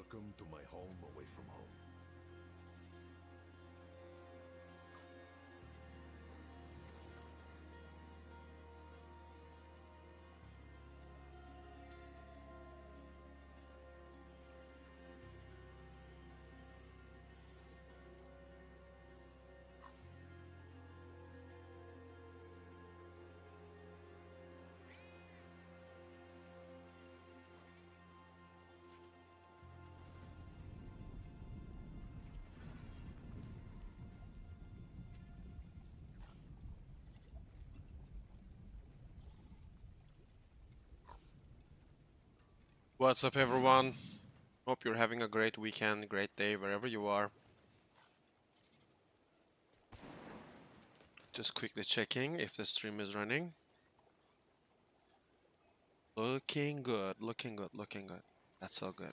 Welcome to my home away from home. What's up, everyone? Hope you're having a great weekend, great day, wherever you are. Just quickly checking if the stream is running. Looking good, looking good, looking good. That's so good.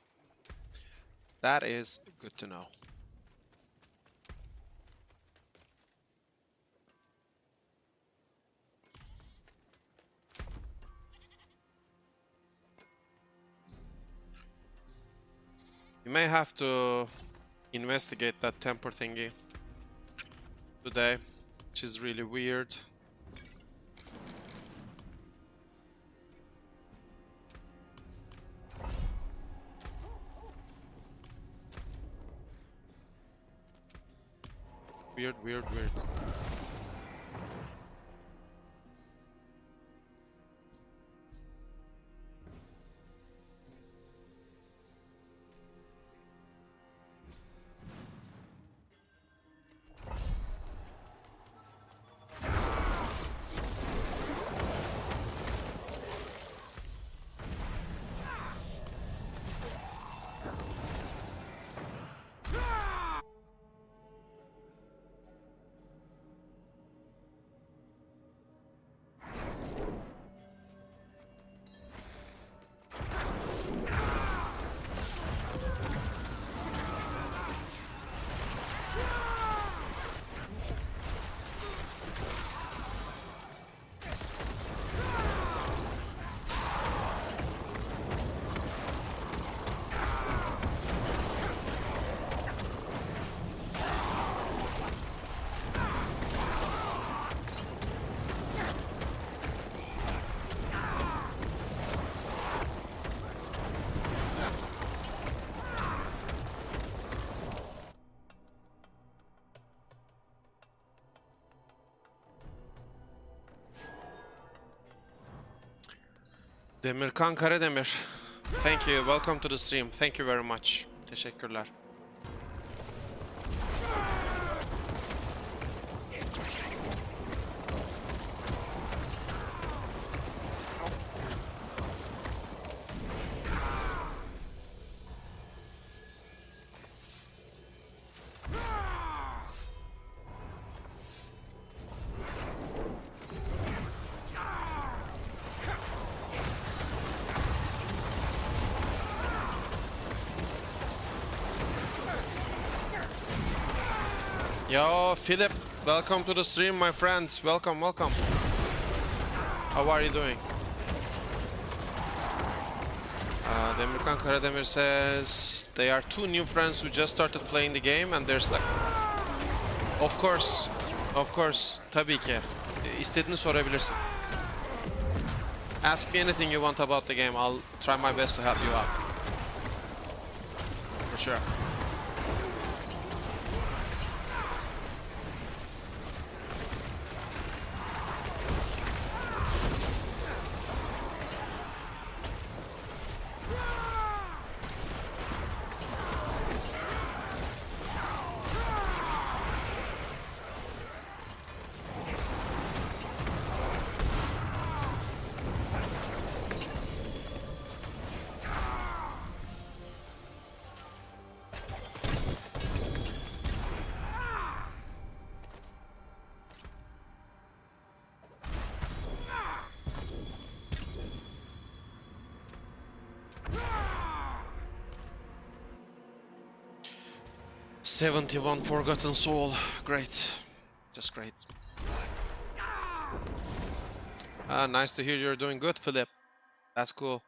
That is good to know. You may have to investigate that temper thingy today, which is really weird. Weird, weird, weird. Demirkan Karademir. Thank you. Welcome to the stream. Thank you very much. Teşekkürler. Yo, Philip, welcome to the stream, my friend. Welcome, welcome. How are you doing? Demirkan Karademir says they are two new friends who just started playing the game and there's like... Of course, tabii ki. İstediğini sorabilirsin. Ask me anything you want about the game. I'll try my best to help you out. For sure. "71 Forgotten Soul." Great. Just great. Nice to hear you're doing good, Philip. That's cool.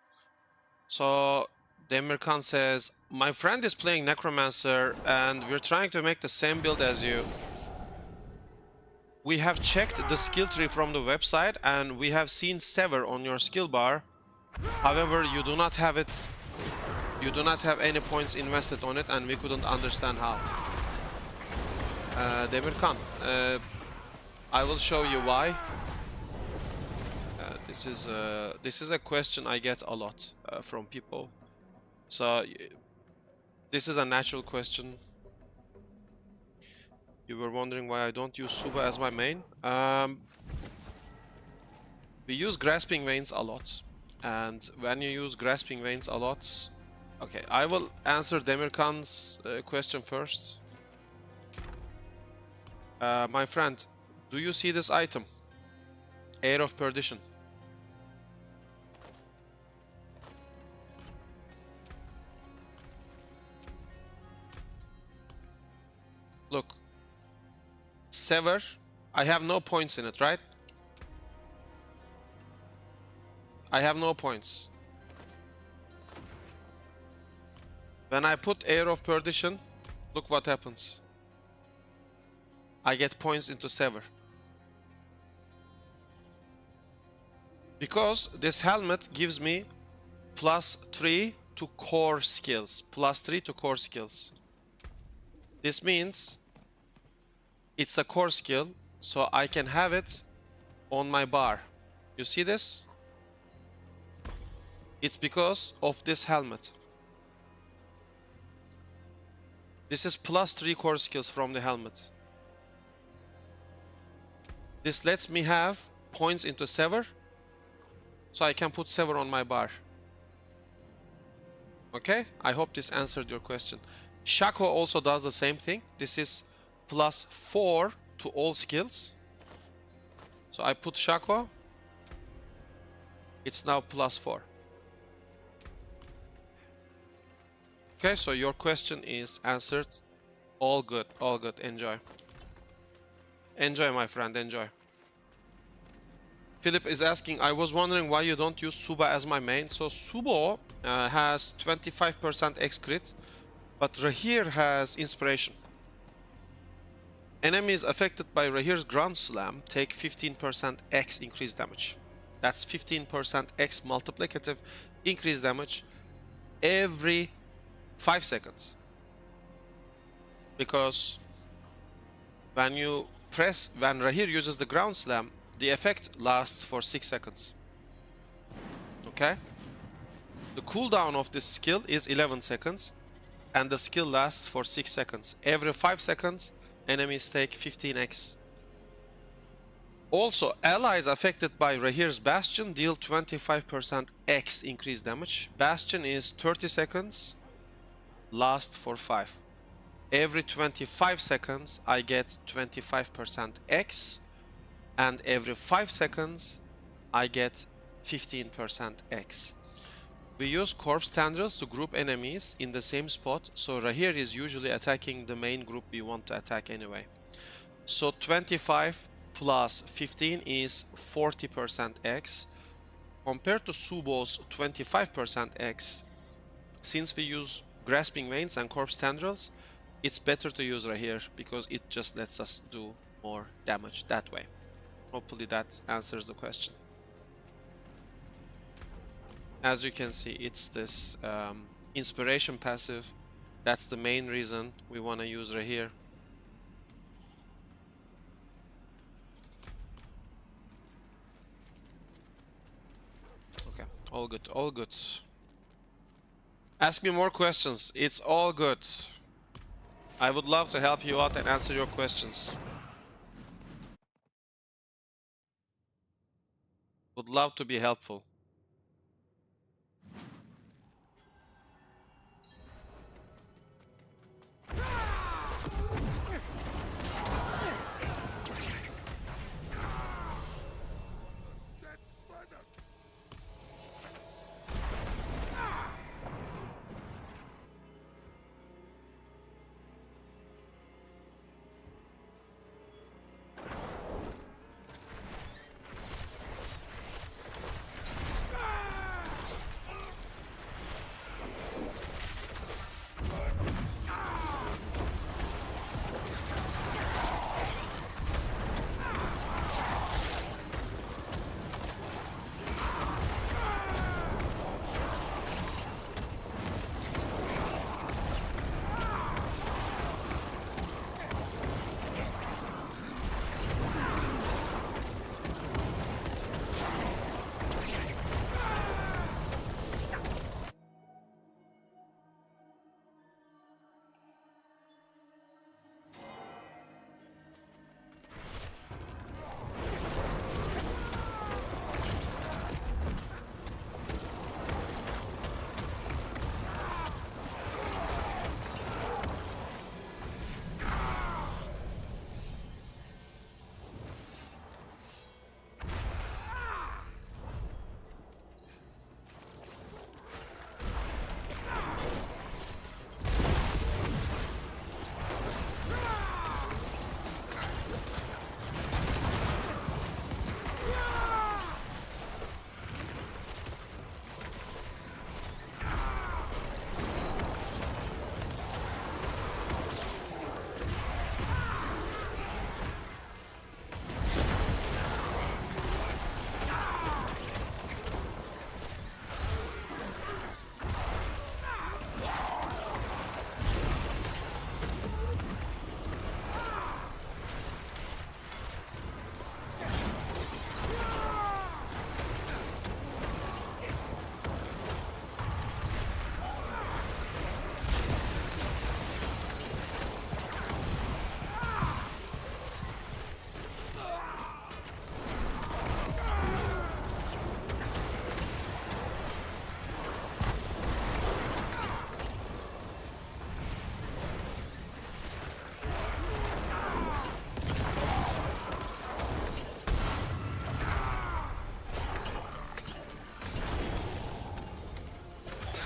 So, Demirkan says, my friend is playing Necromancer and we're trying to make the same build as you. We have checked the skill tree from the website and we have seen SWTOR on your skill bar. However, you do not have it. You do not have any points invested on it and we couldn't understand how. Demirkan, I will show you why. This is a question I get a lot from people. So this is a natural question. You were wondering why I don't use Suba as my main. We use Grasping Veins a lot. And when you use Grasping Veins a lot... Okay, I will answer Demirkan's question first. My friend, do you see this item? Air of Perdition. Look. SWTOR, I have no points in it, right? I have no points. When I put Air of Perdition, look what happens. I get points into SWTOR. Because this helmet gives me +3 to core skills. +3 to core skills. This means it's a core skill, so I can have it on my bar. You see this? It's because of this helmet. This is +3 core skills from the helmet. This lets me have points into SWTOR, so I can put SWTOR on my bar. Okay? I hope this answered your question. Shaco also does the same thing. This is +4 to all skills. So I put Shaco. It's now +4. Okay, so your question is answered. All good, all good. Enjoy. Enjoy, my friend, enjoy. Philip is asking, I was wondering why you don't use Suba as my main. So Subo has 25% X crit, but Rahir has Inspiration. Enemies affected by Rahir's Ground Slam take 15% X increased damage. That's 15% X multiplicative increased damage every 5 seconds. Because when Rahir uses the Ground Slam, the effect lasts for 6 seconds. Okay? The cooldown of this skill is 11 seconds, and the skill lasts for 6 seconds. Every 5 seconds, enemies take 15x. Also, allies affected by Rahir's Bastion deal 25% X increased damage. Bastion is 30 seconds, lasts for 5. Every 25 seconds, I get 25% X, and every 5 seconds, I get 15% X. We use corpse tendrils to group enemies in the same spot, so Rahir is usually attacking the main group we want to attack anyway. So 25 plus 15 is 40% X. Compared to Subo's 25% X, since we use Grasping Veins and corpse tendrils, it's better to use Rahir because it just lets us do more damage that way. Hopefully that answers the question. As you can see, it's this inspiration passive. That's the main reason we want to use Rahir. Okay, all good, all good. Ask me more questions. It's all good. I would love to help you out and answer your questions. Would love to be helpful.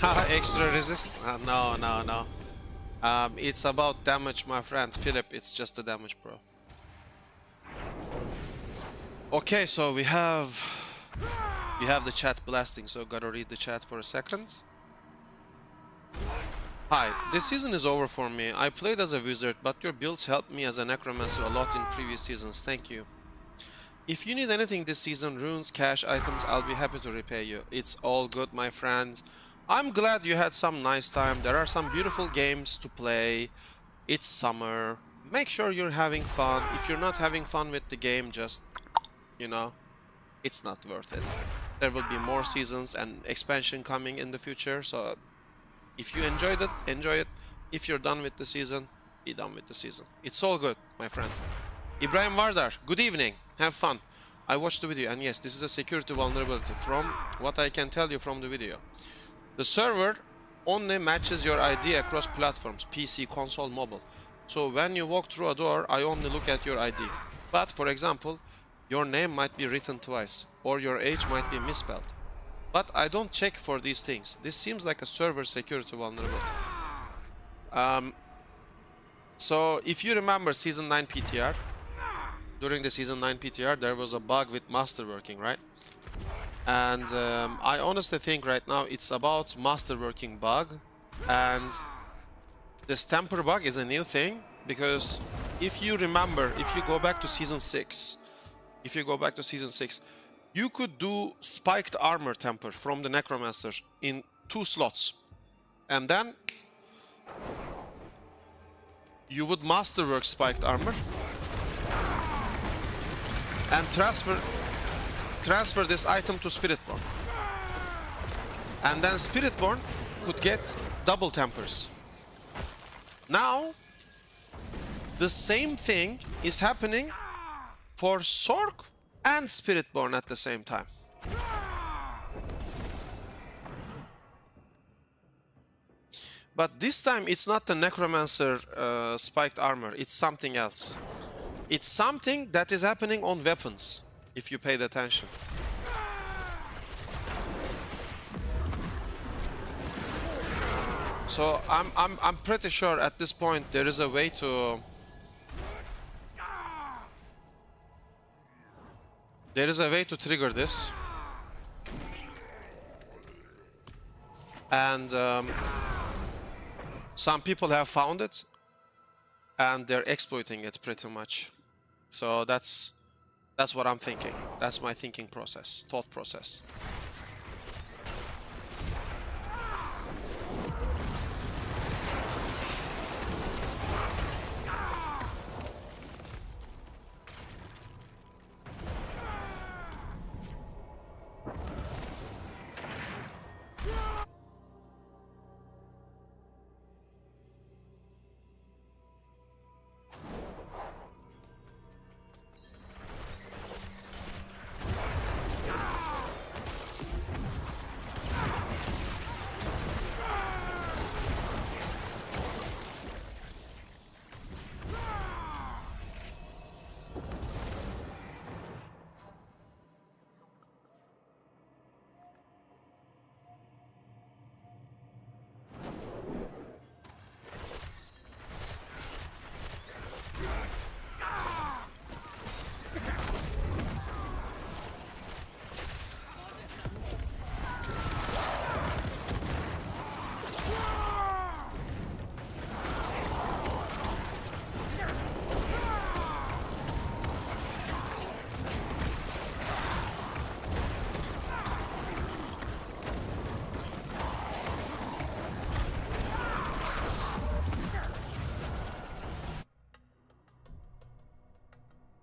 Extra resist? No, no, no. It's about damage, my friend. Philip, it's just a damage, bro. Okay, so we have the chat blasting, so gotta read the chat for a second. Hi, this season is over for me. I played as a wizard, but your builds helped me as a necromancer a lot in previous seasons. Thank you. If you need anything this season, runes, cash, items, I'll be happy to repay you. It's all good, my friends. I'm glad you had some nice time. There are some beautiful games to play. It's summer. Make sure you're having fun. If you're not having fun with the game, just, you know, it's not worth it. There will be more seasons and expansion coming in the future, so if you enjoyed it, enjoy it. If you're done with the season, be done with the season. It's all good, my friend. Ibrahim Vardar, good evening. Have fun. I watched the video, and yes, this is a security vulnerability. From what I can tell you from the video, the server only matches your ID across platforms, PC, console, mobile. So when you walk through a door, I only look at your ID. But for example, your name might be written twice, or your age might be misspelled. But I don't check for these things. This seems like a server security vulnerability. So if you remember Season 9 PTR, during the Season 9 PTR, there was a bug with masterworking, right? And I honestly think right now it's about masterworking bug. And this temper bug is a new thing, because if you remember, if you go back to Season 6, you could do spiked armor temper from the Necromancer in 2 slots. And then you would masterwork spiked armor and transfer this item to Spiritborn. And then Spiritborn could get double tempers. Now, the same thing is happening for Sork and Spiritborn at the same time. But this time it's not the Necromancer spiked armor, it's something else. It's something that is happening on weapons, if you paid attention. So I'm pretty sure at this point there is a way to trigger this. And some people have found it, and they're exploiting it pretty much. So that's what I'm thinking. That's my thinking process, thought process.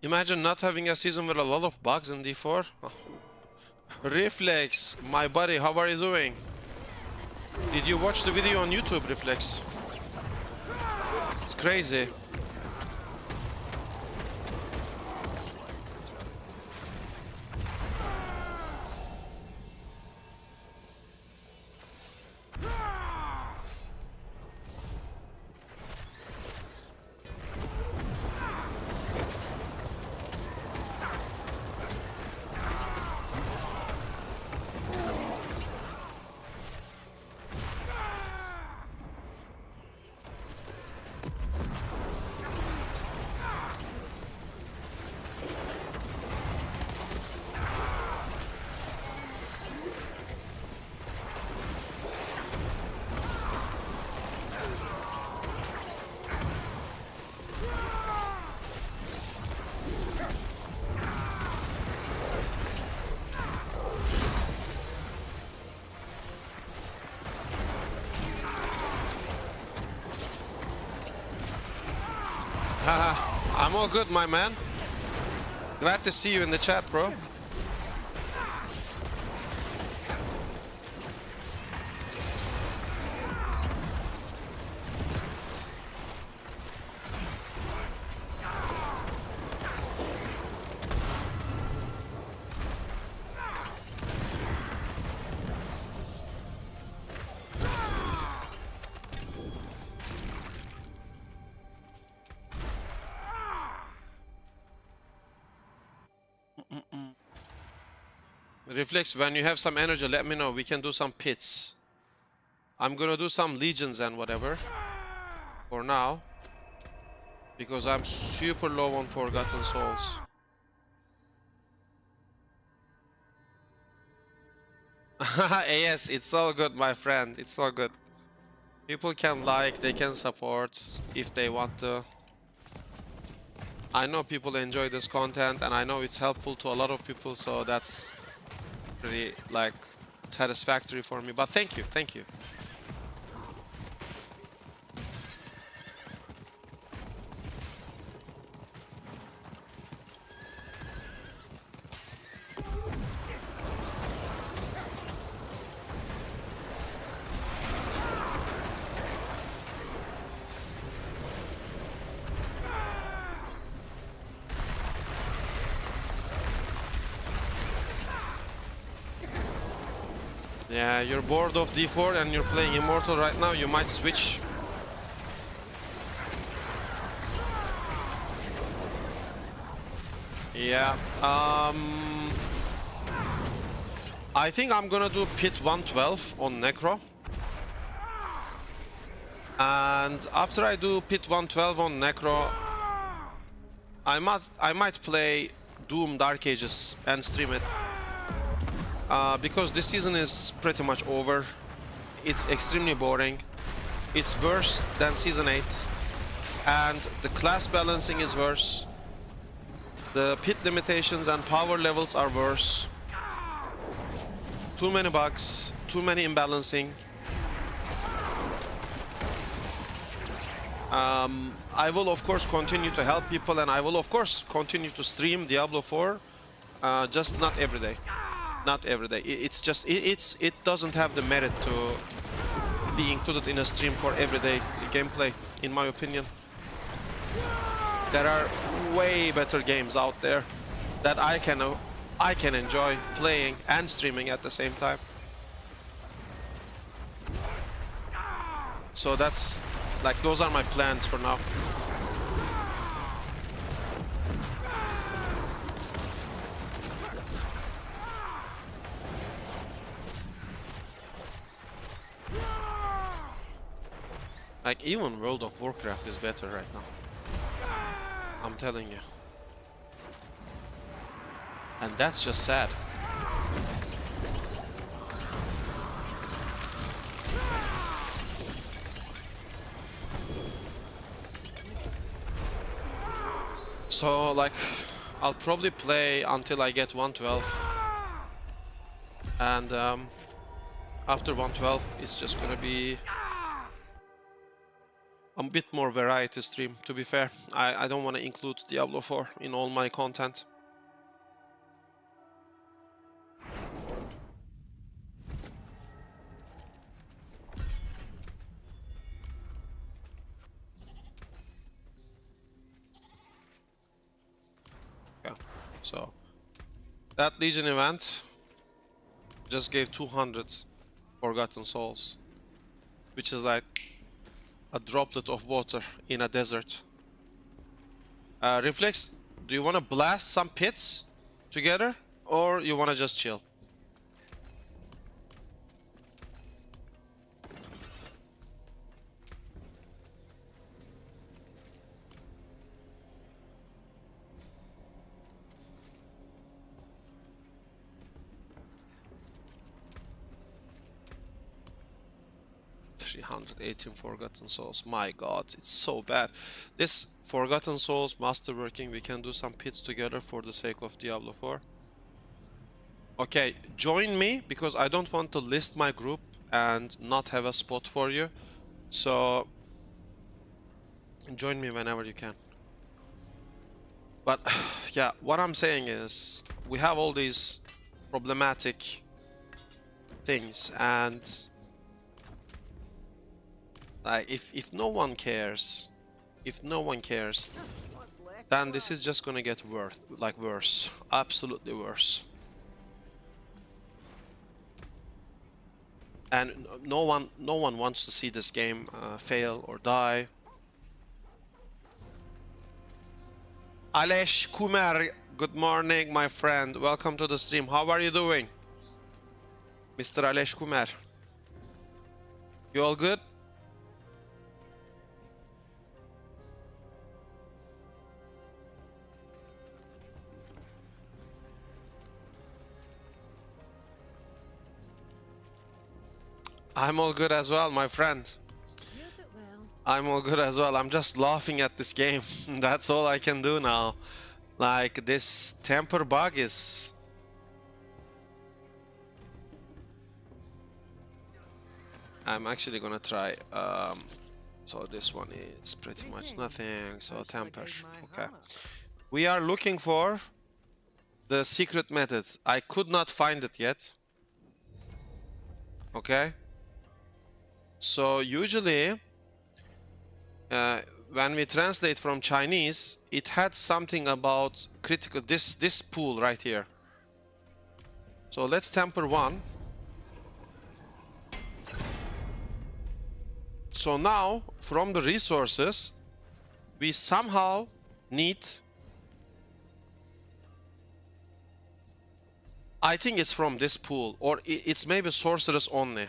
Imagine not having a season with a lot of bugs in D4. Oh. Reflex, my buddy, how are you doing? Did you watch the video on YouTube, Reflex? It's crazy. Haha, I'm all good, my man. Glad to see you in the chat, bro. Reflex, when you have some energy, let me know. We can do some pits. I'm gonna do some legions and whatever for now, because I'm super low on Forgotten Souls. Yes, it's all good, my friend. It's all good. People can like, they can support if they want to. I know people enjoy this content, and I know it's helpful to a lot of people, so that's pretty, like, satisfactory for me. But thank you, thank you. Yeah, you're bored of D4 and you're playing Immortal right now, you might switch. Yeah, I think I'm gonna do Pit 112 on Necro. And after I do Pit 112 on Necro, I might play Doom Dark Ages and stream it. Because this season is pretty much over. It's extremely boring. It's worse than Season 8. And the class balancing is worse. The pit limitations and power levels are worse. Too many bugs, too many imbalancing. I will of course continue to help people, and I will of course continue to stream Diablo 4, just not every day. Not every day. It's just it doesn't have the merit to be included in a stream for everyday gameplay, in my opinion. There are way better games out there that I can enjoy playing and streaming at the same time. So that's like, those are my plans for now. Like, even World of Warcraft is better right now. I'm telling you. And that's just sad. So, like, I'll probably play until I get 112. And after 112, it's just gonna be a bit more variety stream, to be fair. I don't want to include Diablo 4 in all my content. Yeah, so that Legion event just gave 200 Forgotten Souls, which is like a droplet of water in a desert. Reflex, do you want to blast some pits together, or you want to just chill? $318 Forgotten Souls. My god, it's so bad. This Forgotten Souls masterworking, we can do some pits together for the sake of Diablo 4. Okay, join me, because I don't want to list my group and not have a spot for you. So join me whenever you can. But yeah, what I'm saying is we have all these problematic things, and like if no one cares, then this is just gonna get worse, absolutely worse. And no one wants to see this game fail or die. Alesh Kumar, good morning, my friend. Welcome to the stream. How are you doing, Mr. Alesh Kumar? You all good? I'm all good as well, my friend. I'm all good as well. I'm just laughing at this game. That's all I can do now. Like, this temper bug is... I'm actually gonna try. So this one is pretty much nothing. So temper. Okay. We are looking for the secret methods. I could not find it yet. Okay. So usually, when we translate from Chinese, it had something about critical, this pool right here. So let's temper 1. So now, from the resources, we somehow need... I think it's from this pool, or it's maybe sorceress only.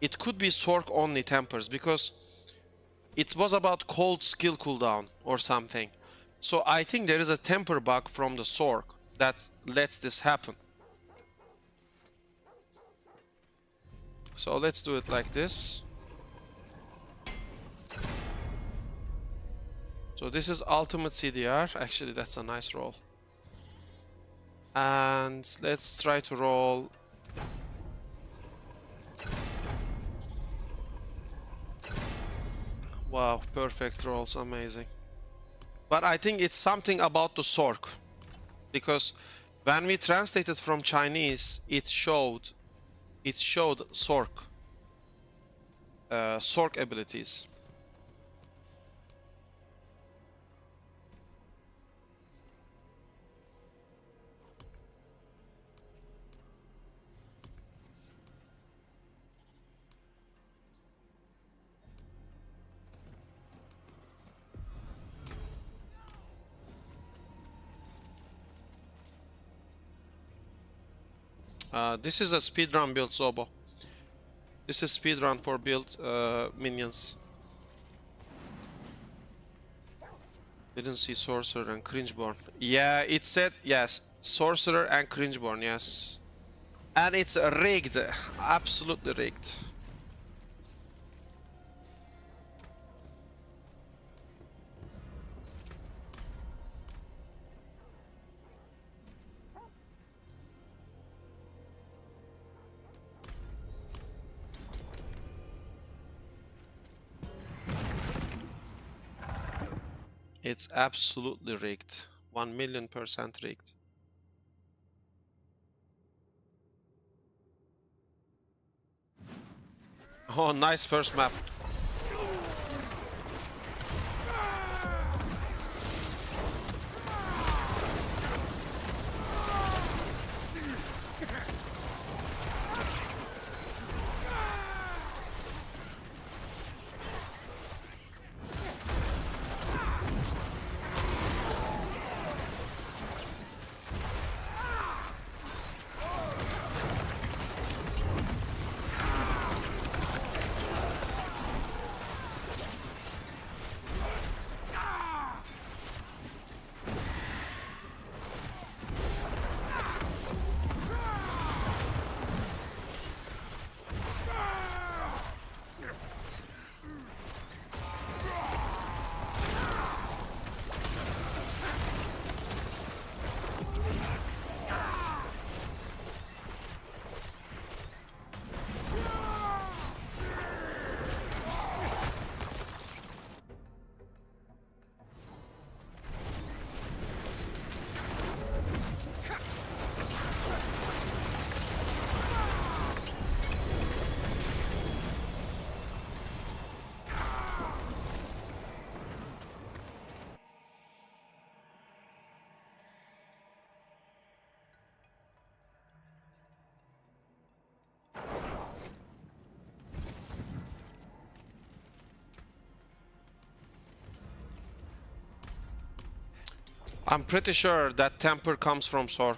It could be Sork only tempers, because it was about cold skill cooldown or something. So I think there is a temper bug from the Sork that lets this happen. So let's do it like this. So this is ultimate CDR. Actually, that's a nice roll. And let's try to roll... Wow, perfect rolls, amazing. But I think it's something about the Sork, because when we translated from Chinese, it showed Sork, Sork abilities. This is a speedrun build, Zobo. This is speedrun for build minions. Didn't see Sorcerer and Cringeborn. Yeah, it said, yes, Sorcerer and Cringeborn, yes. And it's rigged, absolutely rigged. It's absolutely rigged. 1,000,000% rigged. Oh, nice first map. I'm pretty sure that temper comes from Sork.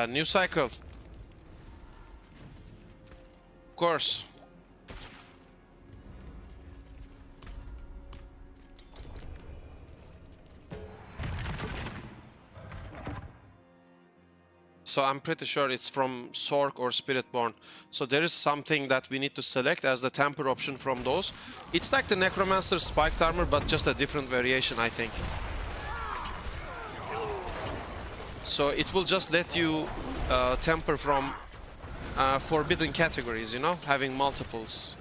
New cycle. Of course. So I'm pretty sure it's from Sork or Spiritborn. So there is something that we need to select as the temper option from those. It's like the Necromancer spiked armor, but just a different variation, I think. So it will just let you temper from forbidden categories, you know, having multiples,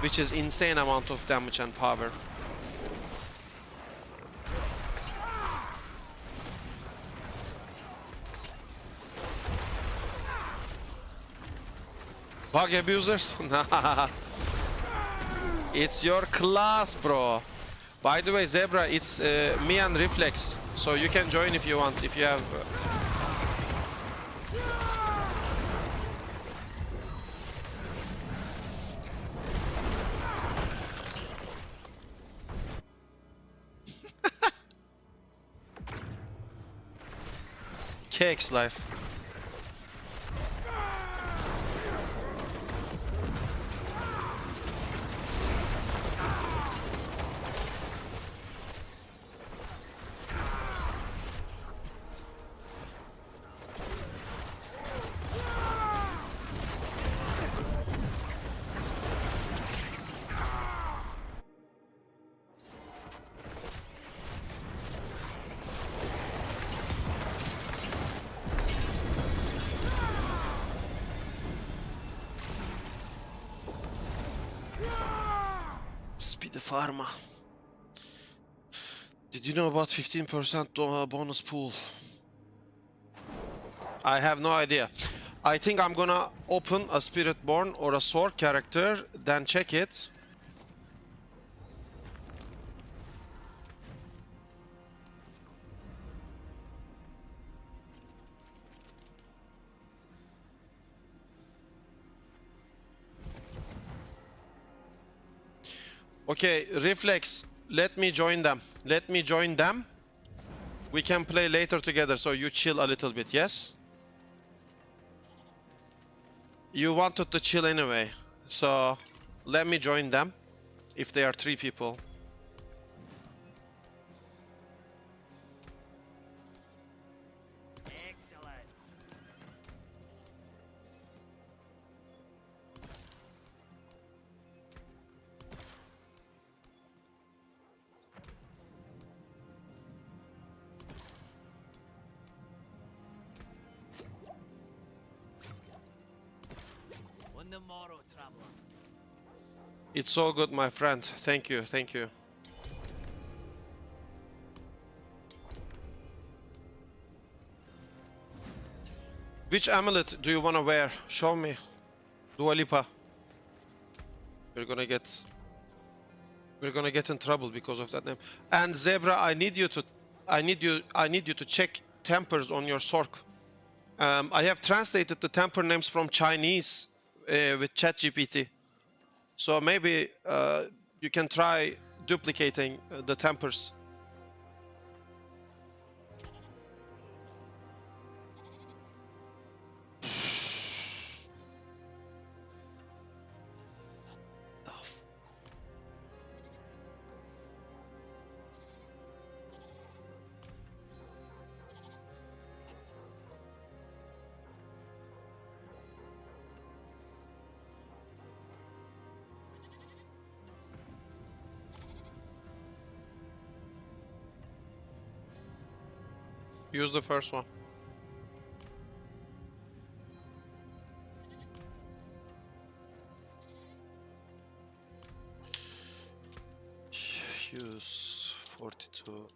which is insane amount of damage and power. Bug abusers? Nah. It's your class, bro. By the way, Zebra, it's me and Reflex, so you can join if you want, if you have... Cakes life. Pharma. Did you know about 15% bonus pool? I have no idea. I think I'm gonna open a Spiritborn or a Sword character, then check it. Okay, Reflex, let me join them. Let me join them. We can play later together, so you chill a little bit, yes? You wanted to chill anyway, so let me join them, if they are 3 people. Excellent. On the morrow, traveler. It's so good, my friend. Thank you, thank you. Which amulet do you want to wear? Show me. Dua Lipa. We're gonna get in trouble because of that name. And Zebra, I need you to check tempers on your Sork. I have translated the temper names from Chinese with ChatGPT. So maybe you can try duplicating the tempers. Use the first one. Use 42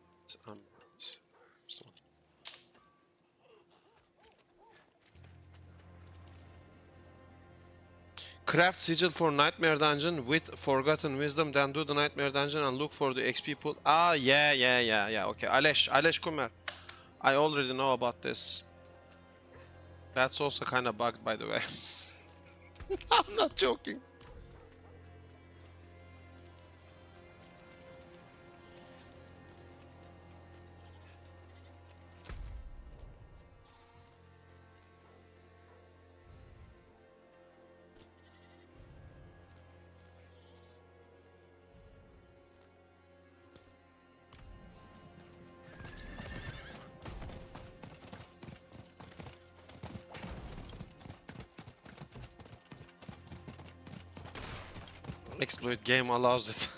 Craft sigil for Nightmare Dungeon with Forgotten Wisdom, then do the Nightmare Dungeon and look for the XP pool. Ah, yeah. Okay, Alesh Kumer. I already know about this. That's also kind of bugged, by the way. I'm not joking. Exploit game allows it.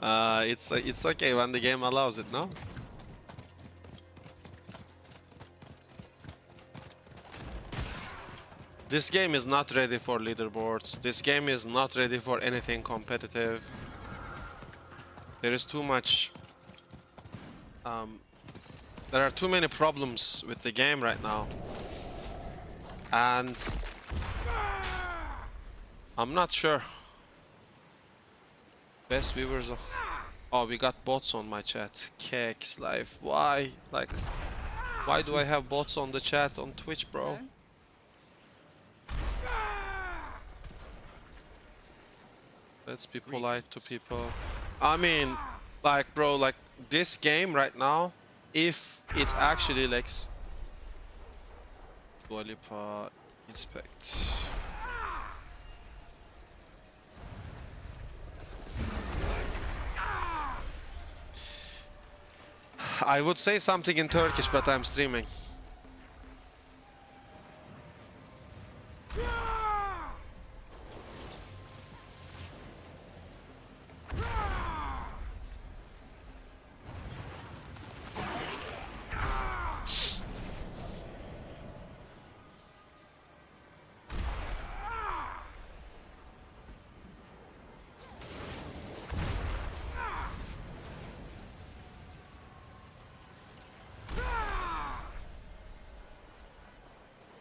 It's okay when the game allows it, no? This game is not ready for leaderboards. This game is not ready for anything competitive. There is too much. There are too many problems with the game right now. And I'm not sure. Best viewers of... Oh, we got bots on my chat. Kex life. Why? Like, why do I have bots on the chat on Twitch, bro? Let's be polite to people. I mean, like, bro, like, this game right now, if it actually likes... Dualipa inspect. I would say something in Turkish, but I'm streaming.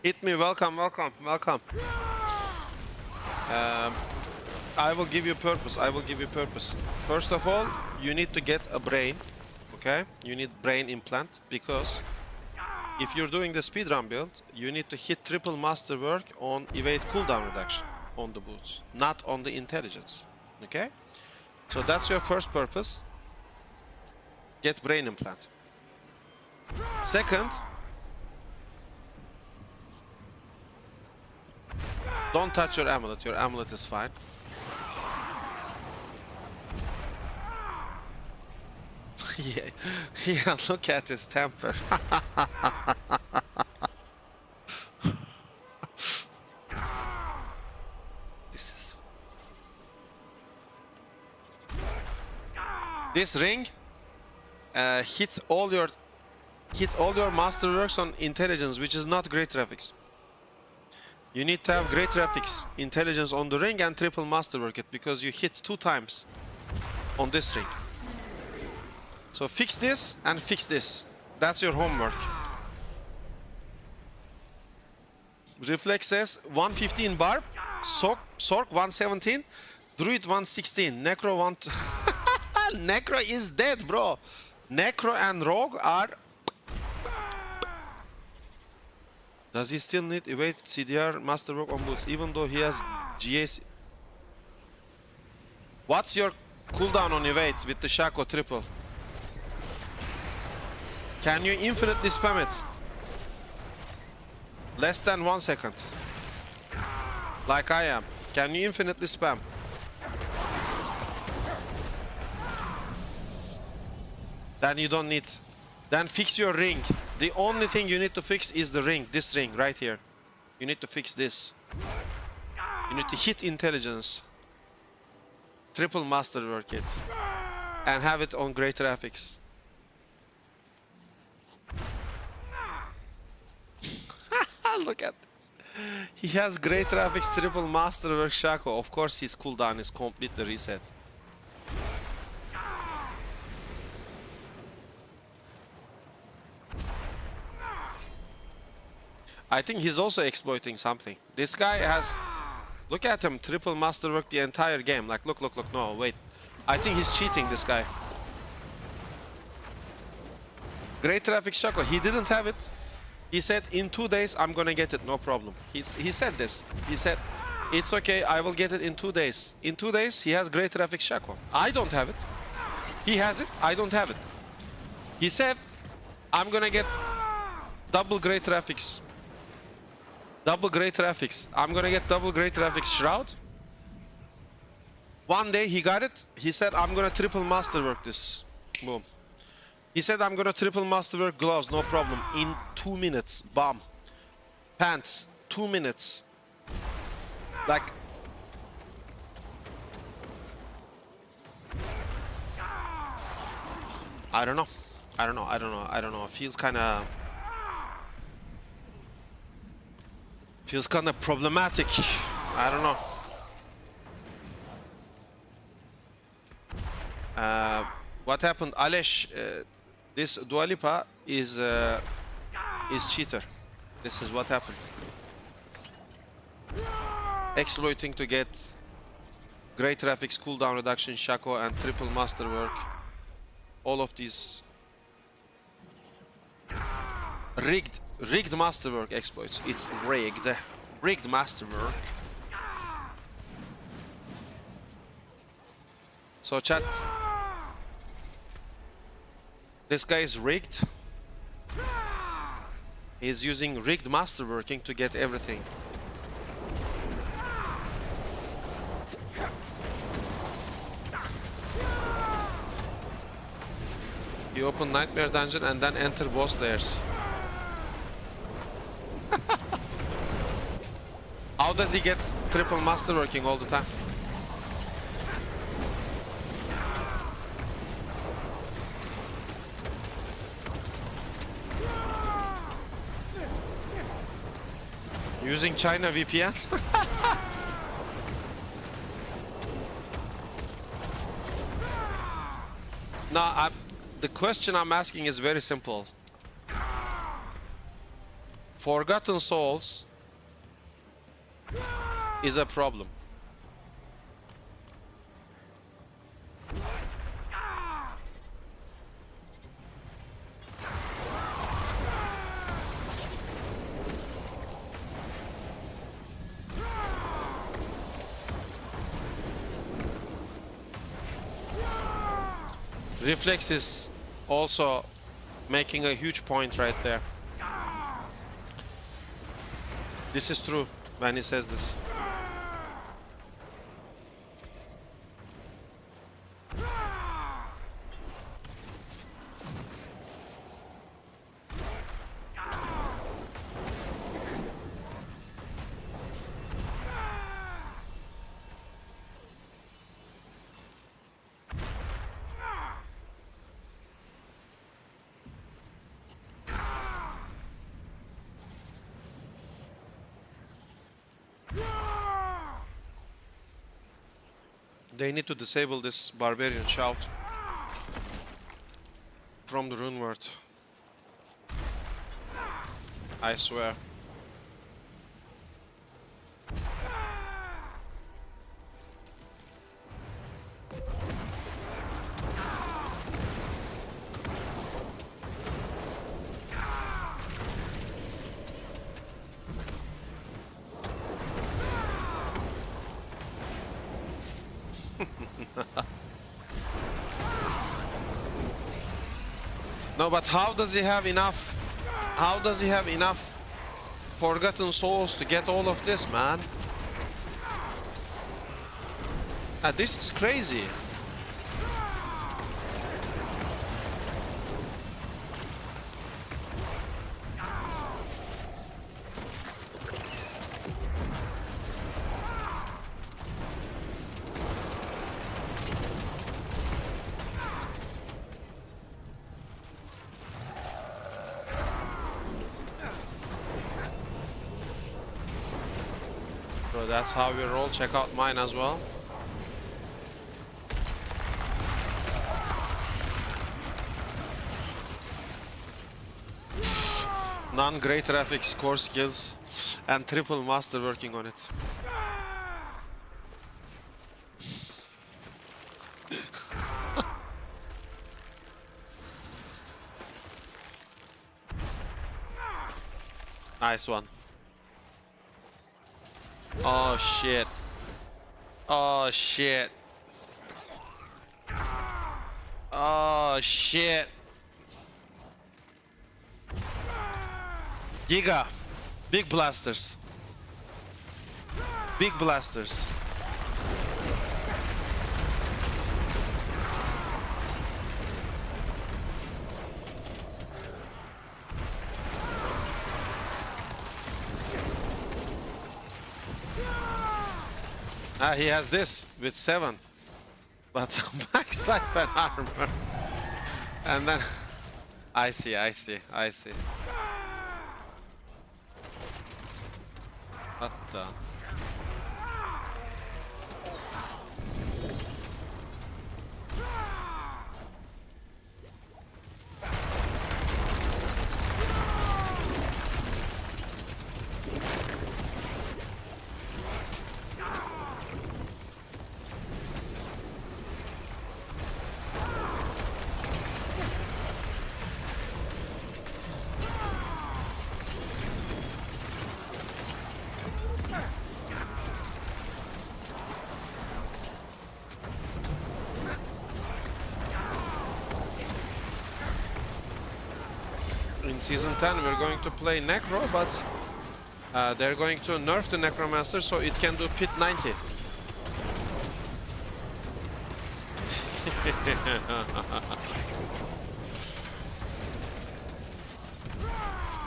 Hit me, welcome, welcome, welcome. I will give you purpose, I will give you purpose. First of all, you need to get a brain, okay? You need brain implant, because if you're doing the speedrun build, you need to hit triple masterwork on evade cooldown reduction on the boots, not on the intelligence, okay? So that's your first purpose. Get brain implant. Second, don't touch your amulet is fine. Yeah, yeah, look at his temper. This ring hits all your masterworks on intelligence, which is not great graphics. You need to have great graphics, intelligence on the ring, and triple masterwork it, because you hit 2 times on this ring. So fix this and fix this. That's your homework. Reflexes 115 barb, Sork 117, Druid 116, Necro 1. Necro is dead, bro. Necro and Rogue are. Does he still need evade CDR masterwork on boots, even though he has GAC? What's your cooldown on evade with the Shaco triple? Can you infinitely spam it? Less than 1 second. Like I am. Can you infinitely spam? Then you don't need. Then fix your ring. The only thing you need to fix is the ring. This ring right here. You need to fix this. You need to hit intelligence. Triple masterwork it. And have it on great graphics. Look at this. He has great graphics, triple masterwork Shaco. Of course his cooldown is completely reset. I think he's also exploiting something. This guy has... Look at him, triple masterwork the entire game. Like, look, look, look. No, wait. I think he's cheating, this guy. Great traffic Shaco. He didn't have it. He said, in 2 days, I'm gonna get it, no problem. He said this. He said, it's okay, I will get it in 2 days. In 2 days, he has great traffic Shaco. I don't have it. He has it, I don't have it. He said, I'm gonna get double great traffics. Double great traffics. I'm gonna get double great traffics Shroud. One day he got it. He said, I'm gonna triple masterwork this. Boom. He said, I'm gonna triple masterwork gloves, no problem. In 2 minutes, bam. Pants, 2 minutes. Like, I don't know. I don't know. I don't know. I don't know. Feels kind of problematic. I don't know. What happened, Alesh? This Dua Lipa is cheater. This is what happened. Exploiting to get great graphics, cooldown reduction, Shaco, and triple masterwork. All of these rigged masterwork exploits. It's rigged masterwork. So chat, this guy is rigged. He's using rigged masterworking to get everything. You open Nightmare Dungeon and then enter boss layers. How does he get triple masterworking all the time? Using China VPN? No, the question I'm asking is very simple. Forgotten Souls is a problem. Reflex is also making a huge point right there. This is true when he says this. They need to disable this barbarian shout from the rune word. I swear. No, but how does he have enough? How does he have enough Forgotten Souls to get all of this, man? This is crazy. Bro, that's how we roll. Check out mine as well. Non-great graphics, core skills, and triple master working on it. Nice one. Oh shit. Oh shit. Oh shit. Giga. Big blasters. Big blasters. He has this with 7, but max life and armor. And then I see. What the? In Season 10 we're going to play Necro, but they're going to nerf the Necromancer so it can do Pit 90.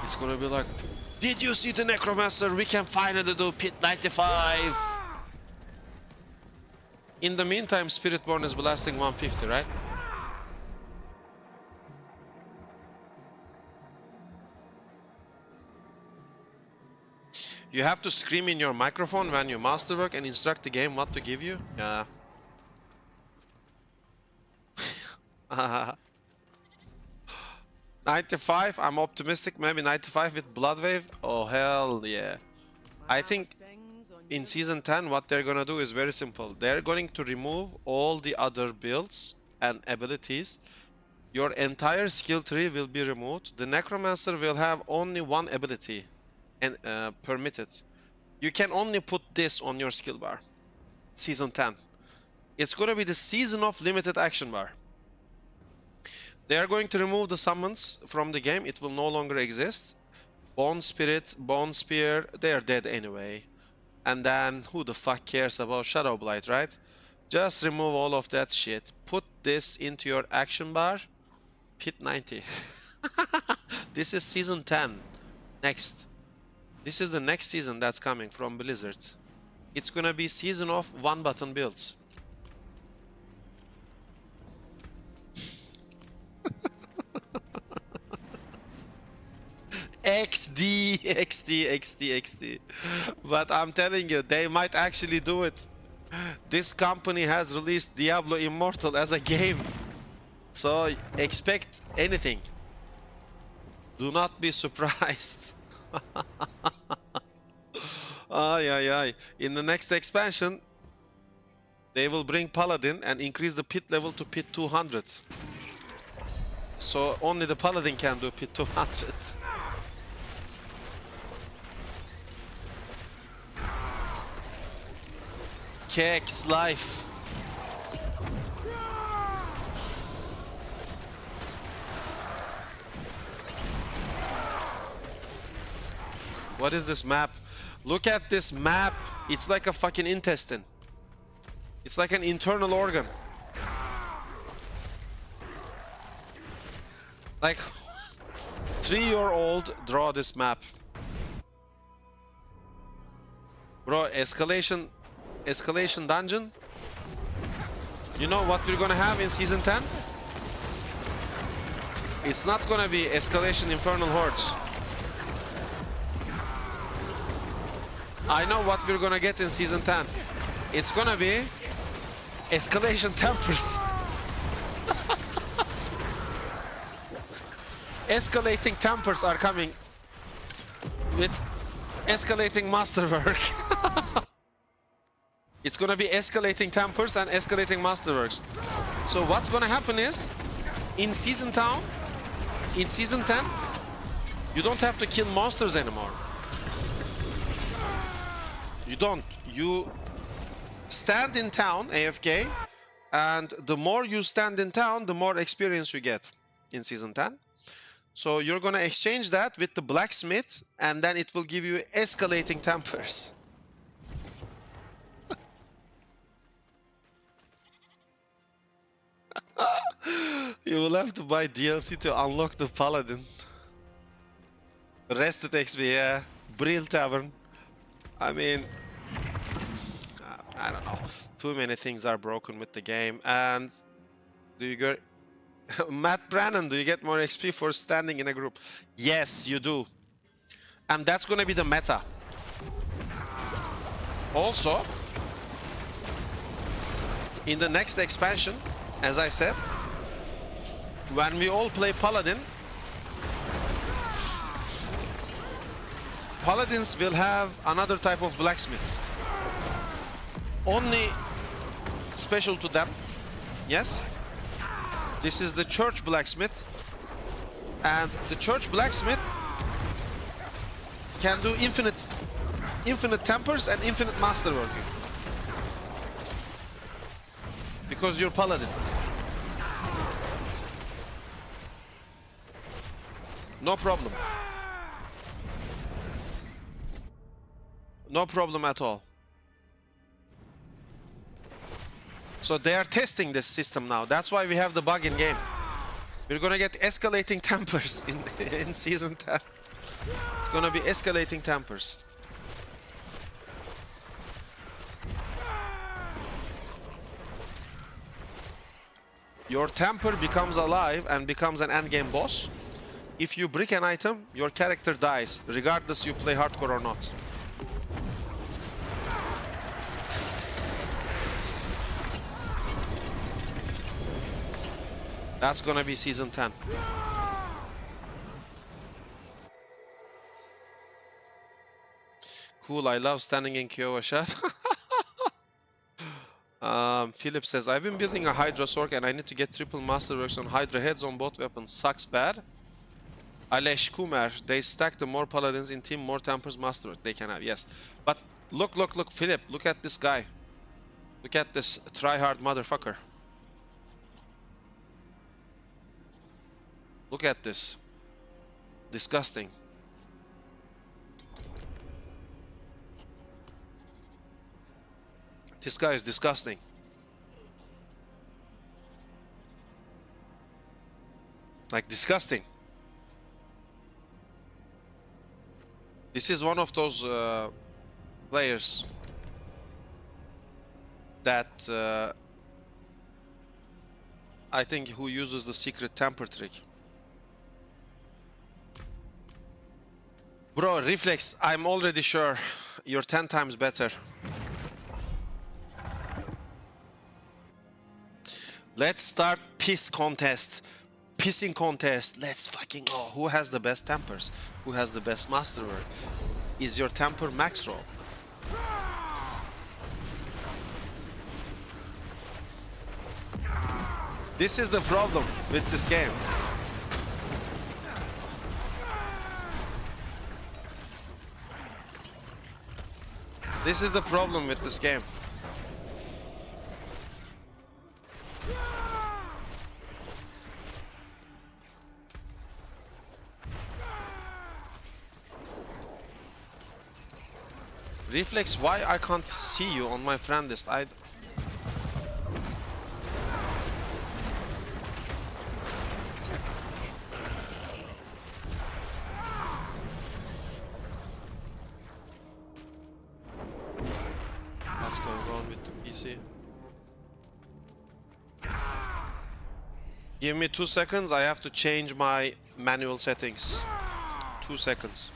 It's gonna be like, did you see the Necromancer? We can finally do Pit 95! In the meantime, Spiritborn is blasting 150, right? You have to scream in your microphone when you masterwork and instruct the game what to give you? Yeah. 95, I'm optimistic, maybe 95 with Bloodwave. Oh, hell yeah. I think in Season 10 what they're gonna do is very simple. They're going to remove all the other builds and abilities. Your entire skill tree will be removed. The Necromancer will have only one ability and permitted. You can only put this on your skill bar. Season 10. It's gonna be the Season of Limited Action bar. They are going to remove the summons from the game. It will no longer exist. Bone Spirit, Bone Spear, they are dead anyway. And then who the fuck cares about Shadow Blight, right? Just remove all of that shit. Put this into your action bar. Pit 90. This is Season 10. Next. This is the next season that's coming from Blizzard. It's gonna be Season of one button builds. XD. But I'm telling you, they might actually do it. This company has released Diablo Immortal as a game. So expect anything. Do not be surprised. Ay. In the next expansion, they will bring Paladin and increase the pit level to pit 200. So only the Paladin can do pit 200. Kex life. What is this map? Look at this map. It's like a fucking intestine. It's like an internal organ. Like 3-year-old draw this map. Bro, escalation dungeon. You know what we're gonna have in Season 10? It's not gonna be escalation infernal hordes. I know what we're gonna get in Season 10. It's gonna be escalation tempers. Escalating tempers are coming with escalating masterwork. It's gonna be escalating tempers and escalating masterworks. So what's gonna happen is, in Season 10, you don't have to kill monsters anymore. You don't. You stand in town, AFK, and the more you stand in town, the more experience you get in Season 10. So you're gonna exchange that with the blacksmith, and then it will give you escalating tempers. You will have to buy DLC to unlock the Paladin. Rested XP, yeah. Brill Tavern. I mean, I don't know. Too many things are broken with the game, and do you Matt Brannon, do you get more XP for standing in a group? Yes, you do. And that's gonna be the meta. Also, in the next expansion, as I said, when we all play Paladin, Paladins will have another type of blacksmith. Only special to them. Yes. This is the church blacksmith. And the church blacksmith can do infinite tempers and infinite masterworking. Because you're Paladin. No problem. No problem at all. So they are testing this system now. That's why we have the bug in game. We're gonna get escalating tempers in season 10. It's gonna be escalating tempers. Your temper becomes alive and becomes an endgame boss. If you brick an item, your character dies, regardless you play hardcore or not. That's gonna be season 10. Cool, I love standing in Kiowa chat. Philip says, I've been building a Hydra Sork and I need to get triple masterworks on Hydra heads on both weapons. Sucks bad. Alesh Kumar, they stack the more paladins in team, more tempers masterwork they can have. Yes. But look, Philip, look at this guy. Look at this try-hard motherfucker. Look at this. Disgusting. This guy is disgusting. Like, disgusting. This is one of those players that I think who uses the secret temper trick. Bro, Reflex, I'm already sure you're 10 times better. Let's start piss contest. Pissing contest. Let's fucking go. Who has the best tempers? Who has the best masterwork? Is your temper max roll? This is the problem with this game. This is the problem with this game. Reflex, why I can't see you on my friend list? Let's go on with the PC. Give me 2 seconds, I have to change my manual settings. 2 seconds.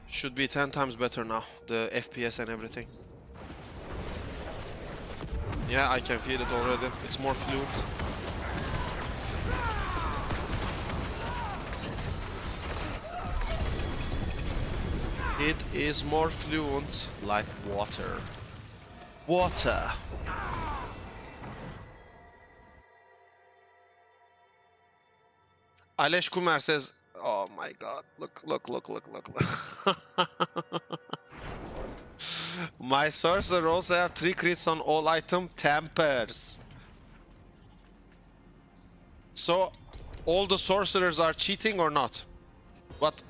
Should be 10 times better now, the FPS and everything. Yeah, I can feel it already. It's more fluid. It is more fluent, like water. Water. Alesh Kumar says, oh my god, look. My sorcerer also have 3 crits on all item tempers. So, all the sorcerers are cheating or not? But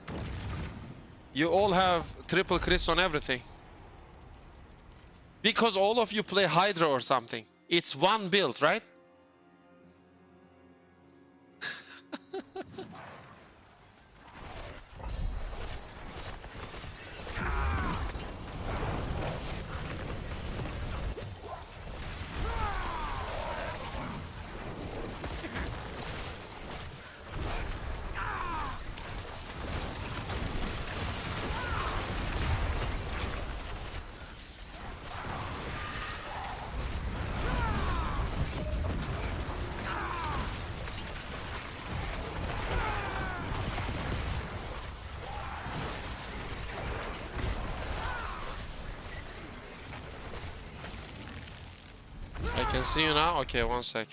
you all have triple crits on everything. Because all of you play Hydra or something. It's one build, right? I can see you now? Okay, one sec.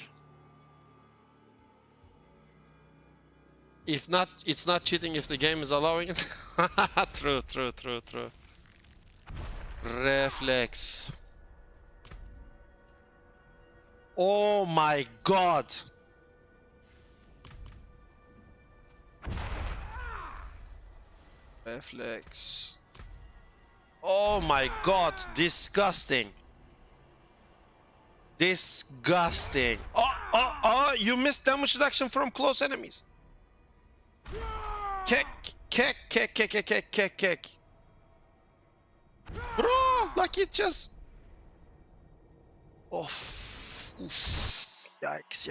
If not, it's not cheating if the game is allowing it. True. Reflex. Oh my god! Reflex. Oh my god, disgusting. Disgusting. Oh, you missed damage reduction from close enemies. Kick. Bro, like it just... Oh. Oof. Yikes.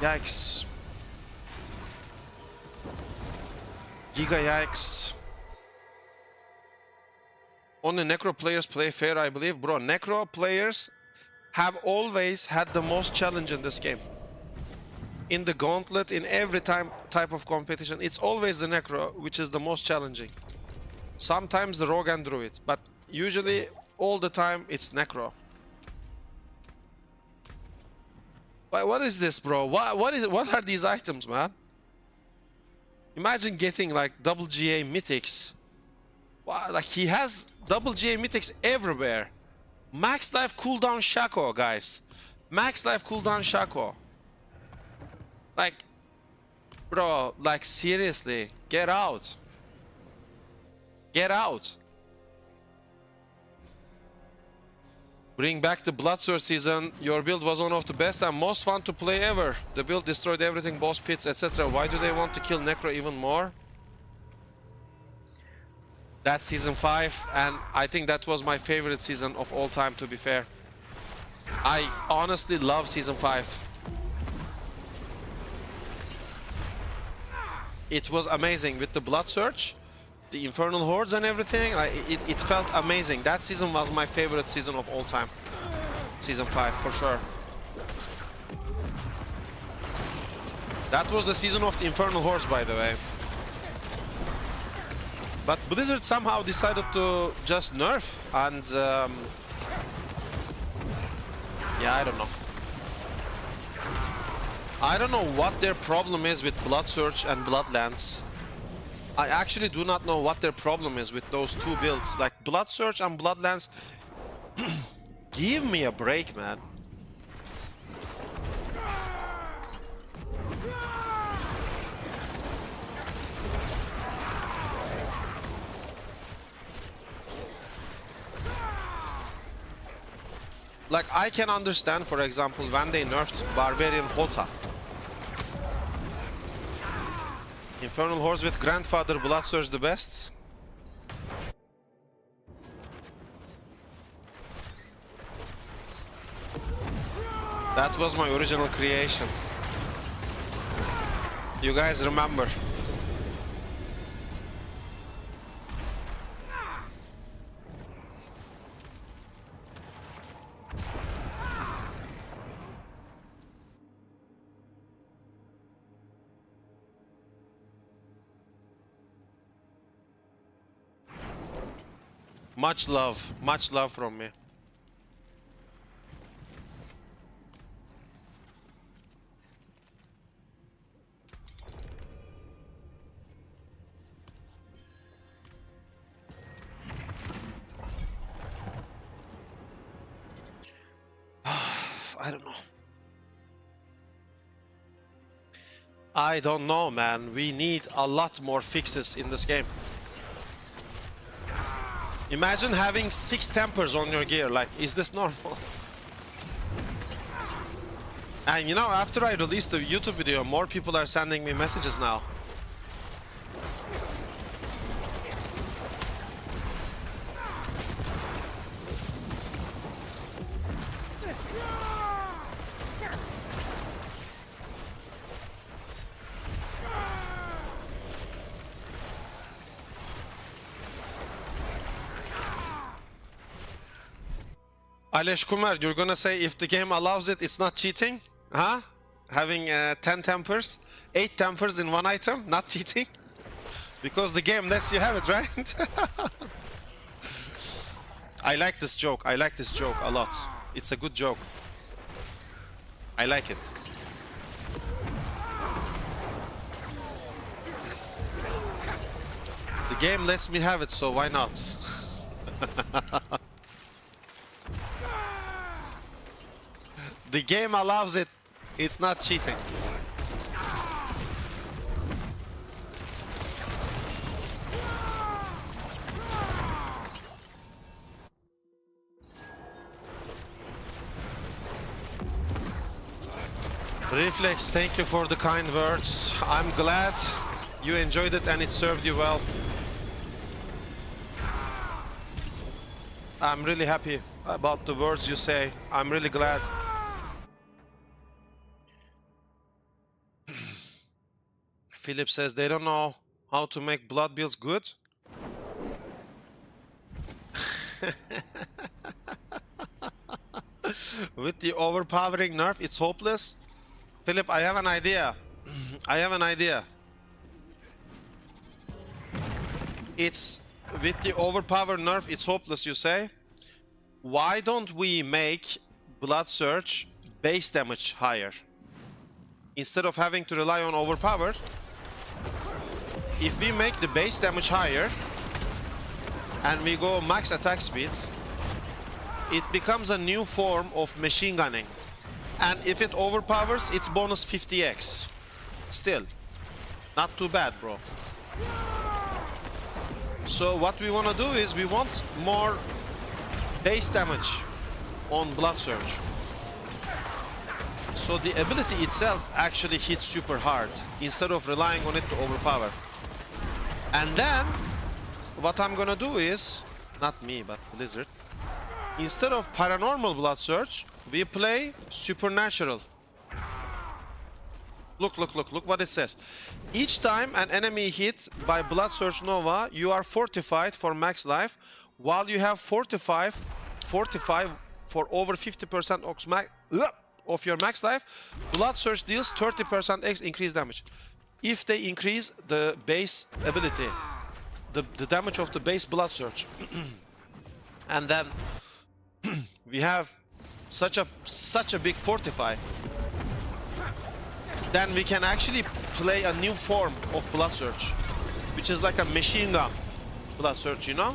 Yikes. Giga yikes. Only Necro players play fair, I believe. Bro, Necro players have always had the most challenge in this game. In the Gauntlet, in every type of competition, it's always the Necro which is the most challenging. Sometimes the Rogue and Druid, but usually, all the time, it's Necro. What is this, bro? What are these items, man? Imagine getting like double GA mythics. Wow, like he has double GA mythics everywhere. Max life cooldown Shaco, guys. Max life cooldown Shaco. Like, bro, like seriously, get out. Get out. Bring back the WildStar season. Your build was one of the best and most fun to play ever. The build destroyed everything, boss pits, etc. Why do they want to kill Necro even more? That's season 5, and I think that was my favorite season of all time, to be fair. I honestly love season 5. It was amazing with the Blood Search, the Infernal Hordes and everything. It felt amazing. That season was my favorite season of all time. Season 5, for sure. That was the season of the Infernal Hordes, by the way. But Blizzard somehow decided to just nerf, and yeah, I don't know. I don't know what their problem is with Blood Search and Bloodlands. I actually do not know what their problem is with those two builds. Like, Blood Search and Bloodlands, give me a break, man. Like, I can understand, for example, when they nerfed Barbarian Hota. Infernal Hordes with Grandfather Blood Surge the best. That was my original creation. You guys remember. Much love from me. I don't know. I don't know, man. We need a lot more fixes in this game. Imagine having 6 tempers on your gear. Like, is this normal? And you know, after I released the YouTube video, more people are sending me messages now. Alesh Kumar, you're gonna say if the game allows it, it's not cheating? Huh? Having 10 tempers, 8 tempers in one item, not cheating? Because the game lets you have it, right? I like this joke. I like this joke a lot. It's a good joke. I like it. The game lets me have it, so why not? The game allows it. It's not cheating. Reflex, thank you for the kind words. I'm glad you enjoyed it and it served you well. I'm really happy about the words you say. I'm really glad. Philip says they don't know how to make blood builds good. With the overpowering nerf, it's hopeless. Philip, I have an idea. I have an idea. It's with the overpowered nerf, it's hopeless, you say. Why don't we make Blood Surge base damage higher? Instead of having to rely on overpowered, if we make the base damage higher and we go max attack speed, it becomes a new form of machine gunning. And if it overpowers, it's bonus 50x. Still, not too bad, bro. So what we want to do is we want more base damage on Blood Surge. So the ability itself actually hits super hard instead of relying on it to overpower. And then what I'm gonna do is, not me, but Blizzard, instead of paranormal Blood Surge, we play supernatural. Look what it says. Each time an enemy hit by Blood Surge Nova, you are fortified for max life, while you have fortified for over 50% of your max life. Blood Surge deals 30% X increased damage. If they increase the base ability, the damage of the base Blood Surge, and then we have such a big fortify, then we can actually play a new form of Blood Surge, which is like a machine gun Blood Surge, you know?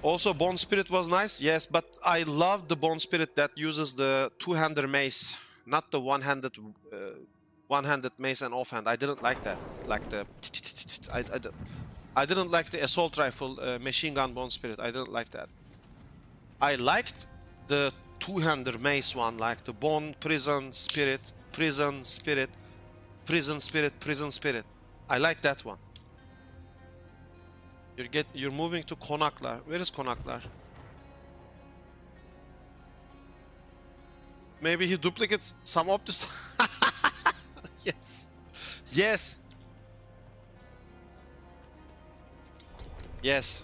Also, Bone Spirit was nice, yes, but I love the Bone Spirit that uses the two-hander mace, not the one-handed mace and offhand. I didn't like that. Like the I didn't like the assault rifle machine gun Bone Spirit. I didn't like that. I liked the two-hander mace one, like the Bone Prison Spirit, Prison Spirit, Prison Spirit, Prison Spirit. I like that one. You're moving to Konaklar. Where is Konaklar? Maybe he duplicates some of this. Yes. Yes. Yes.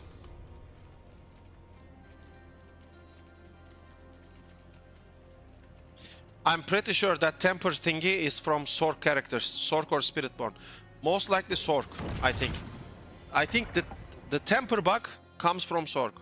I'm pretty sure that temper thingy is from Sork characters, Sork or Spiritborn. Most likely Sork, I think. I think that the temper bug comes from Sork.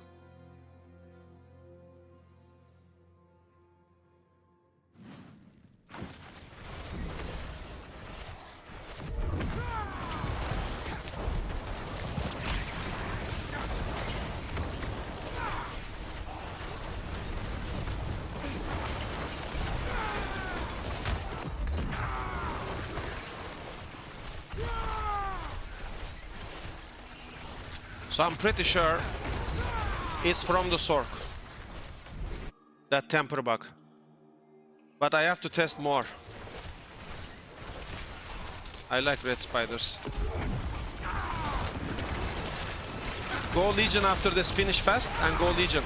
So I'm pretty sure it's from the Sork. That temper bug. But I have to test more. I like red spiders. Go Legion after this, finish fast and go Legion.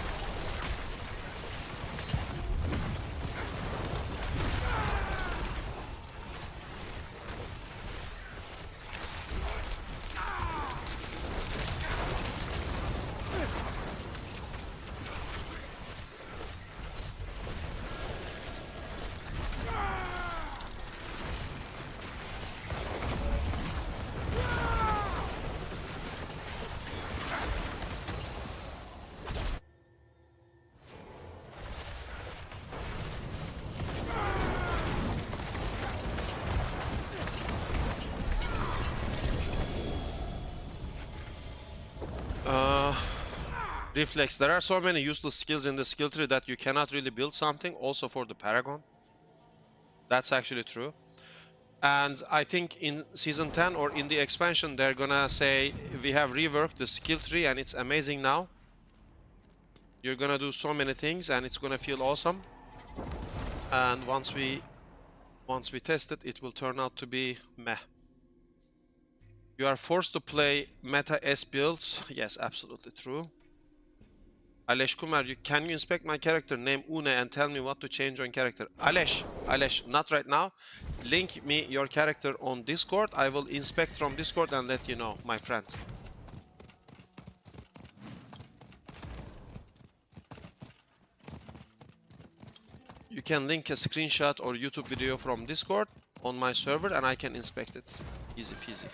Reflex. There are so many useless skills in the skill tree that you cannot really build something. Also for the Paragon. That's actually true. And I think in Season 10 or in the expansion, they're gonna say, we have reworked the skill tree and it's amazing now. You're gonna do so many things and it's gonna feel awesome. And once we test it, it will turn out to be meh. You are forced to play meta S builds. Yes, absolutely true. Alesh Kumar, can you inspect my character name Une and tell me what to change on character? Alesh, not right now. Link me your character on Discord. I will inspect from Discord and let you know, my friend. You can link a screenshot or YouTube video from Discord on my server and I can inspect it. Easy peasy.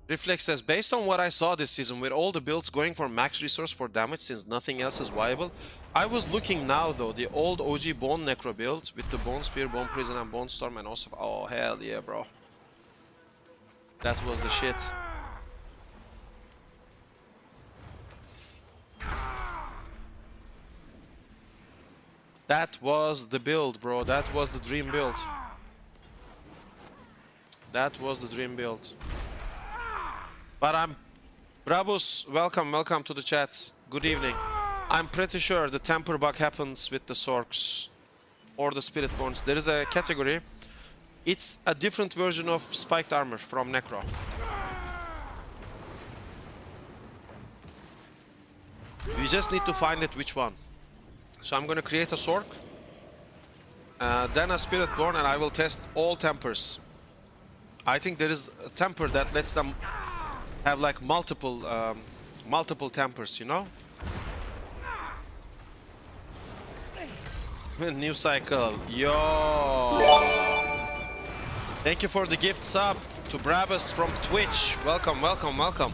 Reflex says, based on what I saw this season, with all the builds going for max resource for damage since nothing else is viable, I was looking now though, the old OG Bone Necro build with the Bone Spear, Bone Prison and Bone Storm and also... Oh, hell yeah, bro. That was the shit. That was the build, bro. That was the dream build. That was the dream build. But I'm... Brabus, welcome to the chats. Good evening. I'm pretty sure the temper bug happens with the Sorks or the Spiritborns. There is a category. It's a different version of spiked armor from Necro. You just need to find it which one. So I'm gonna create a Sork, then a Spiritborn, and I will test all tempers. I think there is a temper that lets them have like multiple tempers, you know? New cycle, yo! Thank you for the gift sub to Brabus from Twitch. Welcome. Welcome.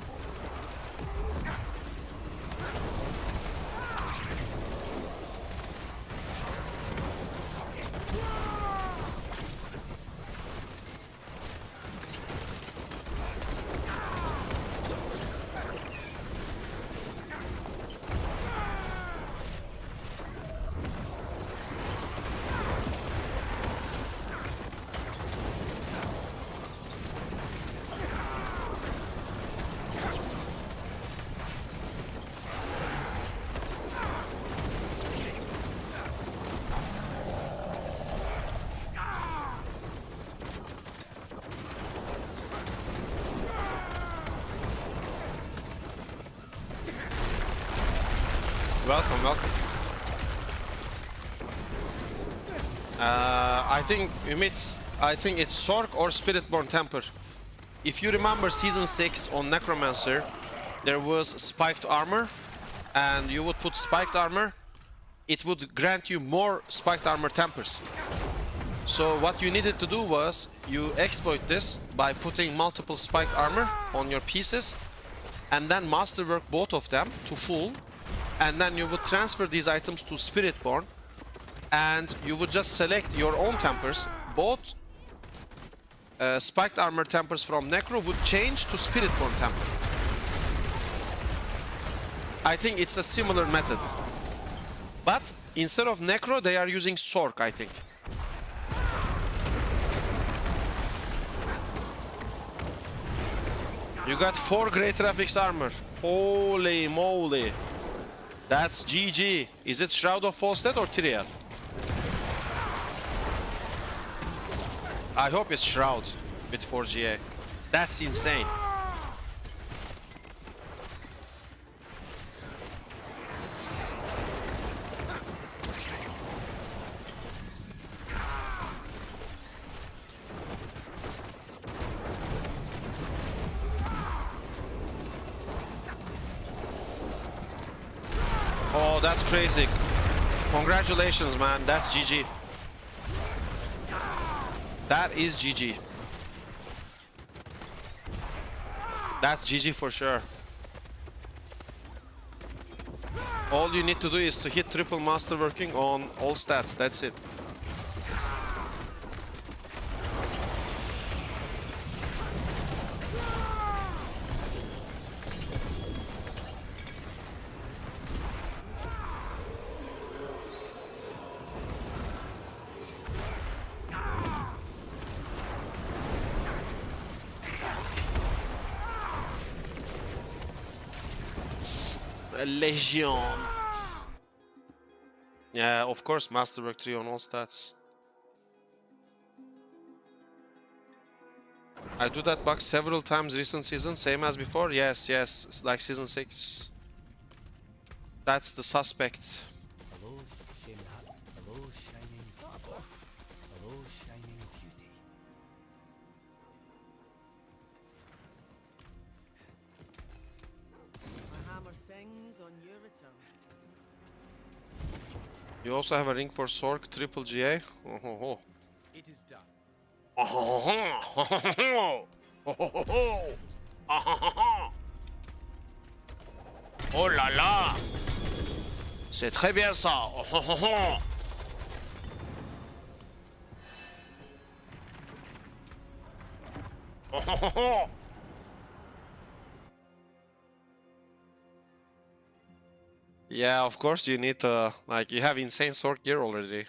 I think Ümit, I think it's Sork or Spiritborn Temper. If you remember Season 6 on Necromancer, there was spiked armor, and you would put spiked armor, it would grant you more spiked armor tempers. So what you needed to do was, you exploit this by putting multiple spiked armor on your pieces, and then masterwork both of them to full, and then you would transfer these items to Spiritborn, and you would just select your own tempers. Both spiked armor tempers from Necro would change to Spiritborn temper. I think it's a similar method. But instead of Necro, they are using Sork, I think. You got 4 great graphics armor. Holy moly. That's GG. Is it Shroud of False Death or Trial? I hope it's Shroud with 4 GA. That's insane. Oh, that's crazy. Congratulations, man. That's GG. That is GG. That's GG for sure. All you need to do is to hit triple masterworking on all stats. That's it. Legion. Yeah, of course, Masterwork 3 on all stats. I do that bug several times recent season, same as before. Yes, yes, it's like season 6. That's the suspect. Hello, Shemhat. Hello, shining copper. Hello, shining beauty. My hammer sings on your return. You also have a ring for Sork triple GA. Oh. It is done. Oh là là! C'est très bien ça! Yeah, of course you need to, like, you have insane sword gear already.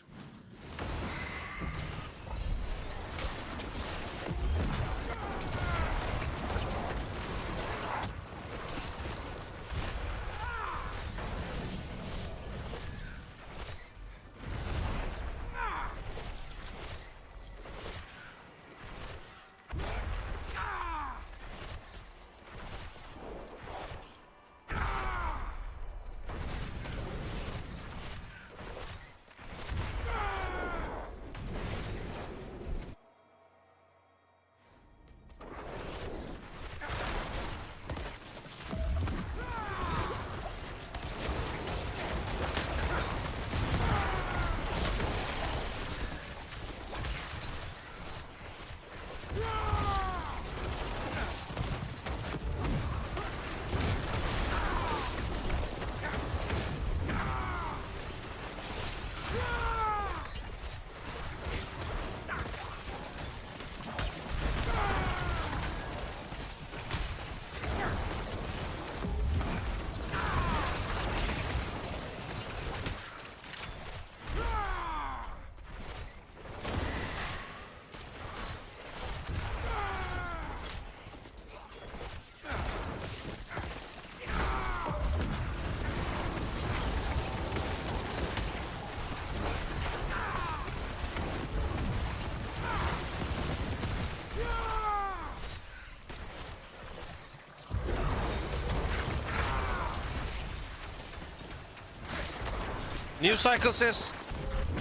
New cycle says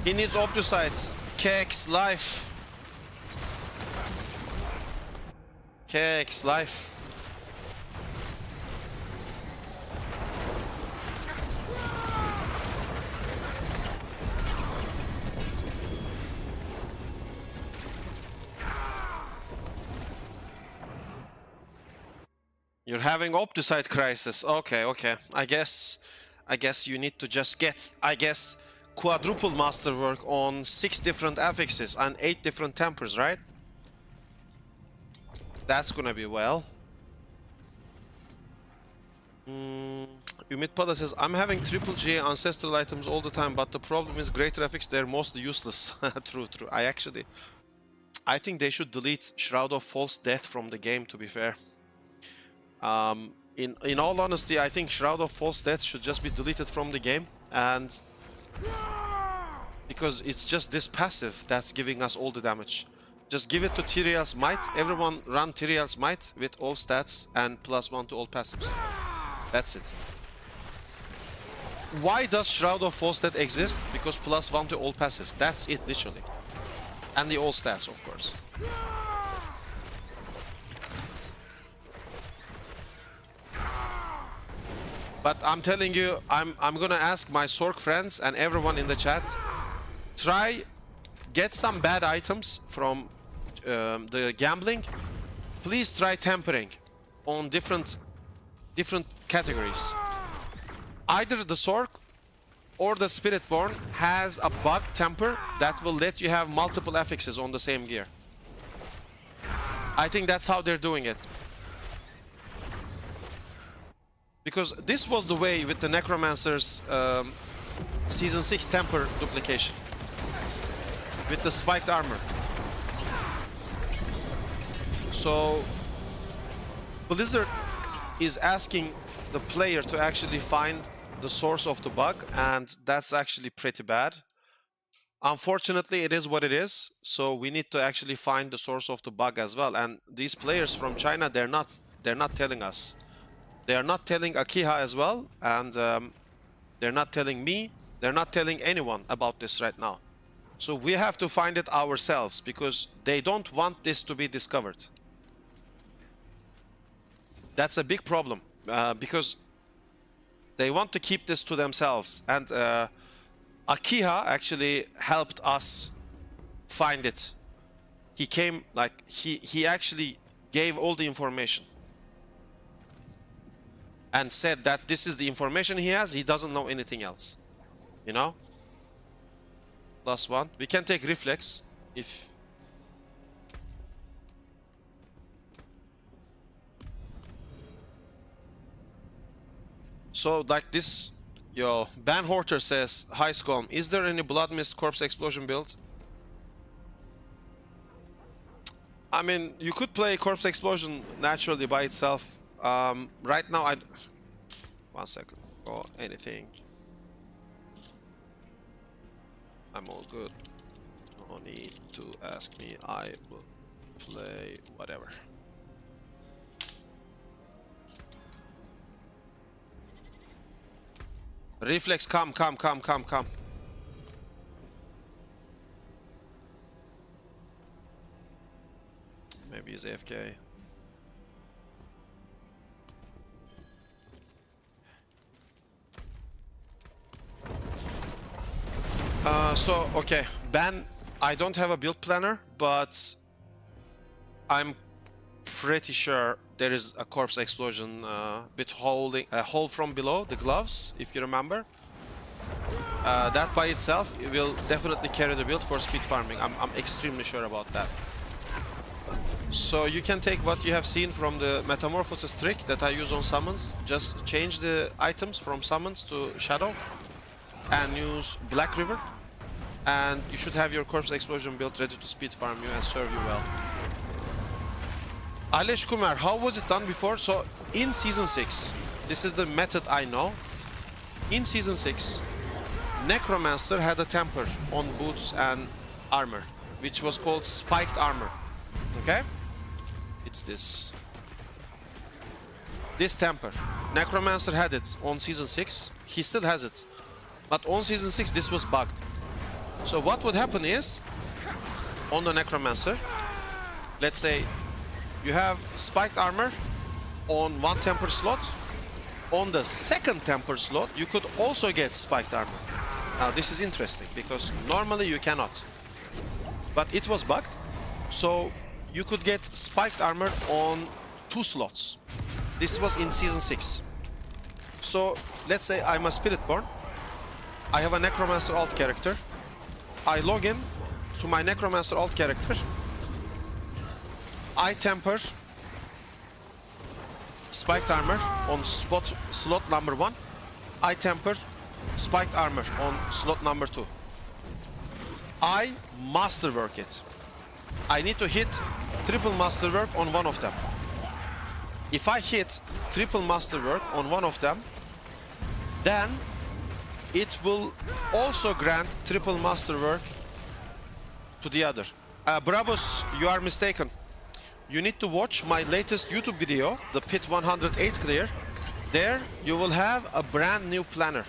he needs opticides. KX life. KX life. You're having opticide crisis. Okay, okay. I guess you need to just get, quadruple masterwork on 6 different affixes and 8 different tempers, right? That's gonna be well. Ümit Pada says, I'm having triple G ancestral items all the time, but the problem is great graphics, they're mostly useless. True. I think they should delete Shroud of False Death from the game, to be fair. In all honesty, I think Shroud of False Death should just be deleted from the game, and because it's just this passive that's giving us all the damage. Just give it to Tyrael's Might. Everyone run Tyrael's Might with all stats and +1 to all passives. That's it. Why does Shroud of False Death exist? Because +1 to all passives. That's it, literally. And the all stats, of course. But I'm telling you, I'm gonna ask my Sork friends and everyone in the chat, get some bad items from the gambling. Please try tempering on different categories. Either the Sork or the Spiritborn has a bug temper that will let you have multiple affixes on the same gear. I think that's how they're doing it. Because this was the way with the Necromancer's Season 6 temper duplication. With the spiked armor. So Blizzard is asking the player to actually find the source of the bug, and that's actually pretty bad. Unfortunately, it is what it is, so we need to actually find the source of the bug as well. And these players from China, they're not telling us. They are not telling Akiha as well, and they're not telling me, they're not telling anyone about this right now. So we have to find it ourselves, because they don't want this to be discovered. That's a big problem, because they want to keep this to themselves. And Akiha actually helped us find it. He came, like, he actually gave all the information. And said that this is the information he has, he doesn't know anything else. You know? +1. We can take Reflex if... So, like this... Yo, Ban Horter says, "Hi SKULM, is there any Blood Mist Corpse Explosion build?" I mean, you could play Corpse Explosion naturally by itself. Right now, one second. Or anything. I'm all good. No need to ask me. I will play whatever. Reflex, come. Maybe he's AFK. So, okay, Ban, I don't have a build planner, but I'm pretty sure there is a corpse explosion bit holding a hole from below the gloves, if you remember. That by itself will definitely carry the build for speed farming. I'm extremely sure about that. So you can take what you have seen from the Metamorphosis trick that I use on summons. Just change the items from summons to Shadow and use Black River. And you should have your Corpse Explosion build ready to speed farm you and serve you well. Alesh Kumar, how was it done before? So in Season 6, this is the method I know. In Season 6, Necromancer had a temper on boots and armor, which was called Spiked Armor. Okay? It's this temper. Necromancer had it on Season 6. He still has it. But on Season 6, this was bugged. So what would happen is, on the Necromancer, let's say you have Spiked Armor on one temper slot. On the second temper slot, you could also get Spiked Armor. Now this is interesting, because normally you cannot. But it was bugged, so you could get Spiked Armor on 2 slots. This was in Season 6. So let's say I'm a Spiritborn. I have a Necromancer alt character. I log in to my Necromancer alt character. I temper Spiked Armor on slot number 1. I temper Spiked Armor on slot number 2. I masterwork it. I need to hit triple masterwork on one of them. If I hit triple masterwork on one of them, then it will also grant triple masterwork to the other. Bravos, you are mistaken. You need to watch my latest YouTube video, the Pit 108 clear. There you will have a brand new planner.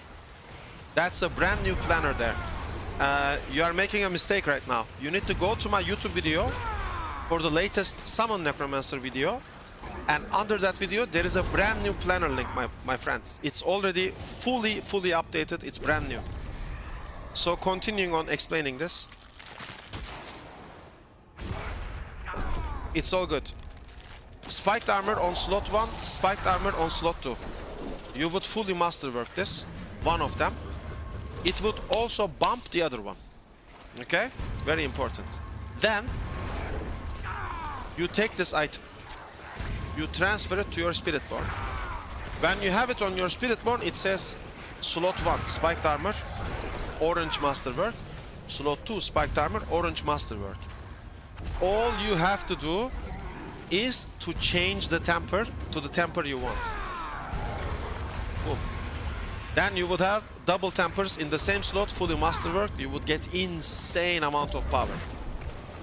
That's a brand new planner there. You are making a mistake right now. You need to go to my YouTube video for the latest Summon Necromancer video. And under that video, there is a brand new planner link, my friends. It's already fully updated. It's brand new. So continuing on explaining this. It's all good. Spiked armor on slot 1, spiked armor on slot 2. You would fully masterwork this, one of them. It would also bump the other one. Okay? Very important. Then, you take this item. You transfer it to your Spiritborn. When you have it on your Spiritborn, it says slot 1, spiked armor, orange masterwork. Slot 2, spiked armor, orange masterwork. All you have to do is to change the temper to the temper you want. Boom. Then you would have double tempers in the same slot, fully masterwork. You would get insane amount of power.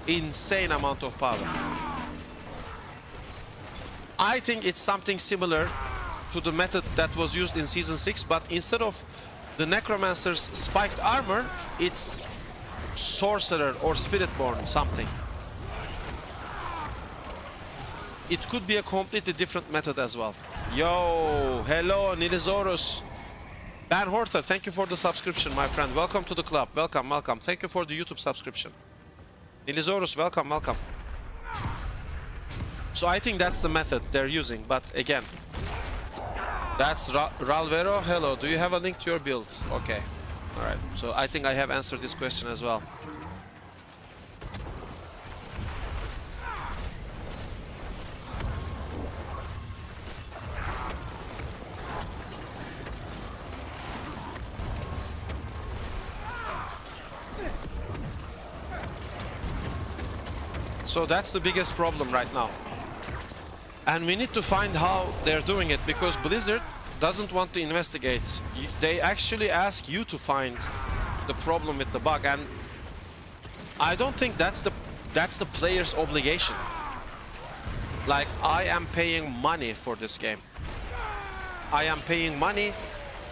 Insane amount of power. I think it's something similar to the method that was used in Season 6, but instead of the Necromancer's spiked armor, it's Sorcerer or Spiritborn something. It could be a completely different method as well. Yo, hello, Nilisaurus. Ban Horter, thank you for the subscription, my friend. Welcome to the club. Welcome, welcome. Thank you for the YouTube subscription. Nilisaurus, welcome, welcome. So I think that's the method they're using, but again, that's Ralvero. Hello, do you have a link to your build? Okay, all right. So I think I have answered this question as well. So that's the biggest problem right now. And we need to find how they're doing it, because Blizzard doesn't want to investigate. They actually ask you to find the problem with the bug, and I don't think that's the player's obligation. Like, I am paying money for this game. I am paying money.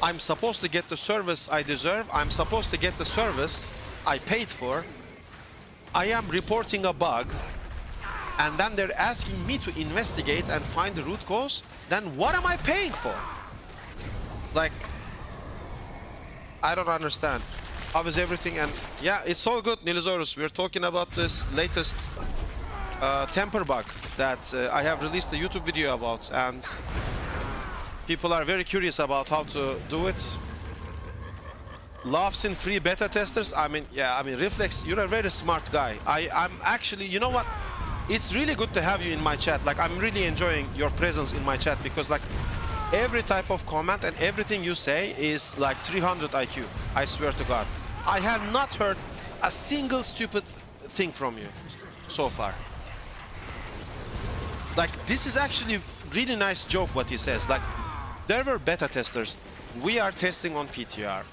I'm supposed to get the service I deserve. I'm supposed to get the service I paid for. I am reporting a bug, and then they're asking me to investigate and find the root cause. Then what am I paying for? Like, I don't understand. How is everything? And yeah, it's all good, Nilisaurus. We're talking about this latest temper bug that I have released a YouTube video about, and people are very curious about how to do it. Laughs in free beta testers. I mean, yeah, I mean, Reflex, you're a very smart guy. I'm actually, you know what? It's really good to have you in my chat. Like, I'm really enjoying your presence in my chat, because like every type of comment and everything you say is like 300 IQ. I swear to God. I have not heard a single stupid thing from you so far. Like, this is actually really nice joke what he says. Like, there were beta testers. We are testing on PTR.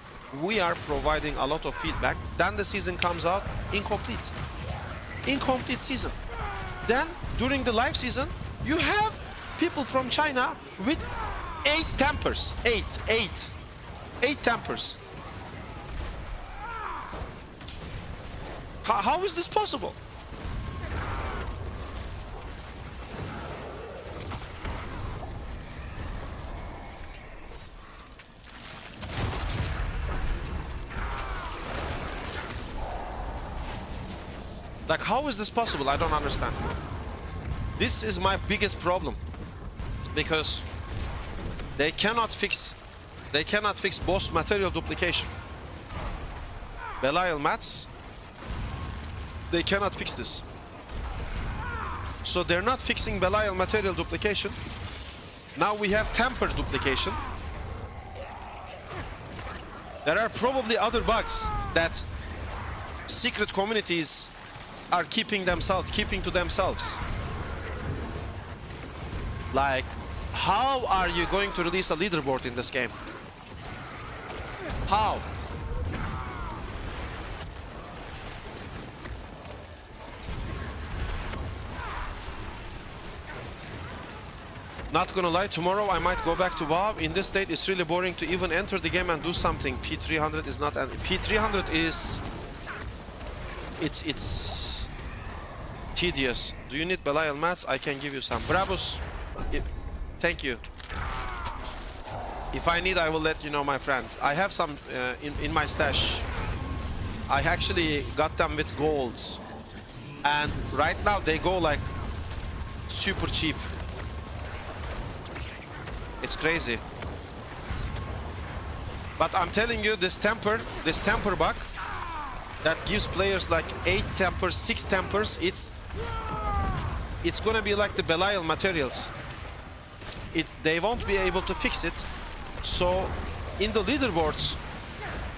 We are providing a lot of feedback. Then the season comes out incomplete. Incomplete season. Then, during the live season, you have people from China with 8 tempers. 8 tempers. How is this possible? Like, how is this possible? I don't understand. This is my biggest problem, because they cannot fix boss material duplication. Belial mats, they cannot fix this. So they're not fixing Belial material duplication. Now we have temper duplication. There are probably other bugs that secret communities are keeping to themselves. Like How are you going to release a leaderboard in this game? How? Not gonna lie, tomorrow I might go back to WoW. In this state, it's really boring to even enter the game and do something. P300 is not... P300 is... It's tedious. Do you need Belial mats? I can give you some. Brabus, thank you. If I need, I will let you know, my friends. I have some in my stash. I actually got them with golds. And right now they go like super cheap. It's crazy. But I'm telling you, this temper bug that gives players like 8 tempers, 6 tempers, it's gonna be like the Belial materials. They won't be able to fix it. So in the leaderboards,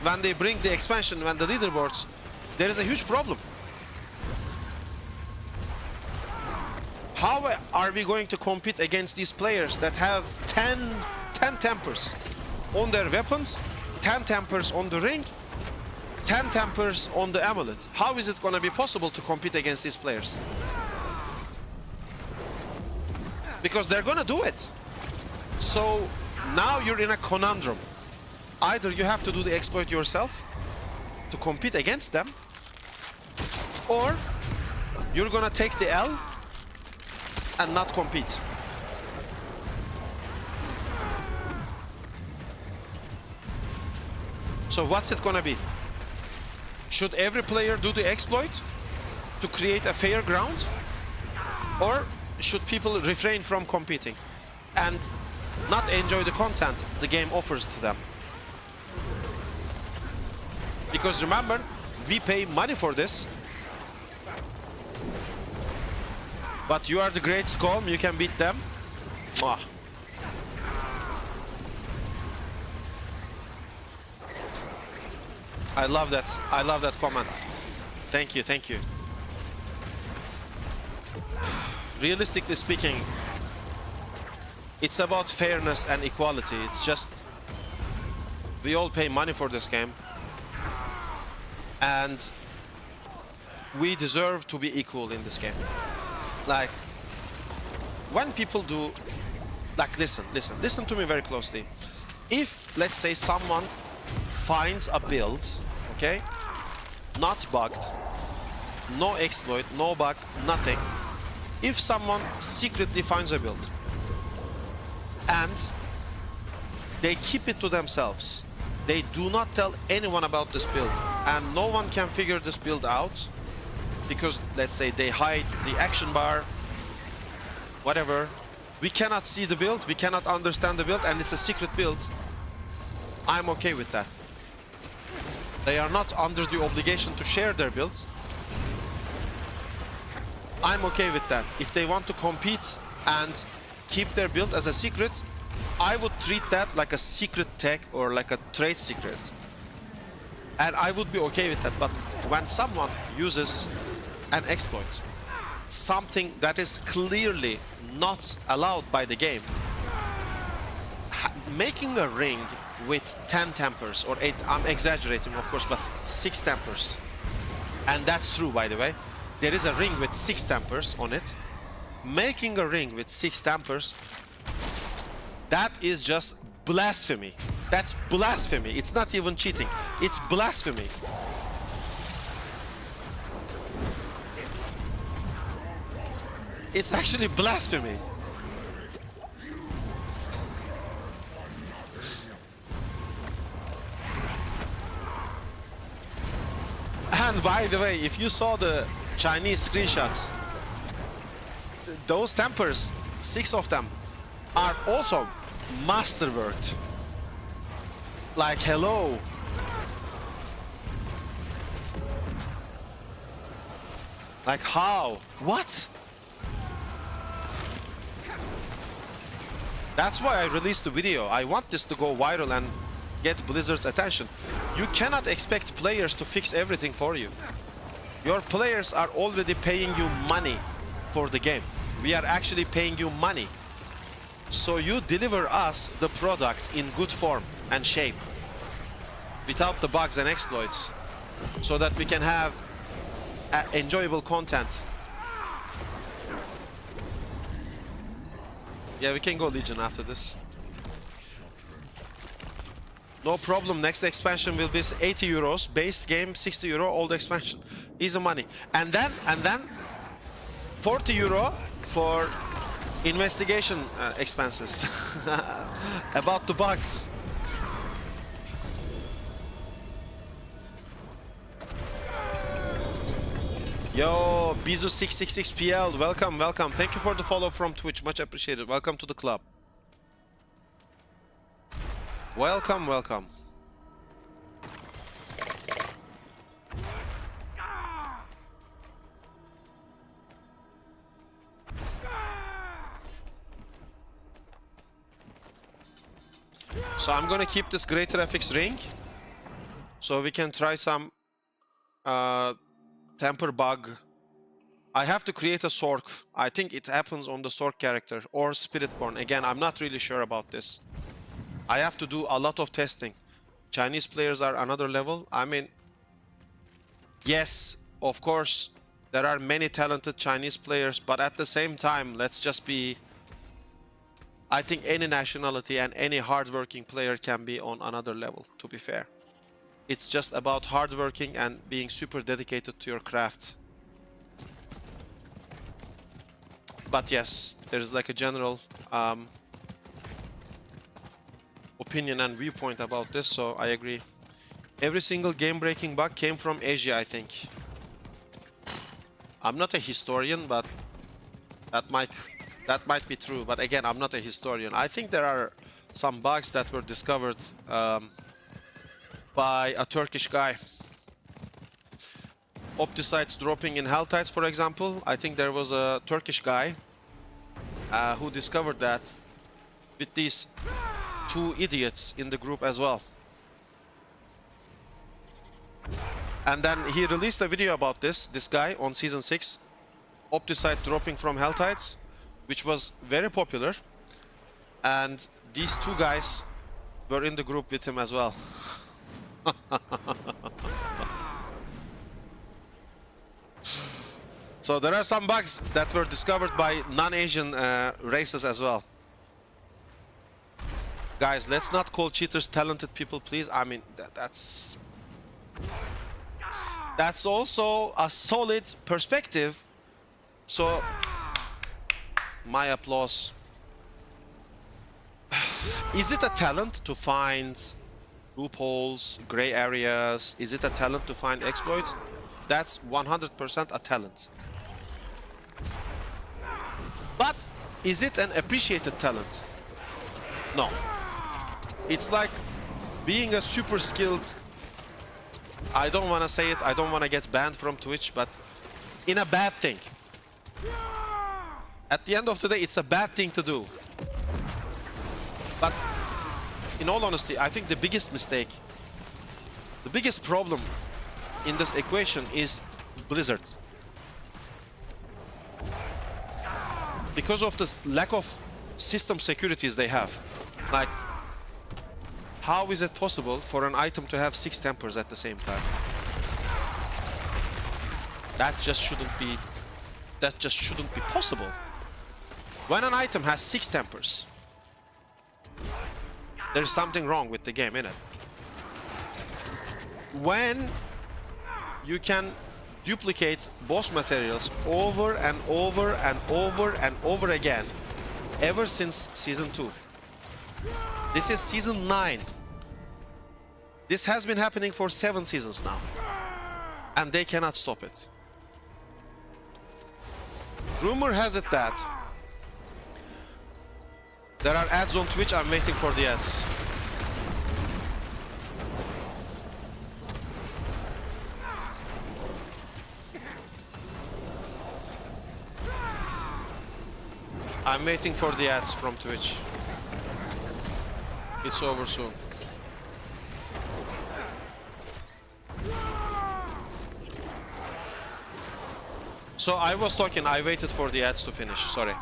when they bring the expansion, when the leaderboards, there is a huge problem. How are we going to compete against these players that have 10 tempers on their weapons, 10 tempers on the ring, 10 tempers on the amulet? How is it going to be possible to compete against these players? Because they're going to do it. So now you're in a conundrum. Either you have to do the exploit yourself to compete against them, or you're going to take the L and not compete. So what's it gonna be? Should every player do the exploit to create a fair ground? Or should people refrain from competing and not enjoy the content the game offers to them? Because remember, we pay money for this. But you are the great SKULM, you can beat them. Mwah. I love that comment. Thank you, thank you. Realistically speaking, it's about fairness and equality. It's just, we all pay money for this game. And we deserve to be equal in this game. Like, when people do, like, listen to me very closely. If, let's say, someone finds a build, okay, not bugged, no exploit, no bug, nothing. If someone secretly finds a build and they keep it to themselves, they do not tell anyone about this build, and no one can figure this build out, because let's say they hide the action bar, whatever, we cannot see the build, we cannot understand the build, and it's a secret build, I'm okay with that. They are not under the obligation to share their build. I'm okay with that. If they want to compete and keep their build as a secret, I would treat that like a secret tech or like a trade secret. And I would be okay with that. But when someone uses an exploit, something that is clearly not allowed by the game, making a ring with 10 tempers or 8, I'm exaggerating of course, but 6 tempers, and that's true, by the way, there is a ring with 6 tempers on it. Making a ring with 6 tempers, that is just blasphemy. That's blasphemy. It's not even cheating, it's blasphemy. It's actually blasphemy. And by the way, if you saw the Chinese screenshots, those tempers, 6 of them, are also masterworked. Like, hello. Like, how? What? That's why I released the video. I want this to go viral and get Blizzard's attention. You cannot expect players to fix everything for you. Your players are already paying you money for the game. We are actually paying you money. So you deliver us the product in good form and shape, without the bugs and exploits, so that we can have enjoyable content. Yeah, we can go Legion after this. No problem. Next expansion will be 80 euros. Base game 60 euro. Old expansion. Easy money. And then 40 euro for investigation expenses about the bugs. Yo, Bizu666PL, welcome, welcome. Thank you for the follow from Twitch, much appreciated. Welcome to the club. Welcome, welcome. So I'm gonna keep this greater FX ring, so we can try some temper bug. I have to create a Sork. I think it happens on the Sork character or Spiritborn. Again, I'm not really sure about this. I have to do a lot of testing. Chinese players are another level. I mean, yes, of course, there are many talented Chinese players, but at the same time, let's just be... I think any nationality and any hardworking player can be on another level, to be fair. It's just about hardworking and being super dedicated to your craft. But yes, there's like a general opinion and viewpoint about this, so I agree. Every single game-breaking bug came from Asia, I think. I'm not a historian, but that might be true. But again, I'm not a historian. I think there are some bugs that were discovered by a Turkish guy. Opticides dropping in Helltides, for example. I think there was a Turkish guy who discovered that with these two idiots in the group as well. And then he released a video about this guy on Season 6. Opticide dropping from Helltides, which was very popular. And these two guys were in the group with him as well. So there are some bugs that were discovered by non-Asian races as well. Guys, let's not call cheaters talented people, please. I mean, that's also a solid perspective. So, my applause. Is it a talent to find loopholes, gray areas? Is it a talent to find exploits? That's 100% a talent. But is it an appreciated talent? No. It's like being a super skilled... I don't want to say it, I don't want to get banned from Twitch, but in a bad thing. At the end of the day, it's a bad thing to do. But in all honesty, I think the biggest mistake, the biggest problem in this equation is Blizzard. Because of the lack of system securities they have. Like, how is it possible for an item to have 6 tempers at the same time? That just shouldn't be possible. When an item has 6 tempers, there's something wrong with the game, innit? When you can duplicate boss materials over and over and over and over again, ever since Season 2. This is Season 9. This has been happening for 7 seasons now. And they cannot stop it. Rumor has it that there are ads on Twitch. I'm waiting for the ads. I'm waiting for the ads from Twitch. It's over soon. So I was talking, I waited for the ads to finish, sorry.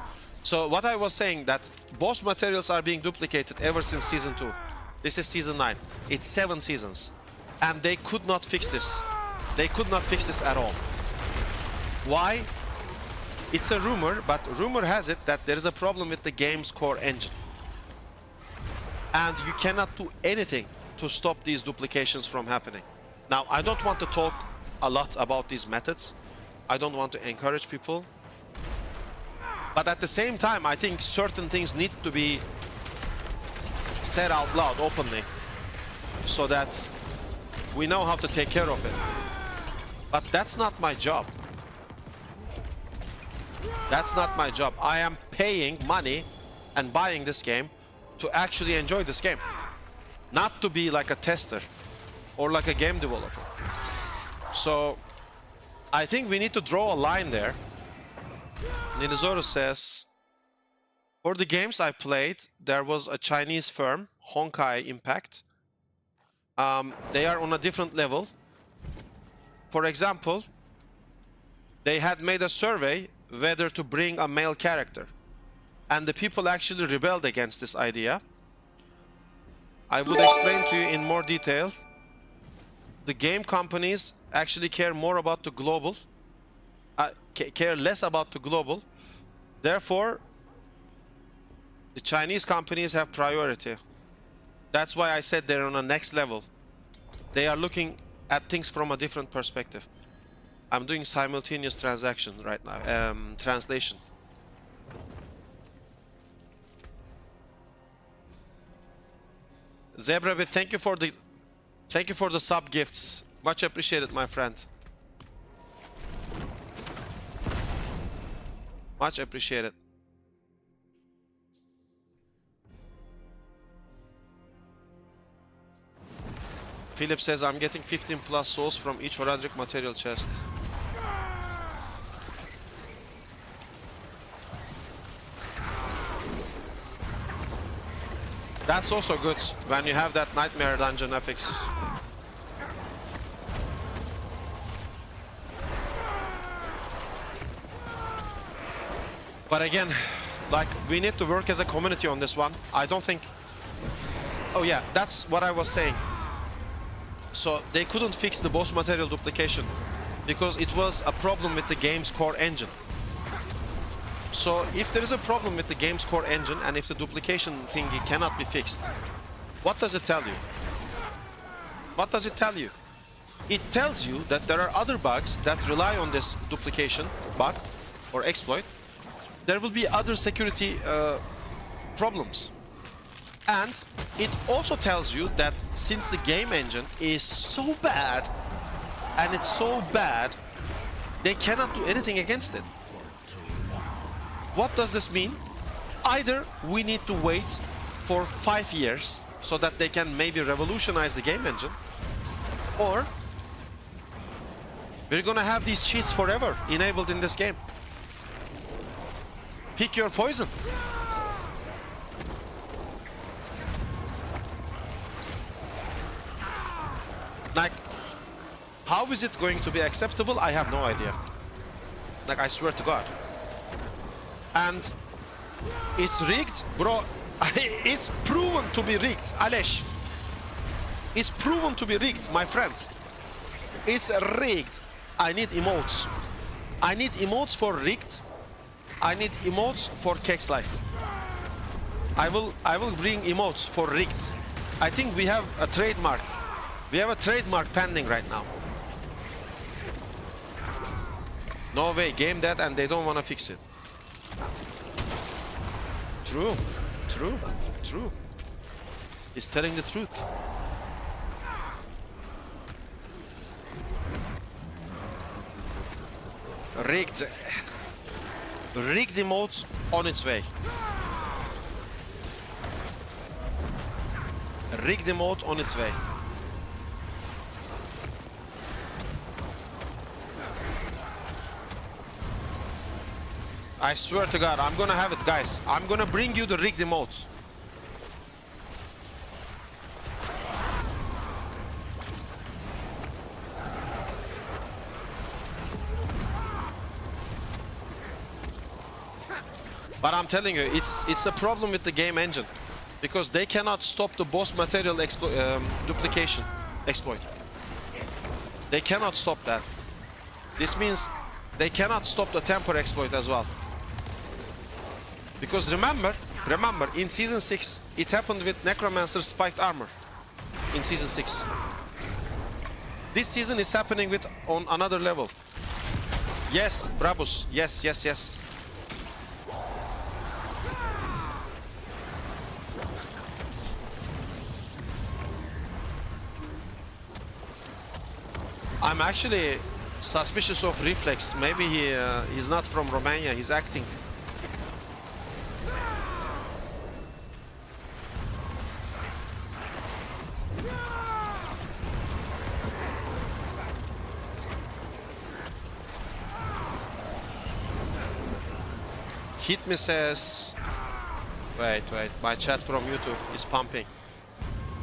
So what I was saying, that boss materials are being duplicated ever since season 2. This is season 9. It's 7 seasons. And they could not fix this. They could not fix this at all. Why? It's a rumor, but rumor has it that there is a problem with the game's core engine. And you cannot do anything to stop these duplications from happening. Now, I don't want to talk a lot about these methods. I don't want to encourage people. But at the same time, I think certain things need to be said out loud, openly, so that we know how to take care of it. But that's not my job. That's not my job. I am paying money and buying this game to actually enjoy this game. Not to be like a tester or like a game developer. So I think we need to draw a line there. Nilizoro says, for the games I played, there was a Chinese firm, Honkai Impact. They are on a different level. For example, they had made a survey whether to bring a male character. And the people actually rebelled against this idea. I would explain to you in more detail. The game companies actually care more about the global, care less about the global. Therefore, the Chinese companies have priority. That's why I said they're on a next level. They are looking at things from a different perspective. I'm doing simultaneous translation right now. Translation. Zebrabit, thank you for the sub gifts. Much appreciated, my friend. Much appreciated. Philip says I'm getting 15 plus souls from each Horadric material chest. That's also good when you have that Nightmare Dungeon affix. But again, like, we need to work as a community on this one. I don't think... Oh yeah, that's what I was saying. So they couldn't fix the boss material duplication because it was a problem with the game's core engine. So if there is a problem with the game's core engine and if the duplication thingy cannot be fixed, what does it tell you? What does it tell you? It tells you that there are other bugs that rely on this duplication bug or exploit. There will be other security problems. And it also tells you that since the game engine is so bad, and it's so bad, they cannot do anything against it. What does this mean? Either we need to wait for 5 years so that they can maybe revolutionize the game engine, or we're gonna have these cheats forever enabled in this game. Pick your poison. Like, how is it going to be acceptable? I have no idea. Like, I swear to God. And it's rigged, bro. It's proven to be rigged, Alesh. It's proven to be rigged, my friend. It's rigged. I need emotes. I need emotes for rigged. I need emotes for Kex Life. I will bring emotes for rigged. I think we have a trademark. We have a trademark pending right now. No way, game dead and they don't want to fix it. True, true, true. He's telling the truth. Rigged. Rigged emotes on its way. Rigged emote on its way. I swear to God, I'm gonna have it, guys. I'm gonna bring you the rigged emotes. But I'm telling you, it's a problem with the game engine. Because they cannot stop the boss material duplication exploit. They cannot stop that. This means they cannot stop the temper exploit as well. Because remember, in Season 6, it happened with Necromancer spiked armor. In Season 6. This season is happening with on another level. Yes, Brabus. Yes, yes, yes. I'm actually suspicious of Reflex. Maybe he's not from Romania, he's acting. Hit me says... Wait, my chat from YouTube is pumping.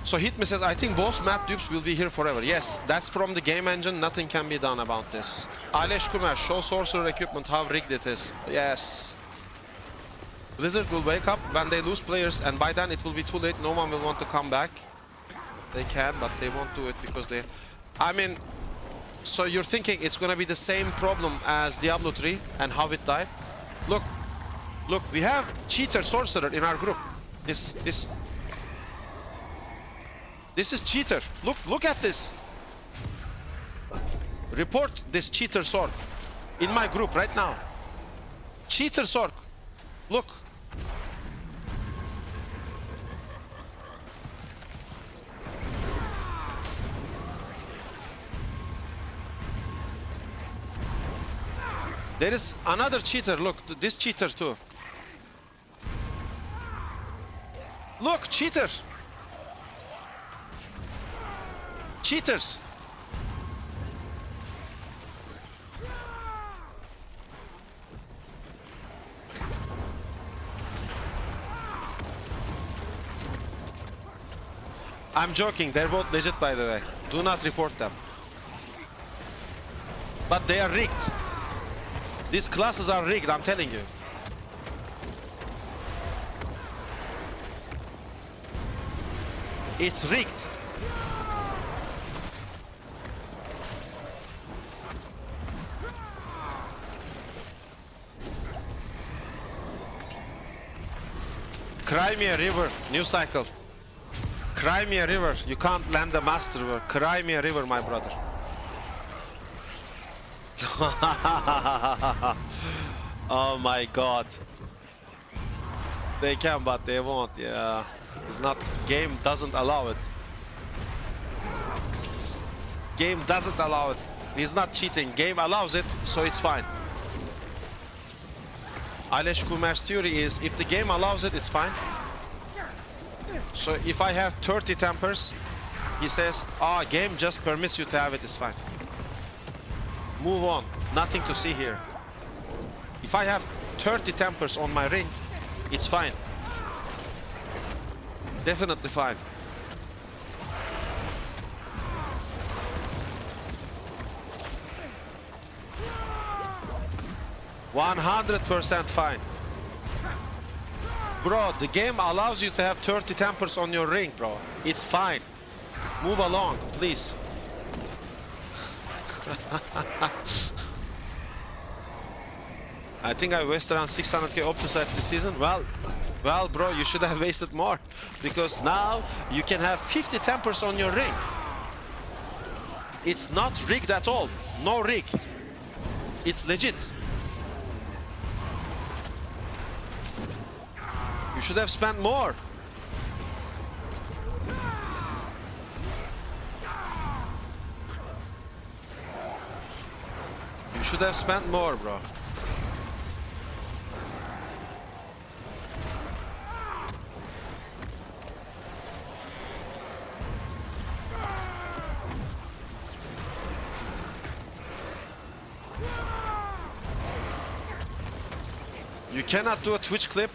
So Hit me says, I think both map dupes will be here forever. Yes, that's from the game engine, nothing can be done about this. Alesh Kumer, show sorcerer equipment, how rigged it is. Yes. Blizzard will wake up when they lose players, and by then it will be too late, no one will want to come back. They can, but they won't do it because they... I mean, so you're thinking it's gonna be the same problem as Diablo 3 and how it died? Look, we have cheater sorcerer in our group. This is cheater. Look at this. Report this cheater sword in my group right now. Cheater sword. Look. There is another cheater. Look, this cheater too. Look, cheater. Cheaters. I'm joking, they're both legit by the way. Do not report them. But they are rigged. These classes are rigged, I'm telling you. It's rigged. Cry me a river, new cycle. Cry me a river, you can't land the master work. Cry me a river, my brother. Oh my god. They can, but they won't, yeah. It's not, game doesn't allow it. Game doesn't allow it. He's not cheating, game allows it, so it's fine. Alesh Kumer's theory is, if the game allows it, it's fine. So if I have 30 tempers, he says, game just permits you to have it, it's fine. Move on, nothing to see here. If I have 30 tempers on my ring, it's fine. Definitely fine. %100% fine. Bro, the game allows you to have 30 tempers on your ring, bro. It's fine. Move along, please. I think I wasted around 600k Optusite this season. Well, bro, you should have wasted more. Because now you can have 50 tempers on your ring. It's not rigged at all. No rig. It's legit. You should have spent more. You should have spent more, bro. You cannot do a Twitch clip.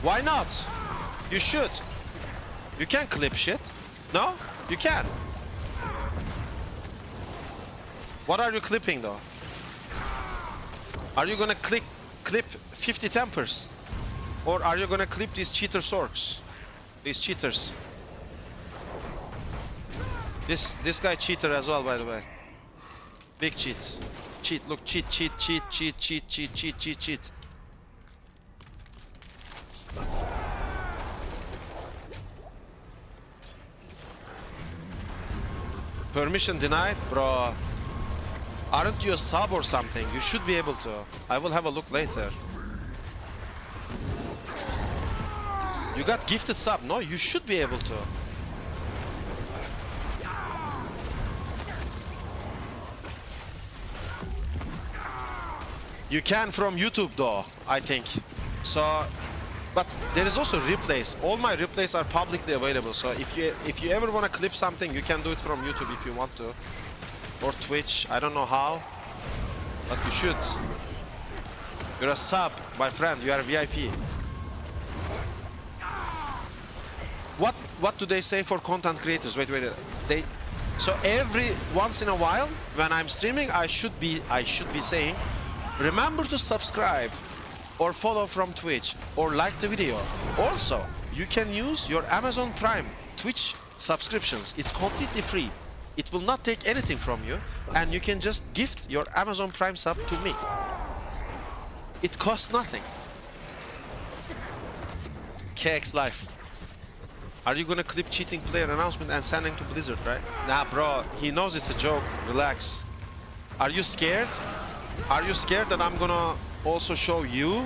Why not? You should. You can clip shit. No? You can. What are you clipping though? Are you gonna clip 50 tempers? Or are you gonna clip these cheater sorks? These cheaters. This guy cheater as well, by the way. Big cheats. Cheat, look, cheat. Permission denied? Bro. Aren't you a sub or something? You should be able to. I will have a look later. You got gifted sub. No, you should be able to. You can from YouTube though, I think. So, but there is also replays. All my replays are publicly available. So if you ever want to clip something, you can do it from YouTube if you want to, or Twitch. I don't know how, but you should. You're a sub, my friend. You are a VIP. What do they say for content creators? Wait. So every once in a while when I'm streaming, I should be saying, remember to subscribe or follow from Twitch or like the video. Also, you can use your Amazon Prime Twitch subscriptions. It's completely free. It will not take anything from you, and you can just gift your Amazon Prime sub to me. It costs nothing. KX Life. Are you gonna clip cheating player announcement and sending to Blizzard, right? Nah, bro, he knows it's a joke. Relax. Are you scared? Are you scared that I'm gonna also show you?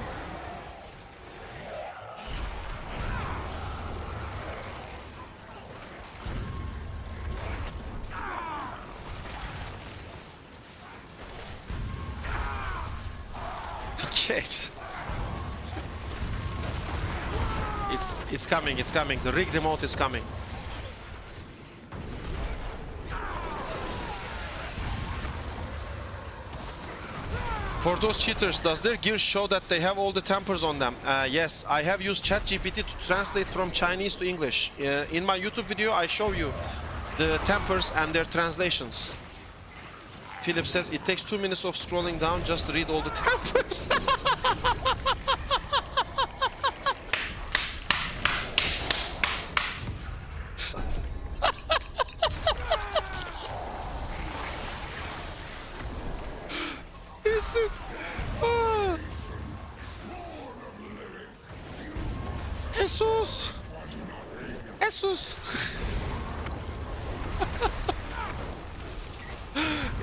Cakes. It's coming. The rigged emote is coming. For those cheaters, does their gear show that they have all the tempers on them? Yes, I have used ChatGPT to translate from Chinese to English. In my YouTube video, I show you the tempers and their translations. Philip says it takes 2 minutes of scrolling down just to read all the tempers. Jesus!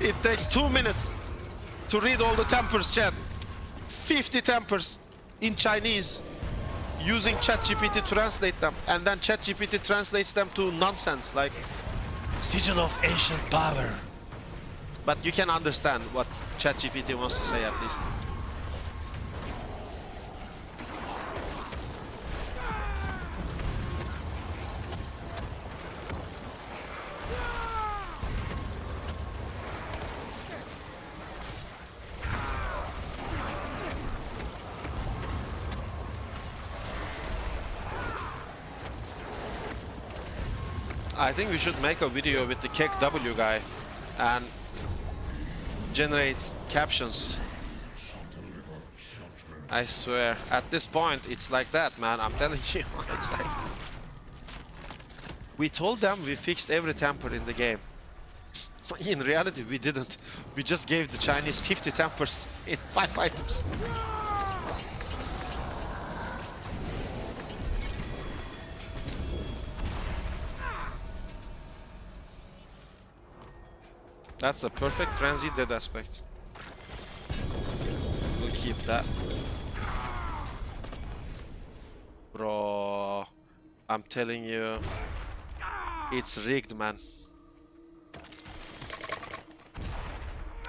It takes 2 minutes to read all the tempers, chat. 50 tempers in Chinese using ChatGPT to translate them, and then ChatGPT translates them to nonsense like Sigil of Ancient Power. But you can understand what ChatGPT wants to say at least. I think we should make a video with the Kek W guy and generate captions. I swear, at this point, it's like that, man. I'm telling you, it's like... We told them we fixed every temper in the game. In reality, we didn't. We just gave the Chinese 50 tempers in 5 items. That's a perfect frenzy dead aspect. We'll keep that. Bro, I'm telling you, it's rigged, man.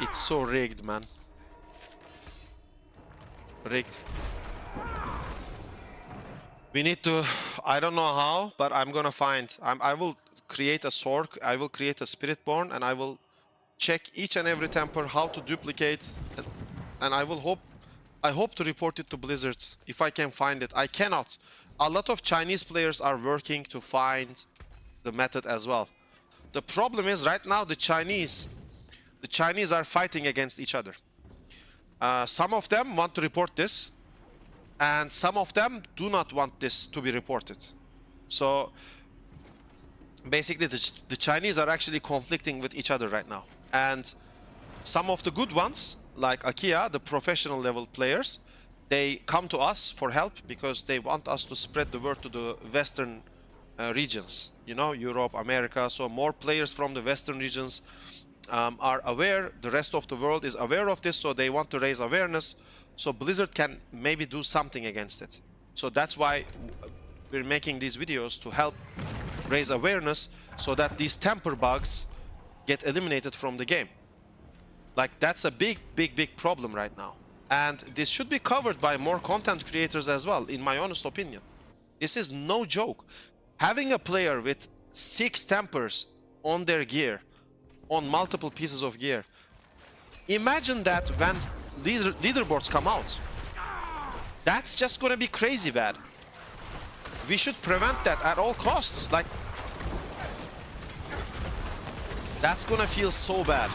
It's so rigged, man. Rigged. We need to, I don't know how, but I'm gonna find, I will create a Sork, I will create a Spiritborn, and I will check each and every temper, how to duplicate, and I hope to report it to Blizzard if I can find it. I cannot. A lot of Chinese players are working to find the method as well. The problem is right now the Chinese are fighting against each other. Some of them want to report this, And some of them do not want this to be reported. So basically the Chinese are actually conflicting with each other right now. And some of the good ones, like Akia, the professional level players, they come to us for help because they want us to spread the word to the Western regions, you know, Europe, America. So more players from the Western regions are aware. The rest of the world is aware of this, so they want to raise awareness so Blizzard can maybe do something against it. So that's why we're making these videos, to help raise awareness so that these temper bugs get eliminated from the game. Like, that's a big problem right now. And this should be covered by more content creators as well, in my honest opinion. This is no joke. Having a player with 6 tempers on their gear, on multiple pieces of gear, imagine that when these leaderboards come out. That's just gonna be crazy bad. We should prevent that at all costs. Like, that's gonna feel so bad.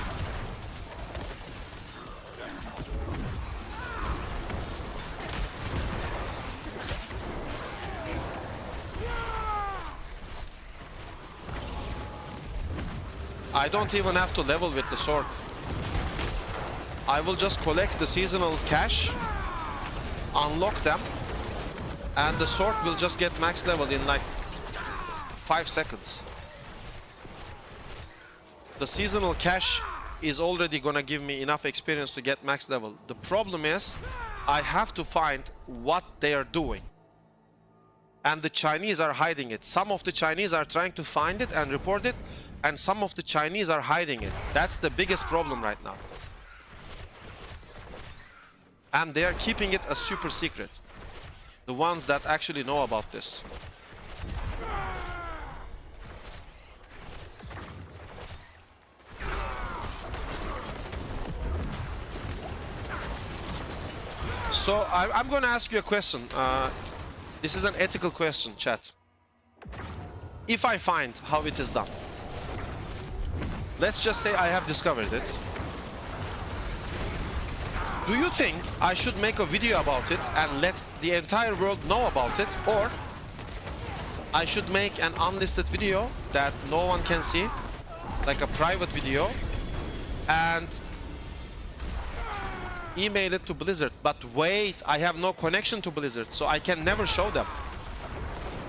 I don't even have to level with the sword. I will just collect the seasonal cash, unlock them, and the sword will just get max level in like 5 seconds. The seasonal cash is already gonna give me enough experience to get max level. The problem is, I have to find what they are doing. And the Chinese are hiding it. Some of the Chinese are trying to find it and report it, and some of the Chinese are hiding it. That's the biggest problem right now. And they are keeping it a super secret. The ones that actually know about this. So I'm going to ask you a question. This is an ethical question, chat. If I find how it is done, let's just say I have discovered it. Do you think I should make a video about it and let the entire world know about it, or I should make an unlisted video that no one can see, like a private video, and email it to Blizzard? But wait, I have no connection to Blizzard, so I can never show them.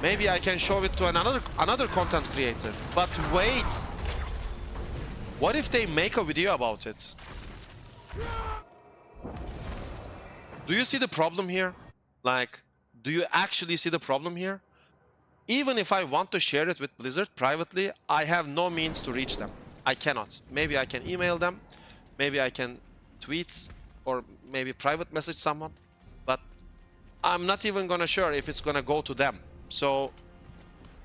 Maybe I can show it to another content creator. But wait, what if they make a video about it? Do you see the problem here? Like, do you actually see the problem here? Even if I want to share it with Blizzard privately, I have no means to reach them. I cannot. Maybe I can email them, maybe I can tweet, or maybe private message someone, but I'm not even gonna sure if it's gonna go to them. So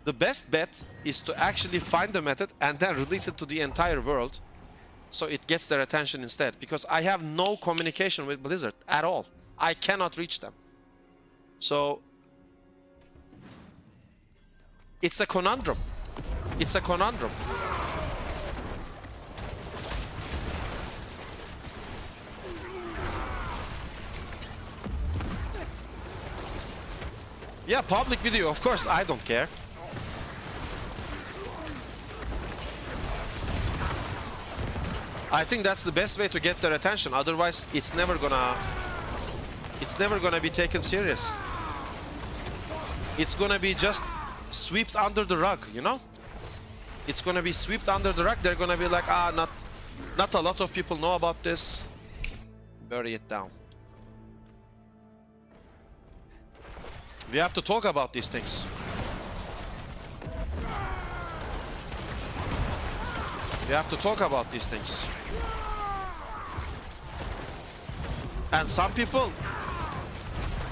the best bet is to actually find the method and then release it to the entire world, so it gets their attention instead, because I have no communication with Blizzard at all. I cannot reach them. So it's a conundrum. It's a conundrum. Yeah, public video, of course, I don't care. I think that's the best way to get their attention. Otherwise, it's never gonna be taken serious. It's gonna be just swept under the rug, you know? It's gonna be swept under the rug. They're gonna be like, not a lot of people know about this. Bury it down. We have to talk about these things. We have to talk about these things. And some people,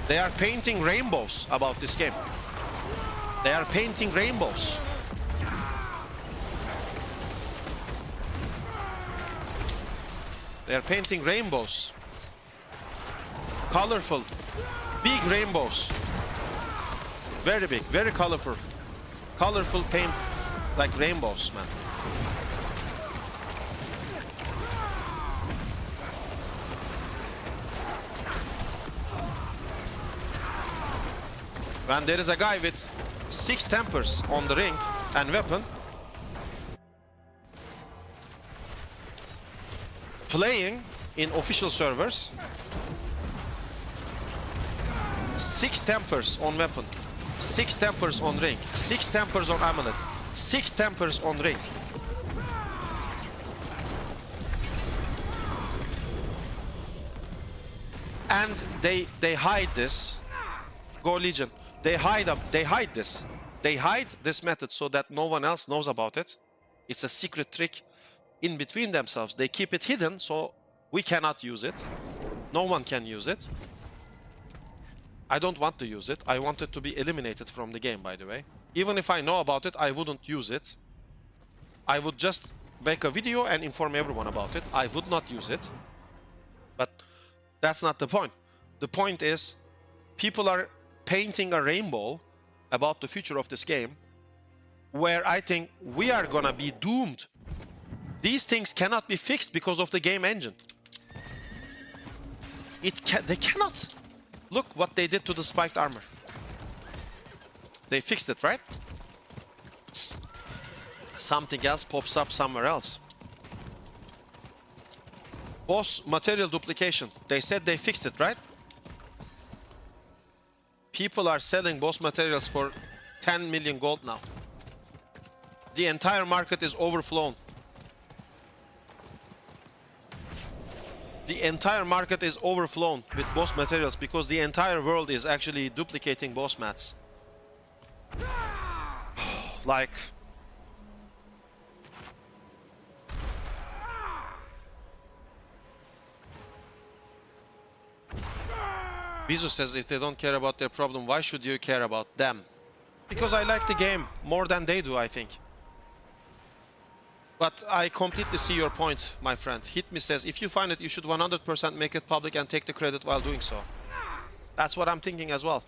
they are painting rainbows about this game. They are painting rainbows. They are painting rainbows. Colorful, big rainbows. Very big, very colorful. Colorful paint, like rainbows, man. when there is a guy with 6 tempers on the ring and weapon playing in official servers, 6 tempers on weapon, 6 tempers on ring, 6 tempers on amulet, 6 tempers on ring. And they hide this. Go Legion. They hide this. They hide this method so that no one else knows about it. It's a secret trick in between themselves. They keep it hidden so we cannot use it. No one can use it. I don't want to use it. I want it to be eliminated from the game, by the way. Even if I know about it, I wouldn't use it. I would just make a video and inform everyone about it. I would not use it. But that's not the point. The point is, people are painting a rainbow about the future of this game, where I think we are gonna be doomed. These things cannot be fixed because of the game engine. They cannot. Look what they did to the spiked armor. They fixed it, right? Something else pops up somewhere else. Boss material duplication. They said they fixed it, right? People are selling boss materials for 10 million gold now. The entire market is overflown. The entire market is overflown with boss materials because the entire world is actually duplicating boss mats. Like... Bizu says if they don't care about their problem, why should you care about them? Because I like the game more than they do, I think. But I completely see your point, my friend. Hitme says if you find it, you should 100% make it public and take the credit while doing so. That's what I'm thinking as well.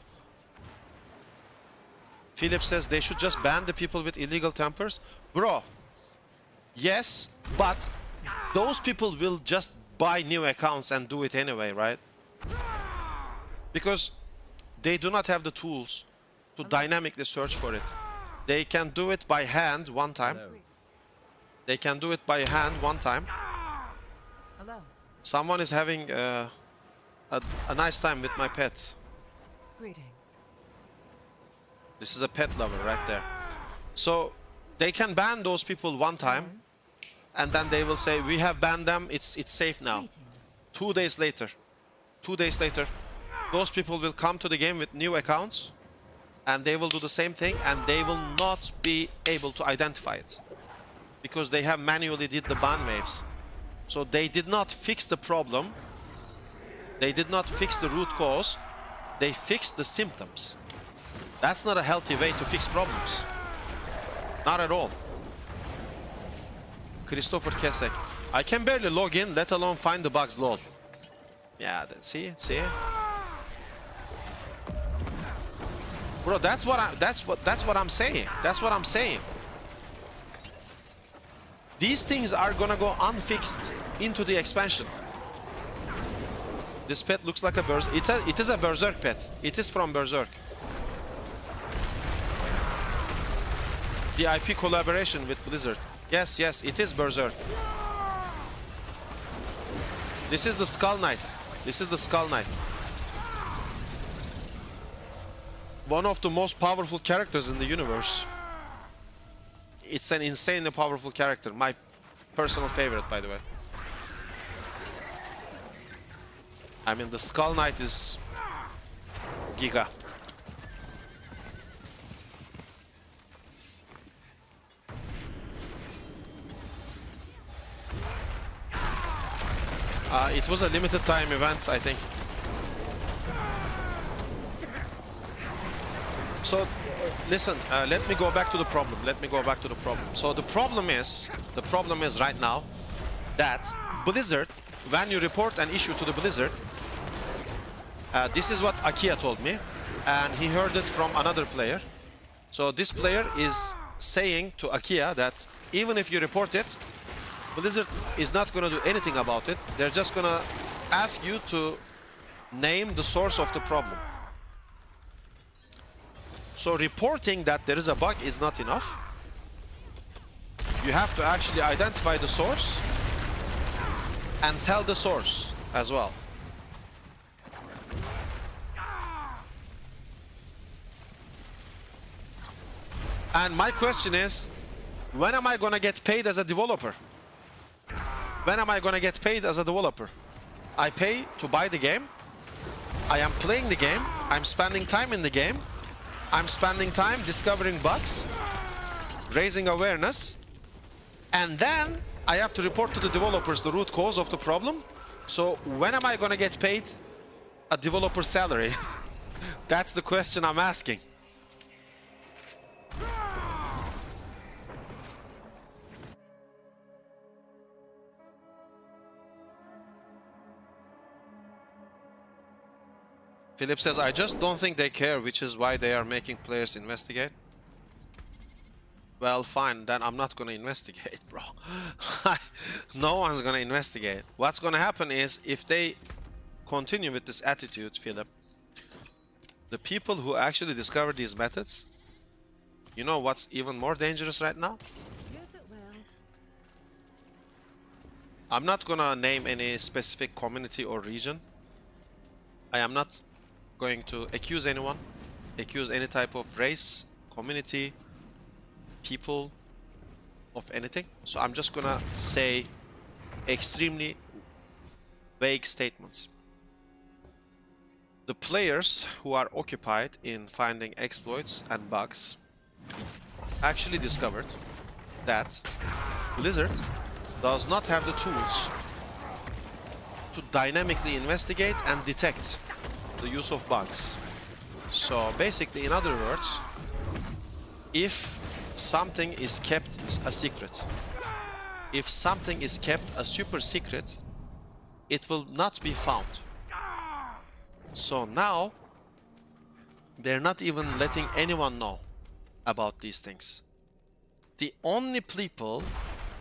Philip says they should just ban the people with illegal tempers. Bro, yes, but those people will just buy new accounts and do it anyway, right? Because they do not have the tools to dynamically search for it. They can do it by hand one time. They can do it by hand one time. Hello. Someone is having a nice time with my pet. Greetings. This is a pet lover right there. So they can ban those people one time, and then they will say, we have banned them, it's safe now. Greetings. 2 days later, those people will come to the game with new accounts, and they will do the same thing, and they will not be able to identify it. Because they have manually did the ban waves. So they did not fix the problem. They did not fix the root cause. They fixed the symptoms. That's not a healthy way to fix problems. Not at all. Christopher Kesek. I can barely log in, let alone find the bugs, lol. Yeah, see? Bro, that's what I'm saying. That's what I'm saying. These things are gonna go unfixed into the expansion. This pet looks like a berserk. It is a berserk pet. It is from Berserk. The IP collaboration with Blizzard. Yes, it is Berserk. This is the Skull Knight. This is the Skull Knight. One of the most powerful characters in the universe. It's an insanely powerful character. My personal favorite, by the way. I mean, the Skull Knight is giga. It was a limited time event, I think. So, listen, let me go back to the problem. So the problem is right now that Blizzard, when you report an issue to the Blizzard, this is what Akia told me, and he heard it from another player. So this player is saying to Akia that even if you report it, Blizzard is not going to do anything about it. They're just going to ask you to name the source of the problem. So reporting that there is a bug is not enough. You have to actually identify the source and tell the source as well. And my question is, when am I gonna get paid as a developer? When am I gonna get paid as a developer? I pay to buy the game. I am playing the game. I'm spending time in the game. I'm spending time discovering bugs, raising awareness, and then I have to report to the developers the root cause of the problem. So when am I gonna get paid a developer salary? That's the question I'm asking. Philip says, I just don't think they care, which is why they are making players investigate. Well, fine, then I'm not gonna investigate, bro. No one's gonna investigate. What's gonna happen is, if they continue with this attitude, Philip, the people who actually discover these methods, you know what's even more dangerous right now? Use it well. I'm not gonna name any specific community or region. I am not going to accuse anyone, accuse any type of race, community, people of anything. So I'm just gonna say extremely vague statements. The players who are occupied in finding exploits and bugs actually discovered that Blizzard does not have the tools to dynamically investigate and detect the use of bugs. So basically, in other words, if something is kept a secret, if something is kept a super secret, it will not be found. So now they're not even letting anyone know about these things. The only people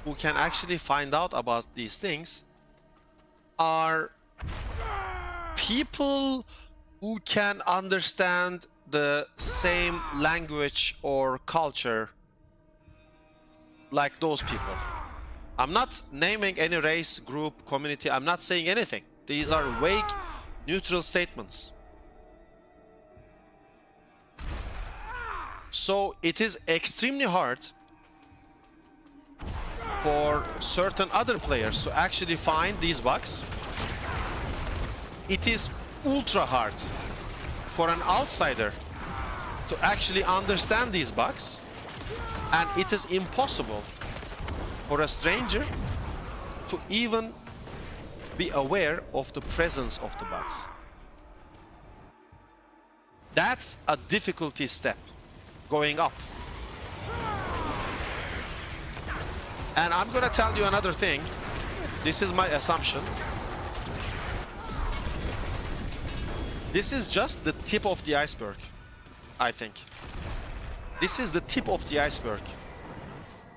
who can actually find out about these things are people who can understand the same language or culture like those people. I'm not naming any race, group, community. I'm not saying anything. These are vague, neutral statements. So it is extremely hard for certain other players to actually find these bugs. It is ultra hard for an outsider to actually understand these bugs, and it is impossible for a stranger to even be aware of the presence of the bugs. That's a difficulty step going up. And I'm gonna tell you another thing. This is my assumption. This is just the tip of the iceberg, I think. This is the tip of the iceberg.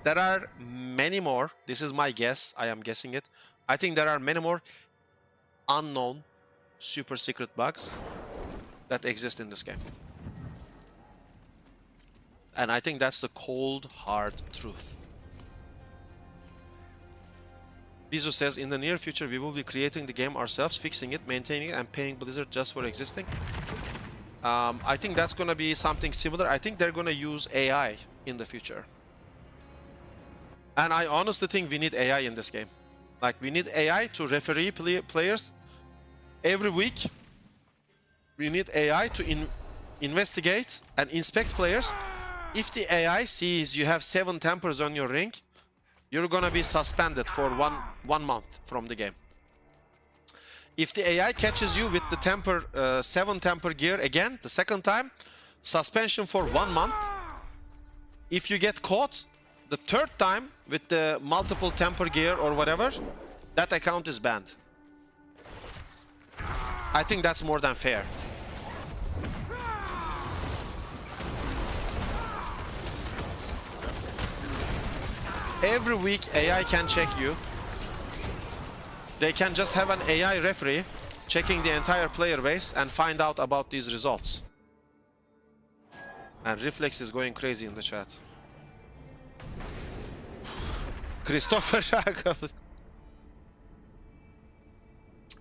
There are many more. This is my guess. I am guessing it. I think there are many more unknown super secret bugs that exist in this game. And I think that's the cold, hard truth. Bizu says, in the near future, we will be creating the game ourselves, fixing it, maintaining it, and paying Blizzard just for existing. I think that's going to be something similar. I think they're going to use AI in the future. And I honestly think we need AI in this game. Like, we need AI to referee players every week. We need AI to investigate and inspect players. If the AI sees you have 7 tempers on your ring, you're gonna be suspended for one month from the game. If the AI catches you with the 7 temper gear again, the second time, suspension for 1 month. If you get caught the third time with the multiple temper gear or whatever, that account is banned. I think that's more than fair. Every week AI can check you. They can just have an AI referee checking the entire player base and find out about these results. And Reflex is going crazy in the chat. Christopher Jakob.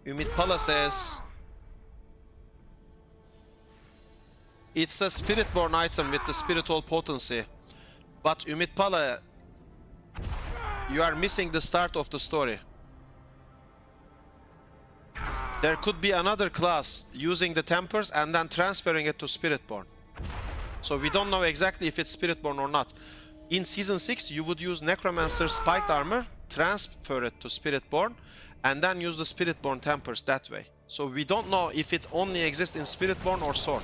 Ümit Pala says it's a Spiritborn item with the spiritual potency. But Ümit Pala, you are missing the start of the story. There could be another class using the Tempers and then transferring it to Spiritborn. So we don't know exactly if it's Spiritborn or not. In Season 6, you would use Necromancer Spiked Armor, transfer it to Spiritborn, and then use the Spiritborn Tempers that way. So we don't know if it only exists in Spiritborn or Sword.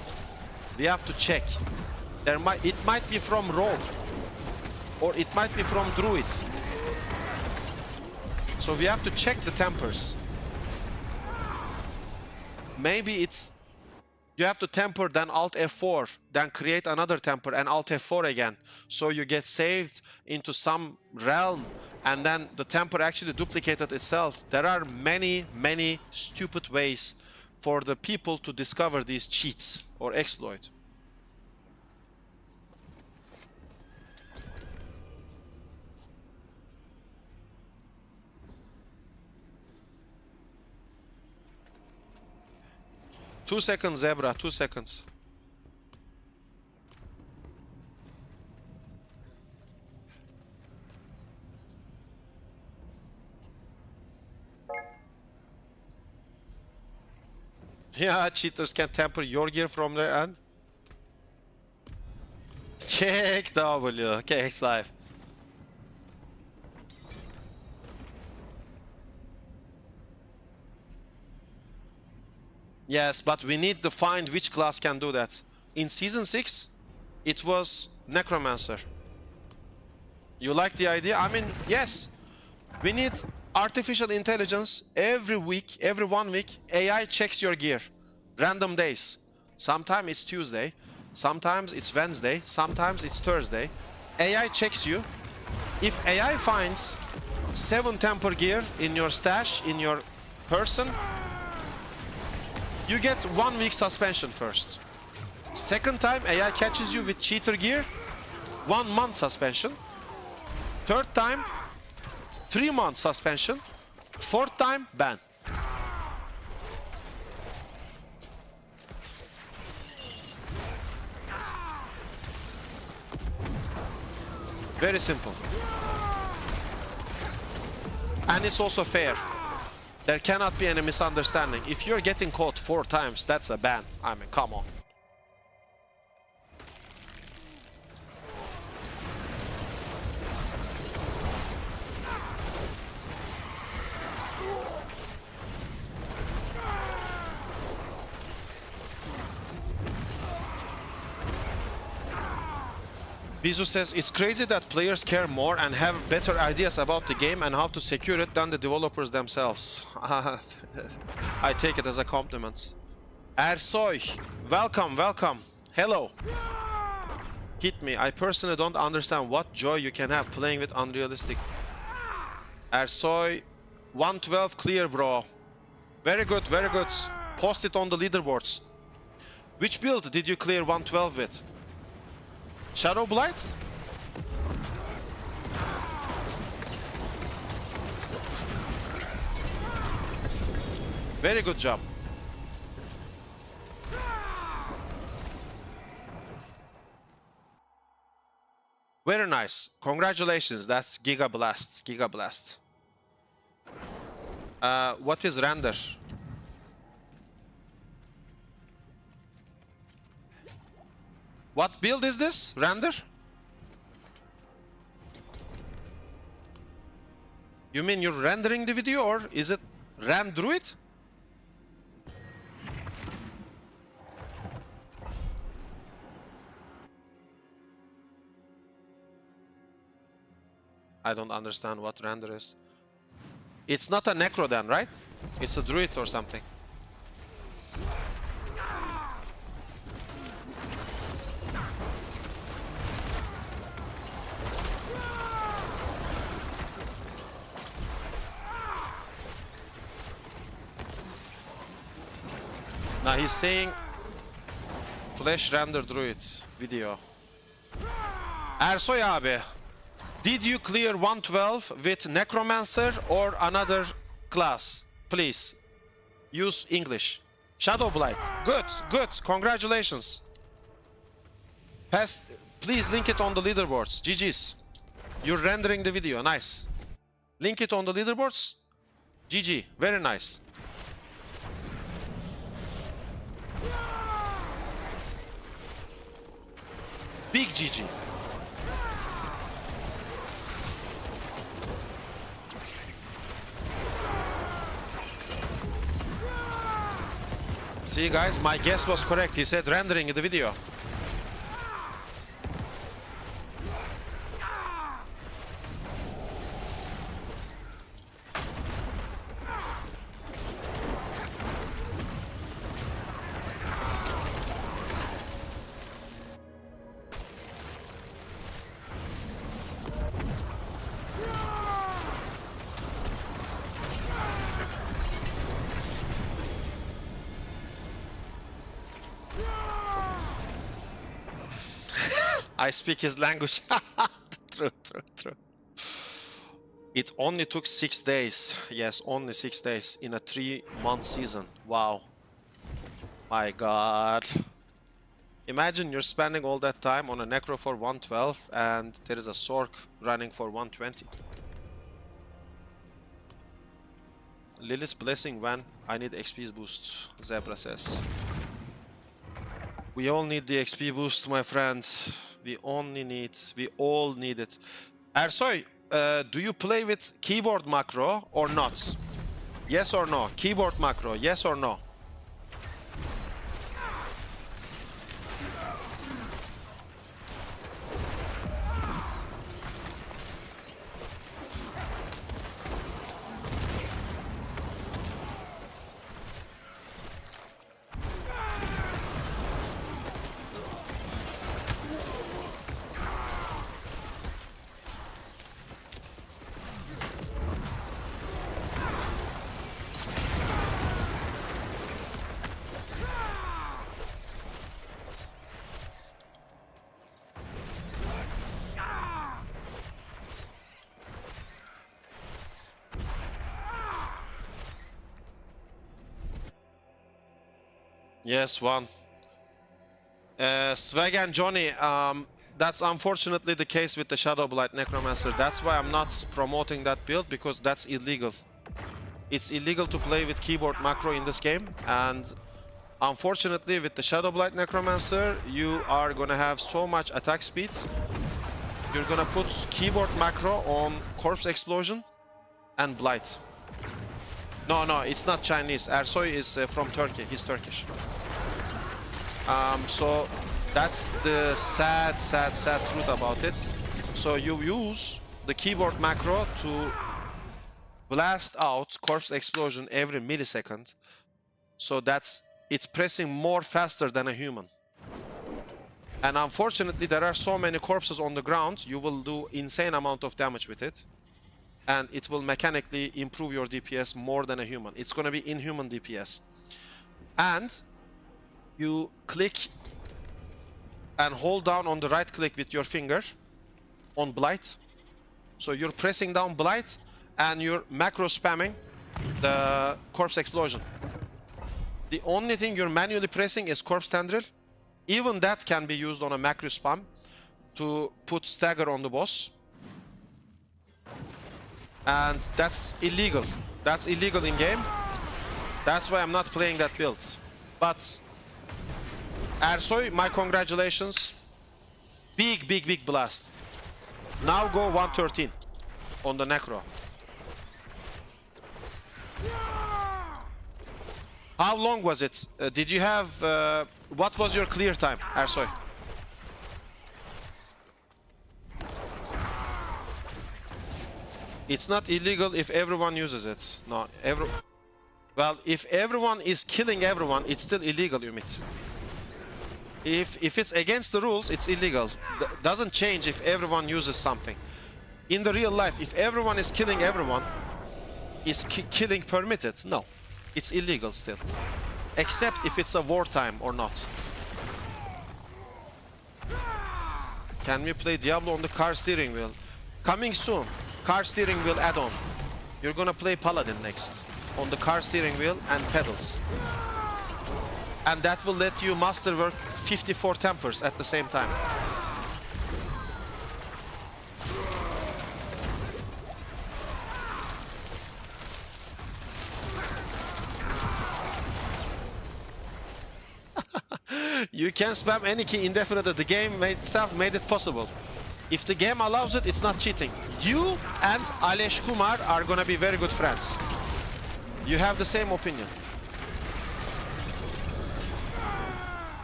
We have to check. It might be from Rogue, or it might be from Druid. So we have to check the Tempers. Maybe it's you have to temper, then Alt F4, then create another temper and Alt F4 again. So you get saved into some realm and then the temper actually duplicated itself. There are many, many stupid ways for the people to discover these cheats or exploit. Two seconds, Zebra, 2 seconds. Yeah, cheaters can temper your gear from their end. Kick W, KX Live. Yes, but we need to find which class can do that. In Season 6, it was Necromancer. You like the idea? I mean, yes. We need artificial intelligence every week, every 1 week. AI checks your gear. Random days. Sometimes it's Tuesday. Sometimes it's Wednesday. Sometimes it's Thursday. AI checks you. If AI finds 7 temper gear in your stash, in your person, you get 1 week suspension first. Second time AI catches you with cheater gear, 1 month suspension. Third time, 3 months suspension. Fourth time, ban. Very simple. And it's also fair. There cannot be any misunderstanding. If you're getting caught 4 times, that's a ban. I mean, come on. Bizu says, it's crazy that players care more and have better ideas about the game and how to secure it than the developers themselves. I take it as a compliment. Ersoy, welcome, welcome. Hello. Hit me. I personally don't understand what joy you can have playing with unrealistic. Ersoy, 112 clear, bro. Very good, very good. Post it on the leaderboards. Which build did you clear 112 with? Shadow Blight? Very good job. Very nice. Congratulations. That's Giga Blast. Giga Blast. What is render? What build is this? Render? You mean you're rendering the video, or is it Randruid? I don't understand what render is. It's not a Necro then, right? It's a Druid or something. Now he's saying Flash render druid video. Ersoy abi, did you clear 112 with Necromancer or another class? Please use English. Shadowblight. Good, good. Congratulations. Please link it on the leaderboards. GG's. You're rendering the video. Nice. Link it on the leaderboards. GG. Very nice. Big GG. See guys, my guess was correct. He said rendering the video. I speak his language. True, true, true. It only took 6 days. Yes, only 6 days in a 3-month season. Wow. My god. Imagine you're spending all that time on a Necro for 112 and there is a Sork running for 120. Lilith's blessing when I need XP boost, Zebra says. We all need the XP boost, my friend. We all need it. Ersoy, do you play with keyboard macro or not? Yes or no? Keyboard macro, yes or no? Yes, one. Swag and Johnny, that's unfortunately the case with the Shadowblight Necromancer. That's why I'm not promoting that build, because that's illegal. It's illegal to play with keyboard macro in this game, and unfortunately with the Shadowblight Necromancer, you are gonna have so much attack speed. You're gonna put keyboard macro on Corpse Explosion and Blight. No, no, it's not Chinese. Ersoy is from Turkey. He's Turkish. So that's the sad truth about it. So you use the keyboard macro to blast out Corpse Explosion every millisecond. So it's pressing more faster than a human. And unfortunately, there are so many corpses on the ground, you will do insane amount of damage with it. And it will mechanically improve your DPS more than a human. It's going to be inhuman DPS. And you click and hold down on the right click with your finger on Blight. So you're pressing down Blight and you're macro spamming the Corpse Explosion. The only thing you're manually pressing is Corpse Tendril. Even that can be used on a macro spam to put stagger on the boss. And that's illegal. That's illegal in game. That's why I'm not playing that build. But Ersoy, my congratulations. Big blast. Now go 113 on the Necro. How long was it? Did you have... what was your clear time, Ersoy? It's not illegal if everyone uses it. No, well, if everyone is killing everyone, it's still illegal, Ümit. If it's against the rules, it's illegal. Doesn't change if everyone uses something. In the real life, if everyone is killing everyone, is killing permitted? No, it's illegal still. Except if it's a wartime or not. Can we play Diablo on the car steering wheel? Coming soon. Car steering wheel add-on. You're gonna play Paladin next. On the car steering wheel and pedals. And that will let you masterwork 54 tempers at the same time. You can spam any key indefinitely. The game itself made it possible. If the game allows it, it's not cheating. You and Alesh Kumar are gonna be very good friends. You have the same opinion.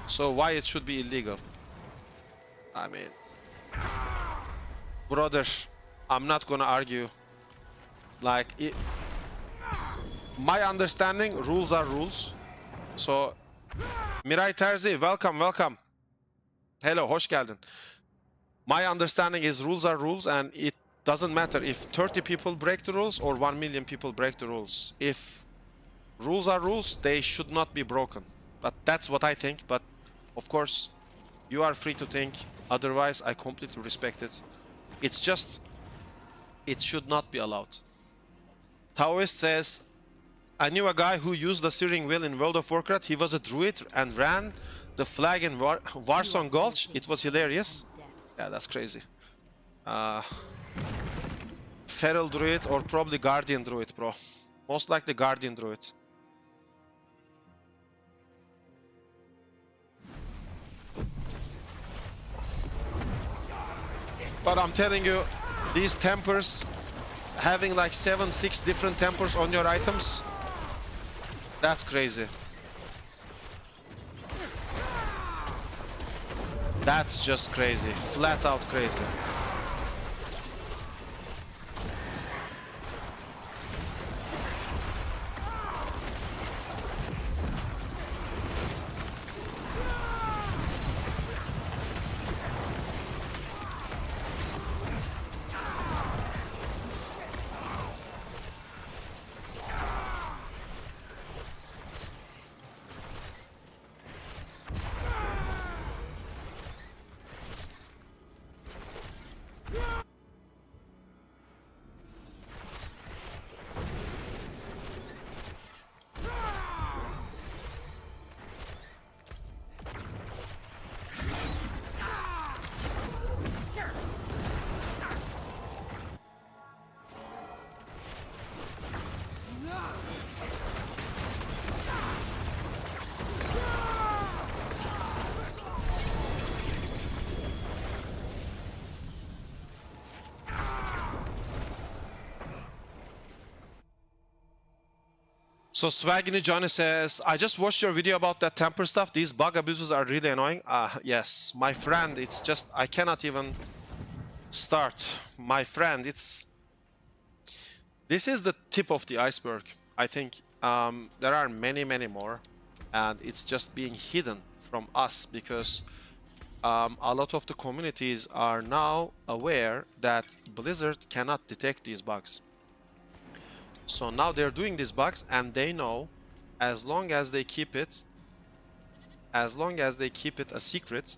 So why it should be illegal? I mean, brother, I'm not gonna argue. Like, my understanding, rules are rules. So, Miray Terzi, welcome, welcome. Hello, hoş geldin. My understanding is rules are rules, and it doesn't matter if 30 people break the rules or 1 million people break the rules. If rules are rules, they should not be broken. But that's what I think. But of course, you are free to think otherwise. I completely respect it. It's just, it should not be allowed. Taoist says, I knew a guy who used the steering wheel in World of Warcraft. He was a druid and ran the flag in Warzone Gulch. It was hilarious. Yeah, that's crazy. Feral druid or probably guardian druid, bro. Most likely guardian druid. But I'm telling you, these tempers, having like 6 different tempers on your items, that's crazy. That's just crazy. Flat out crazy. So Swagini Johnny says, I just watched your video about that temper stuff. These bug abuses are really annoying. Yes, my friend, it's just, I cannot even start. My friend, this is the tip of the iceberg. I think there are many, many more. And it's just being hidden from us because a lot of the communities are now aware that Blizzard cannot detect these bugs. So now they're doing these bugs, and they know as long as they keep it a secret,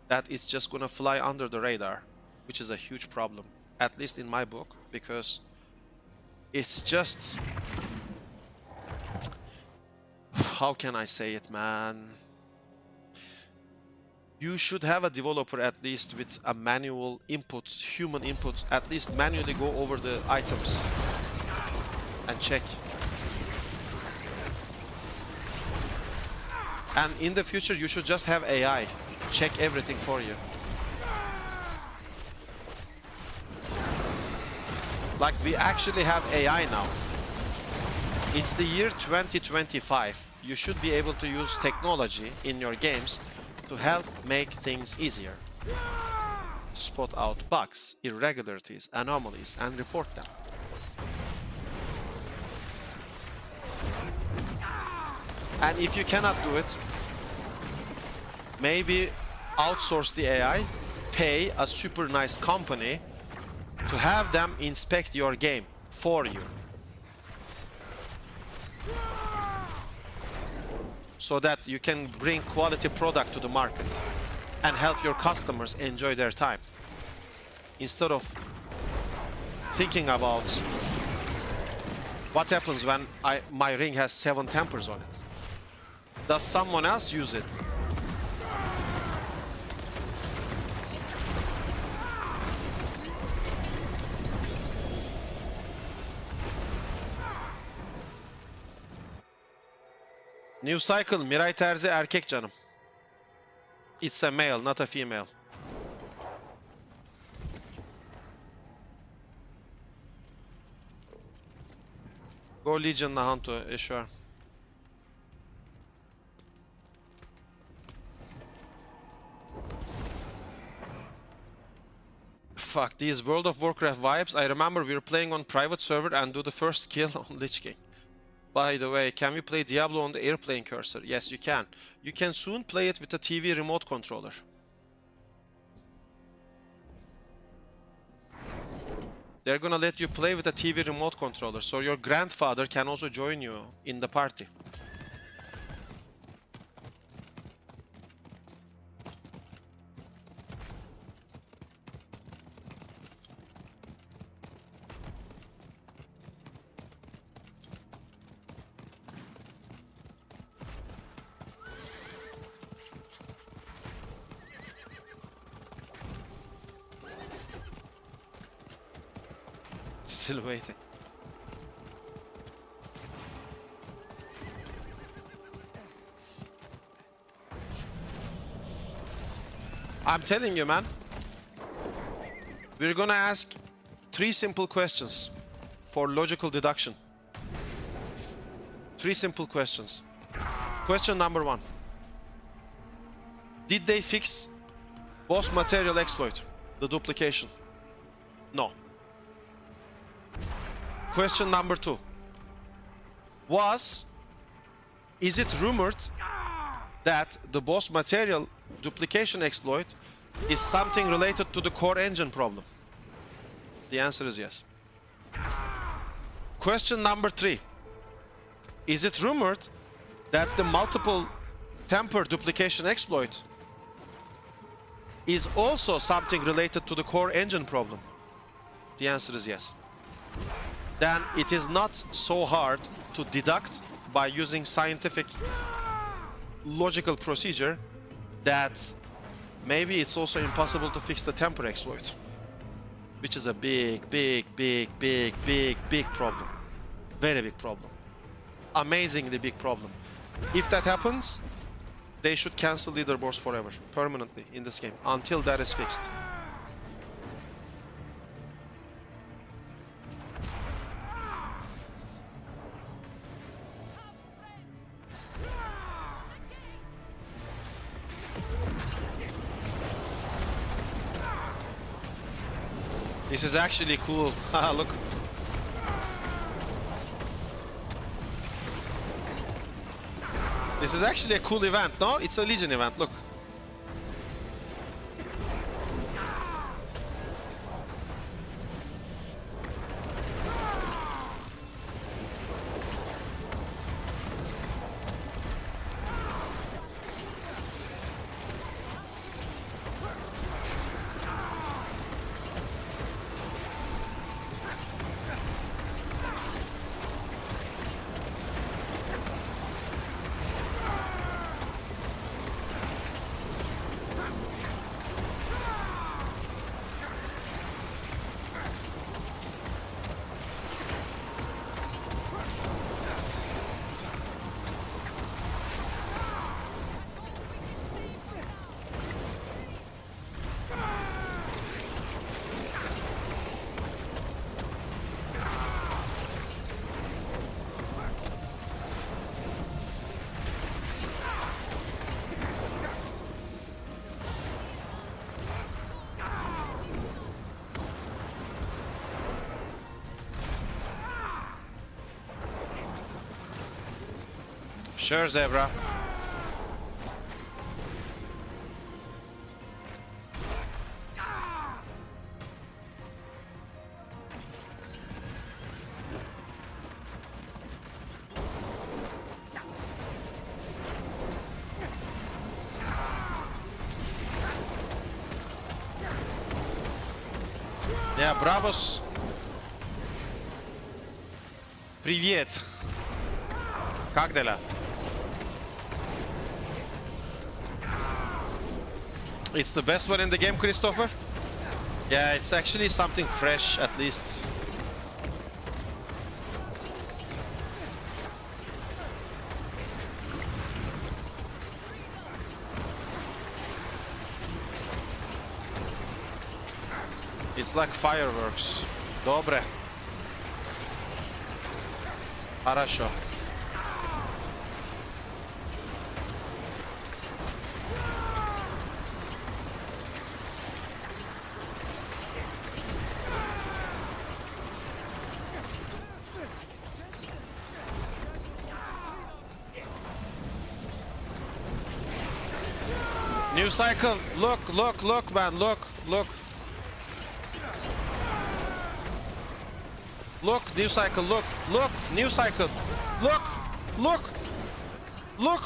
that it's just gonna fly under the radar, which is a huge problem, at least in my book, because it's just, how can I say it, man? You should have a developer at least with a manual input, human input, at least manually go over the items and check. And in the future, you should just have AI check everything for you. Like, we actually have AI now. It's the year 2025. You should be able to use technology in your games to help make things easier. Spot out bugs, irregularities, anomalies, and report them. And if you cannot do it, maybe outsource the AI, pay a super nice company to have them inspect your game for you. So that you can bring quality product to the market. and help your customers enjoy their time. Instead of thinking about what happens when my ring has 7 tempers on it. Does someone else use it? New cycle, Miray Terzi erkek canım. It's a male, not a female. Go Legion'la Hanto, SWTOR. Fuck, these World of Warcraft vibes. I remember we were playing on private server and do the first kill on Lich King. By the way, can we play Diablo on the airplane cursor? Yes, you can. You can soon play it with a TV remote controller. They're gonna let you play with a TV remote controller, so your grandfather can also join you in the party. Still waiting. I'm telling you, man. We're gonna ask 3 simple questions for logical deduction. 3 simple questions. Question number 1. Did they fix boss material exploit, the duplication? No. Question number 2. Is it rumored that the boss material duplication exploit is something related to the core engine problem? The answer is yes. Question number 3. Is it rumored that the multiple temper duplication exploit is also something related to the core engine problem? The answer is yes. Then it is not so hard to deduct by using scientific logical procedure that maybe it's also impossible to fix the temper exploit, which is a big problem. Very big problem. Amazingly big problem. If that happens, they should cancel leaderboards forever, permanently in this game, until that is fixed. This is actually cool. Look. This is actually a cool event, no? It's a Legion event, look. Sure, Zebra. Yeah, bravos. Привет. Как дела? It's the best one in the game, Christopher? Yeah, it's actually something fresh, at least. It's like fireworks. Dobre. Хорошо. New cycle. Look, look, look, man. Look, look. Look, new cycle. Look, look, new cycle. Look, look, look.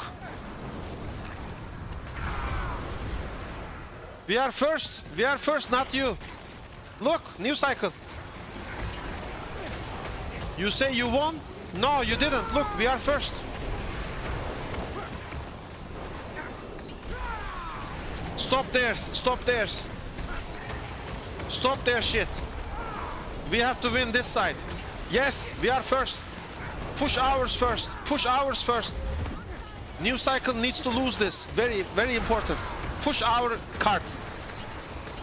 We are first. We are first, not you. Look, new cycle. You say you won? No, you didn't. Look, we are first. Stop theirs. Stop theirs. Stop their shit. We have to win this side. Yes, we are first. Push ours first. Push ours first. New cycle needs to lose this. Very, very important. Push our cart.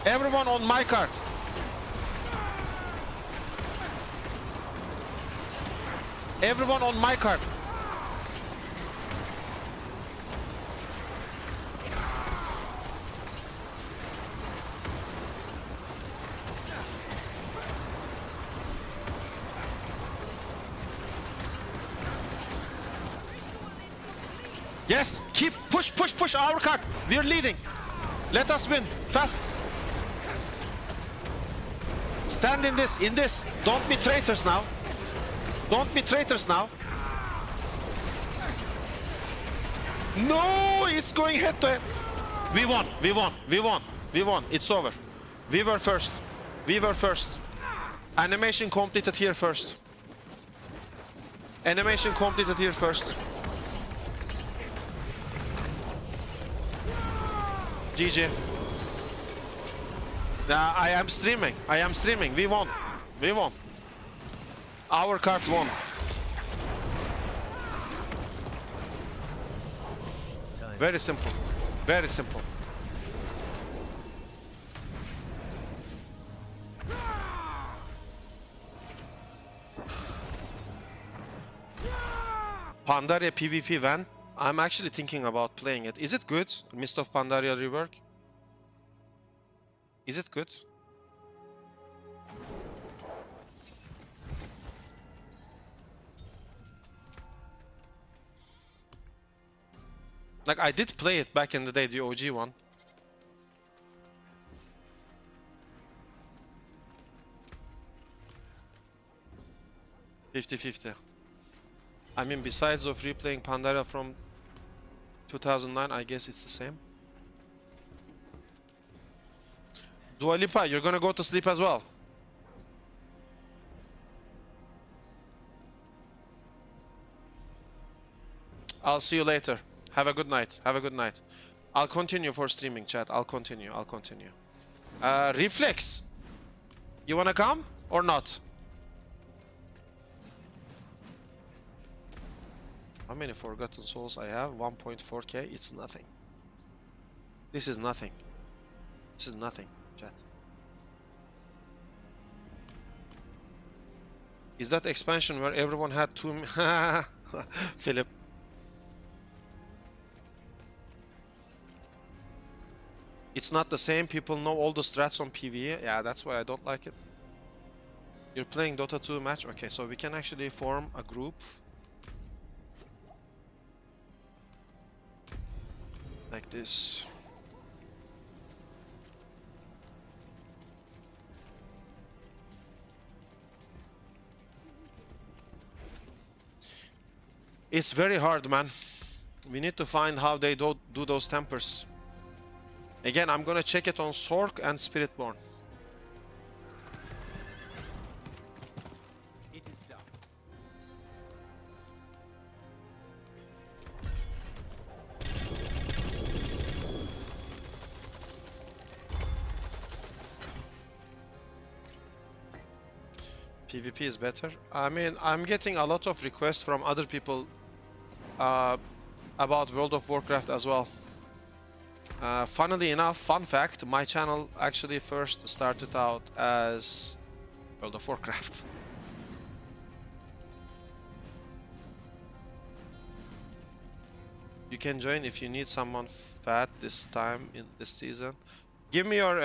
Everyone on my cart. Everyone on my cart. Yes, keep push, push, push our cart. We're leading. Let us win fast. Stand in this, in this. Don't be traitors now. Don't be traitors now. No, it's going head to head. We won, we won, we won, we won. It's over. We were first. We were first. Animation completed here first. Animation completed here first. GG. I am streaming. I am streaming. We won. We won. Our card won. Very simple. Very simple. Pandaria PvP van. I'm actually thinking about playing it. Is it good? Mist of Pandaria rework? Is it good? Like, I did play it back in the day, the OG one. $50-50. I mean, besides of replaying Pandaria from 2009, I guess it's the same. Dua Lipa, you're gonna go to sleep as well. I'll see you later. Have a good night. Have a good night. I'll continue for streaming, chat. I'll continue. I'll continue. Reflex. You wanna come or not? How many Forgotten Souls I have? 1.4k. It's nothing. This is nothing. This is nothing, chat. Is that expansion where everyone had two... Philip. It's not the same. People know all the strats on PvE. Yeah, that's why I don't like it. You're playing Dota 2 match? Okay, so we can actually form a group. Like this. It's very hard, man. We need to find how they do those tempers. Again, I'm gonna check it on Sork and Spiritborn. PvP is better. I mean, I'm getting a lot of requests from other people about World of Warcraft as well. Funnily enough, fun fact, my channel actually first started out as World of Warcraft. You can join if you need someone fat this time in this season. Give me your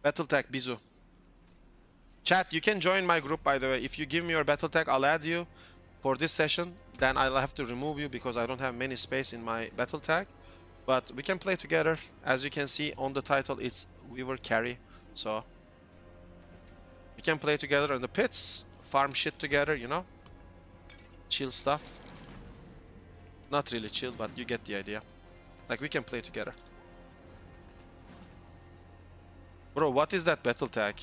battle tag, Bizu. Chat, you can join my group, by the way. If you give me your battle tag, I'll add you for this session. Then I'll have to remove you because I don't have many space in my battle tag. But we can play together. As you can see on the title, it's Weaver Carry. So we can play together in the pits, farm shit together, you know. Chill stuff. Not really chill, but you get the idea. Like, we can play together. Bro, what is that battle tag?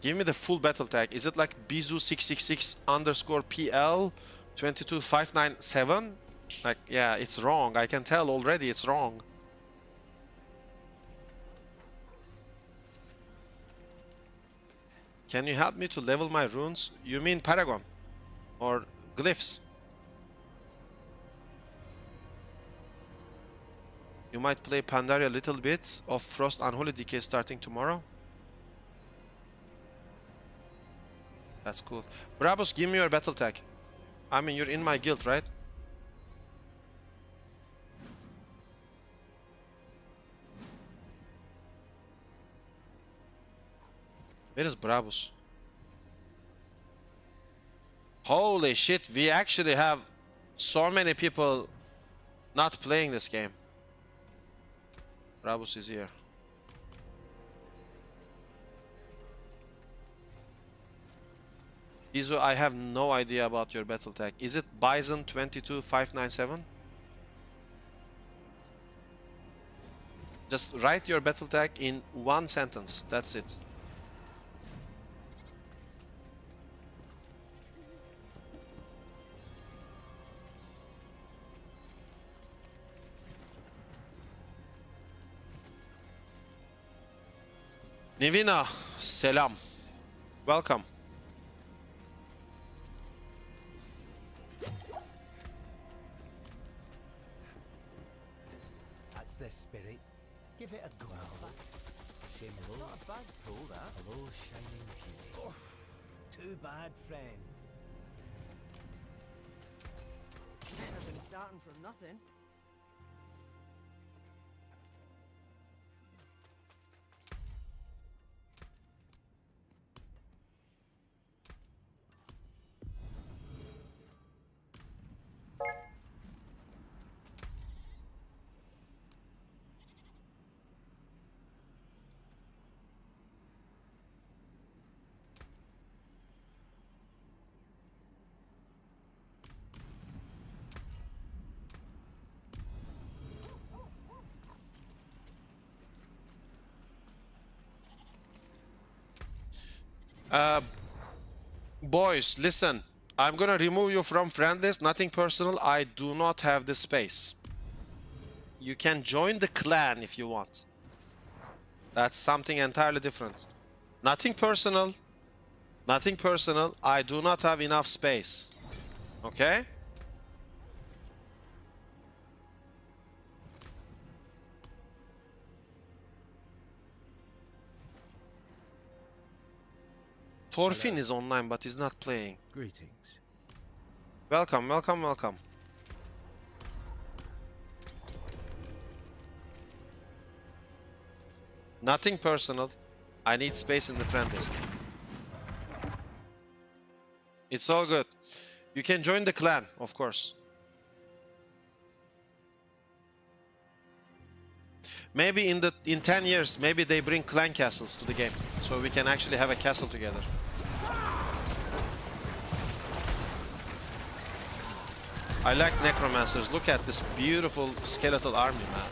Give me the full battle tag. Is it like Bizu666_PL22597? Like, yeah, it's wrong. I can tell already it's wrong. Can you help me to level my runes? You mean Paragon? Or glyphs? You might play Pandaria a little bit of Frost Unholy Decay starting tomorrow. That's cool. Brabus, give me your battle tag. I mean, you're in my guild, right? Where is Brabus? Holy shit, we actually have so many people not playing this game. Brabus is here. Izo, I have no idea about your battle tag. Is it Bison22597? Just write your battle tag in one sentence. That's it. Nivina, selam. Welcome. That's the spirit. Give it a go. Shame low. Not a bad pull, that. Hello, shining beauty. Oh, too bad, friend. Better than starting from nothing. Boys, listen. I'm gonna remove you from friend list. Nothing personal. I do not have the space. You can join the clan if you want. That's something entirely different. Nothing personal. Nothing personal. I do not have enough space. Okay? Thorfinn is online, but he's not playing. Greetings. Welcome, welcome, welcome. Nothing personal. I need space in the friend list. It's all good. You can join the clan, of course. Maybe in 10 years, maybe they bring clan castles to the game, so we can actually have a castle together. I like Necromancers. Look at this beautiful skeletal army, man.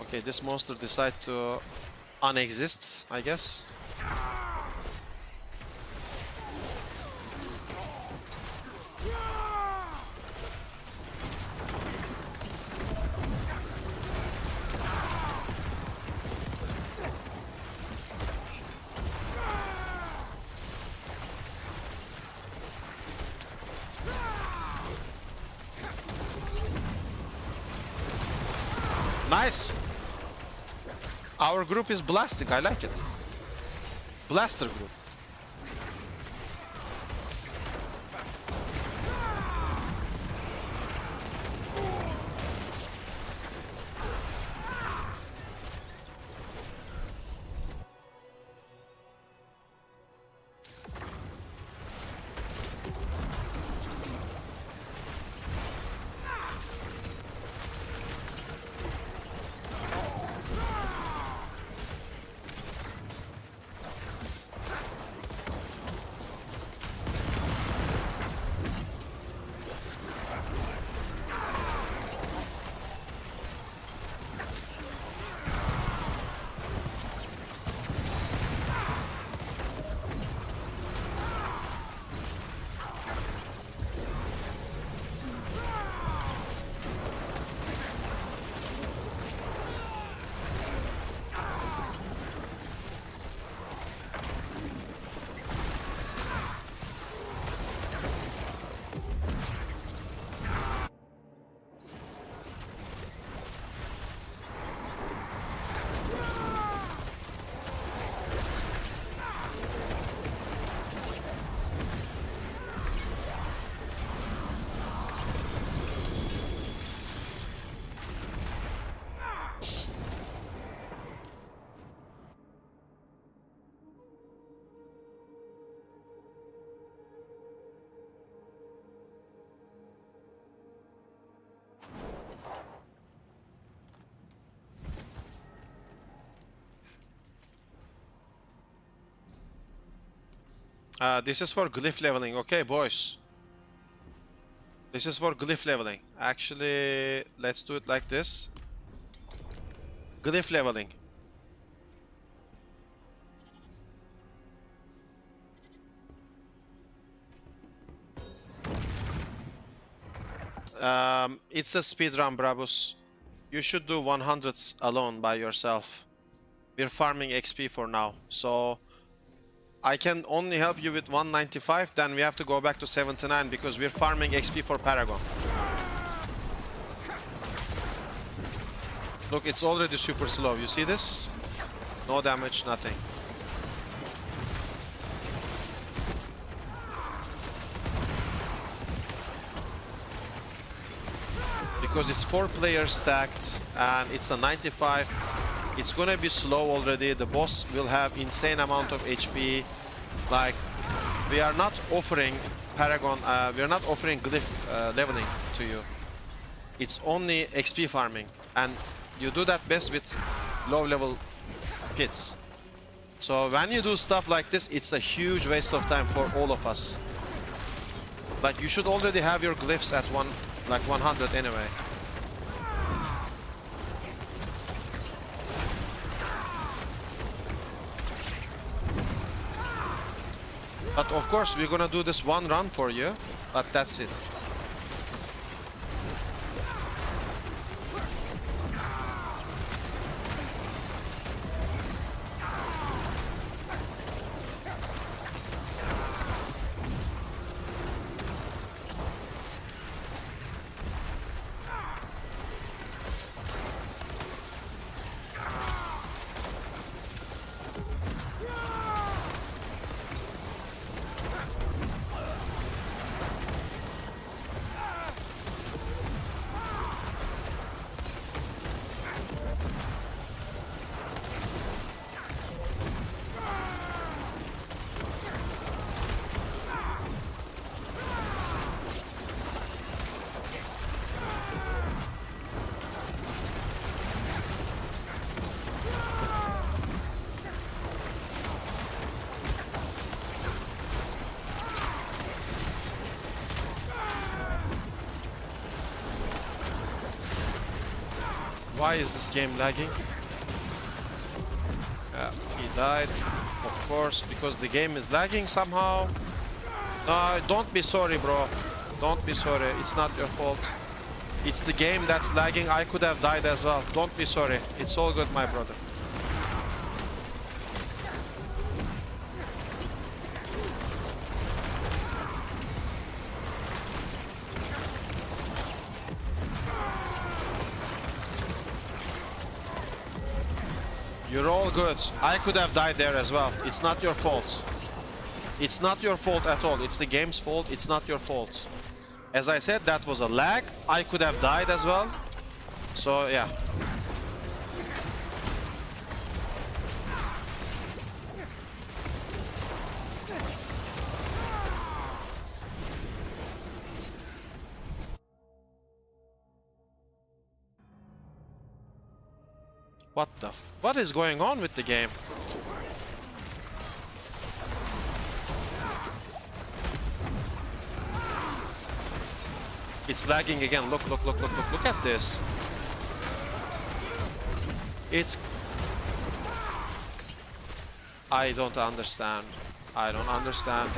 Okay, this monster decided to unexist, I guess. Nice. Our group is blasting. I like it. Blaster group. This is for glyph leveling. Okay, boys. This is for glyph leveling. Actually, let's do it like this. Glyph leveling. It's a speedrun, Brabus. You should do 100s alone by yourself. We're farming XP for now, so I can only help you with 195, then we have to go back to 79 because we're farming XP for Paragon. Look, it's already super slow. You see this? No damage, nothing. Because it's 4 players stacked and it's a 95. It's gonna be slow already. The boss will have insane amount of HP. Like, we are not offering Paragon, we are not offering glyph leveling to you. It's only XP farming, and you do that best with low level pits. So when you do stuff like this, it's a huge waste of time for all of us. Like, you should already have your glyphs at 100 anyway. But of course, we're gonna do this one run for you, but that's it. Why is this game lagging? He died, of course, because the game is lagging somehow. No, don't be sorry, bro. Don't be sorry. It's not your fault. It's the game that's lagging. I could have died as well. Don't be sorry. It's all good, my brother. You're all good. I could have died there as well. It's not your fault. It's not your fault at all. It's the game's fault. It's not your fault. As I said, that was a lag. I could have died as well. So, yeah. What is going on with the game? It's lagging again. Look at this. I don't understand. I don't understand.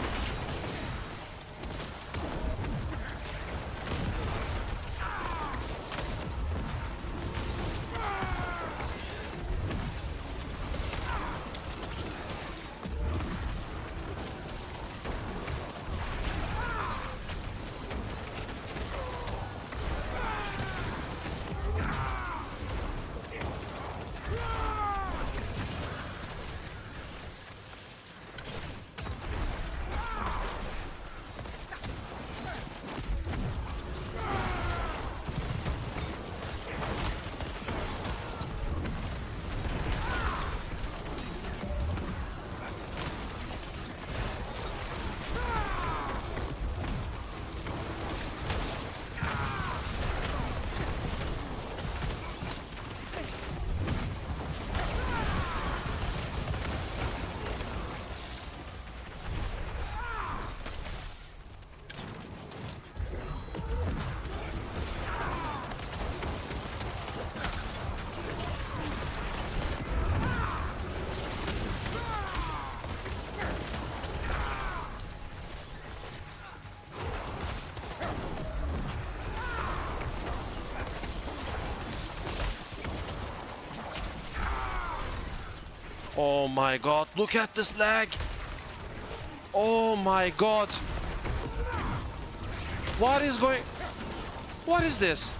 Oh my god, look at this lag! Oh my god! What is going... What is this?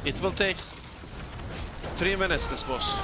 It will take 3 minutes, this boss.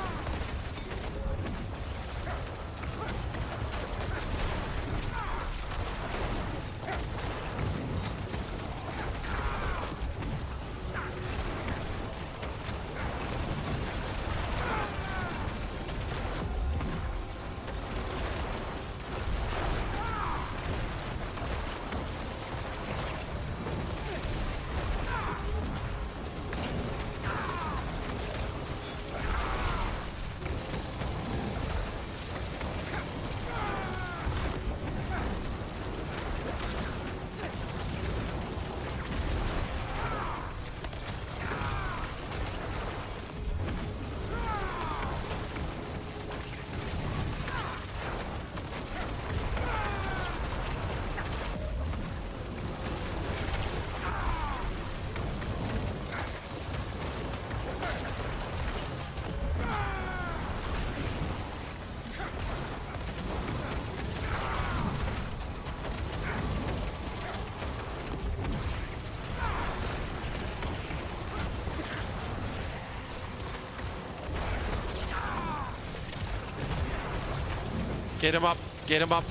Get him up, get him up.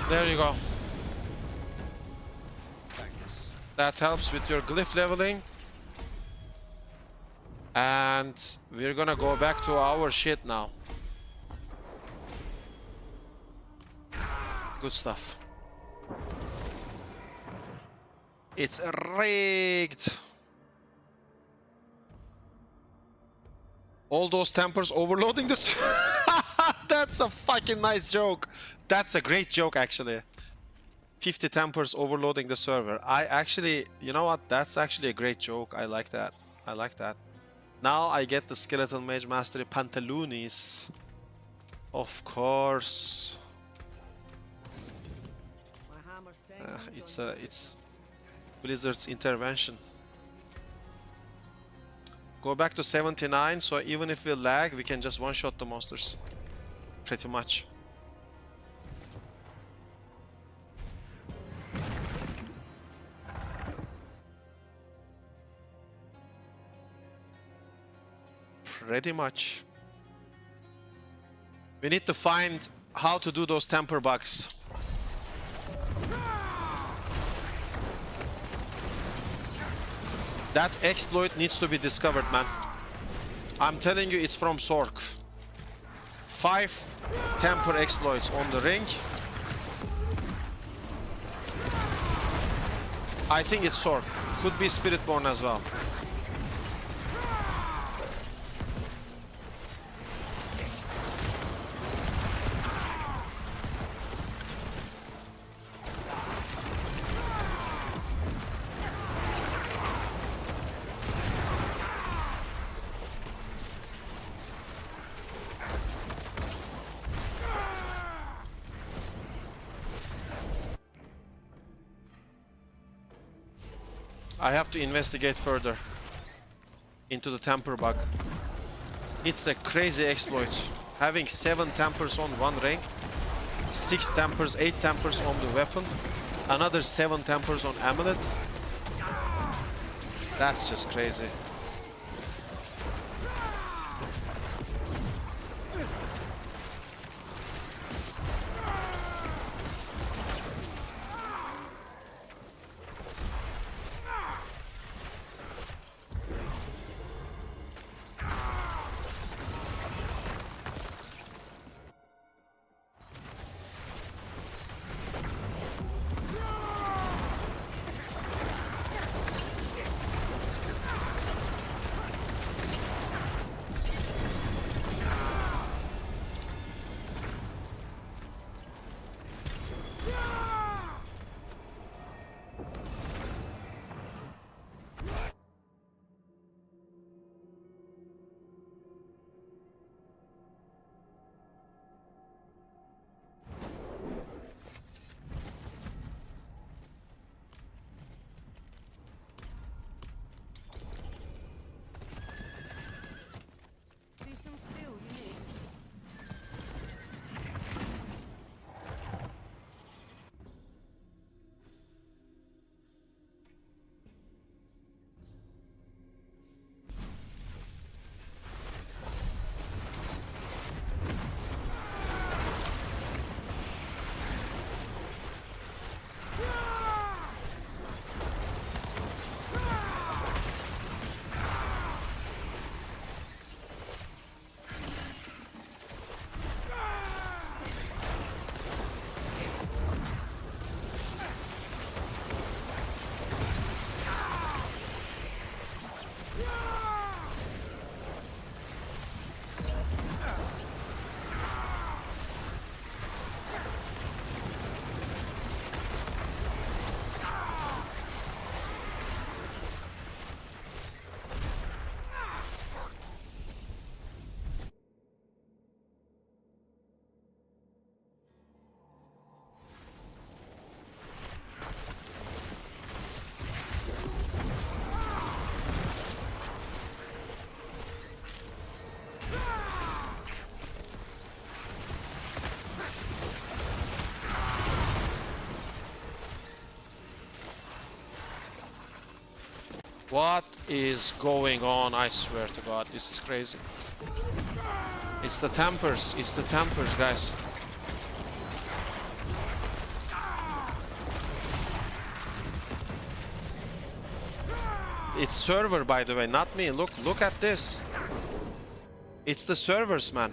There you go. That helps with your glyph leveling. And we're gonna go back to our shit now. Good stuff. It's rigged. All those tempers overloading this. That's a fucking nice joke. That's a great joke, actually. 50 tempers overloading the server. I actually, you know what? That's actually a great joke. I like that. I like that. Now I get the Skeleton Mage Mastery Pantaloonies. Of course. It's Blizzard's intervention. Go back to 79, so even if we lag, we can just one-shot the monsters. Pretty much. Pretty much. We need to find how to do those temper bugs. That exploit needs to be discovered, man. I'm telling you, it's from Sork. 5 temper exploits on the ring. I think it's Sork. Could be Spiritborn as well. I have to investigate further into the temper bug. It's a crazy exploit. Having 7 tempers on one ring, 6 tempers, 8 tempers on the weapon, another 7 tempers on amulet. That's just crazy. What is going on? I swear to God, this is crazy. It's the tempers, guys. It's server, by the way, not me. Look at this. It's the servers, man.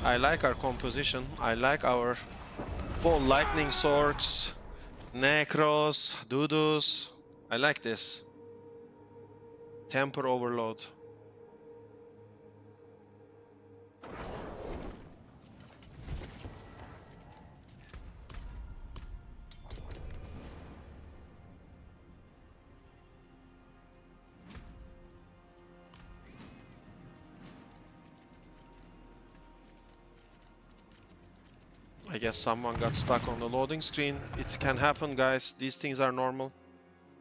I like our composition. I like our ball lightning swords, necros, doodles, I like this. Temper overload. I guess someone got stuck on the loading screen. It can happen, guys. These things are normal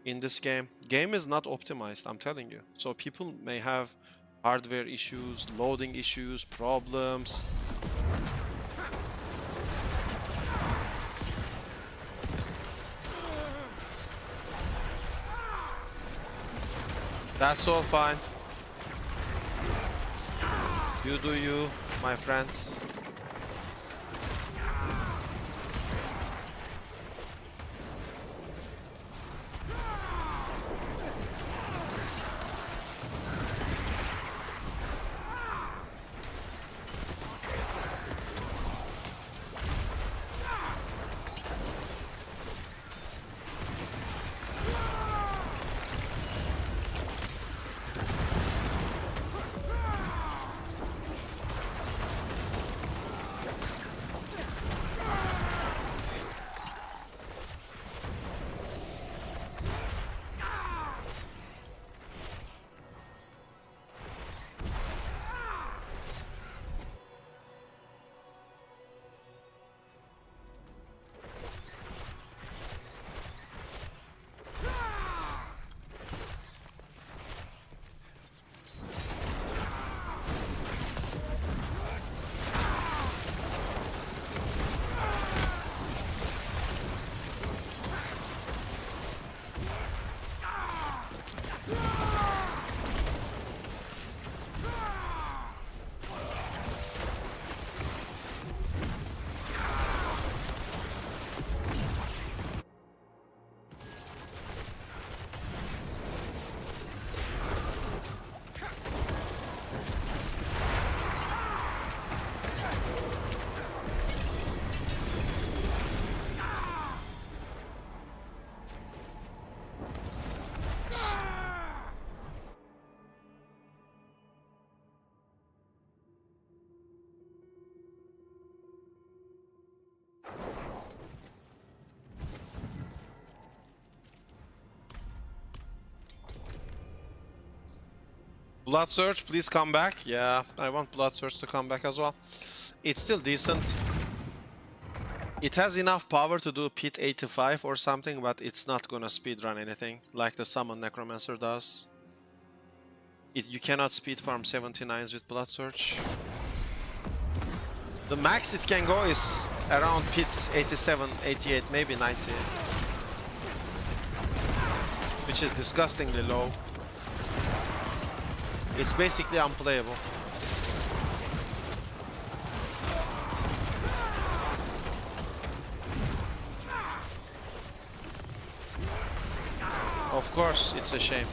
in this game. Game is not optimized, I'm telling you. So people may have hardware issues, loading issues, problems. That's all fine. You do you, my friends. Blood Surge, please come back. Yeah, I want Blood Surge to come back as well. It's still decent. It has enough power to do Pit 85 or something, but it's not gonna speedrun anything like the Summon Necromancer does. You cannot speed farm 79s with Blood Surge. The max it can go is around Pits 87, 88, maybe 90. Which is disgustingly low. It's basically unplayable. Of course, it's a shame.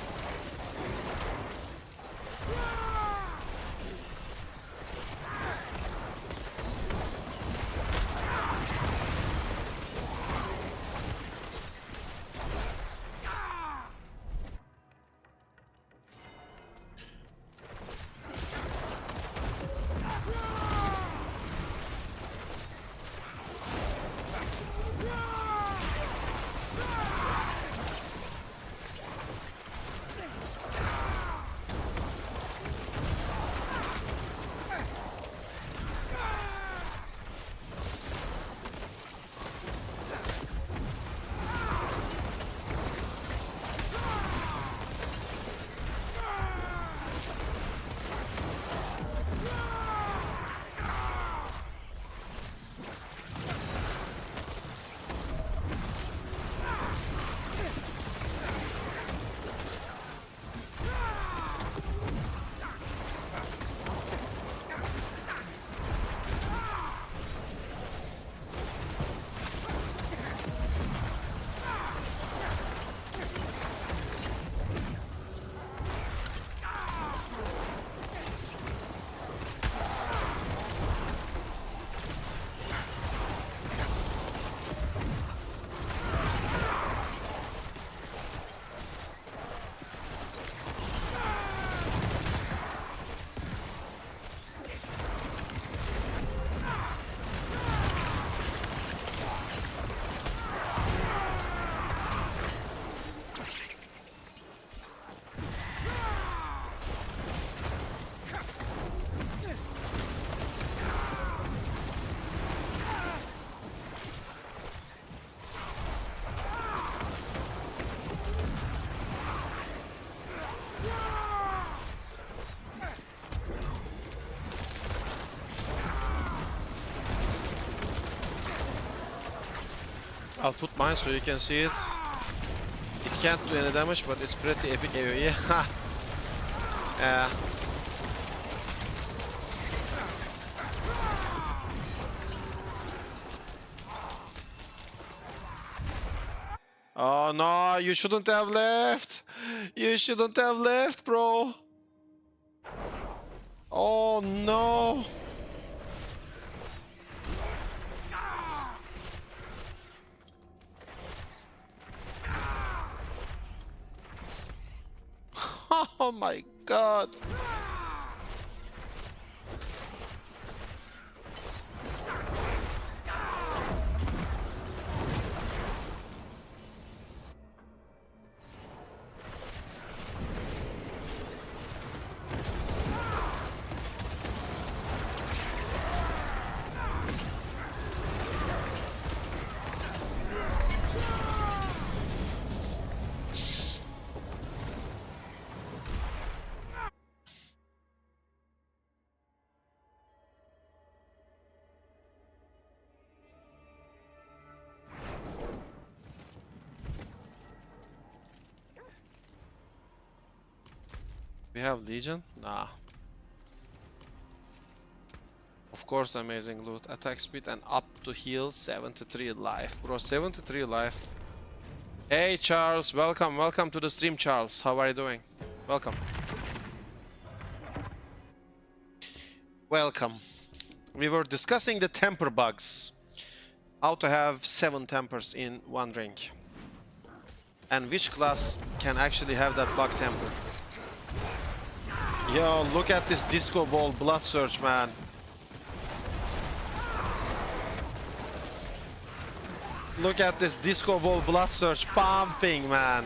I'll put mine so you can see it. It can't do any damage, but it's pretty epic AoE. Oh no, you shouldn't have left. You shouldn't have left, bro. Oh no. Oh my god. We have Legion? Nah. Of course, amazing loot. Attack speed and up to heal 73 life. Bro, 73 life. Hey Charles, welcome. Welcome to the stream, Charles. How are you doing? Welcome. Welcome. We were discussing the temper bugs. How to have 7 tempers in one ring. And which class can actually have that bug temper. Yo, look at this disco ball blood surge, man. Look at this disco ball blood surge pumping, man.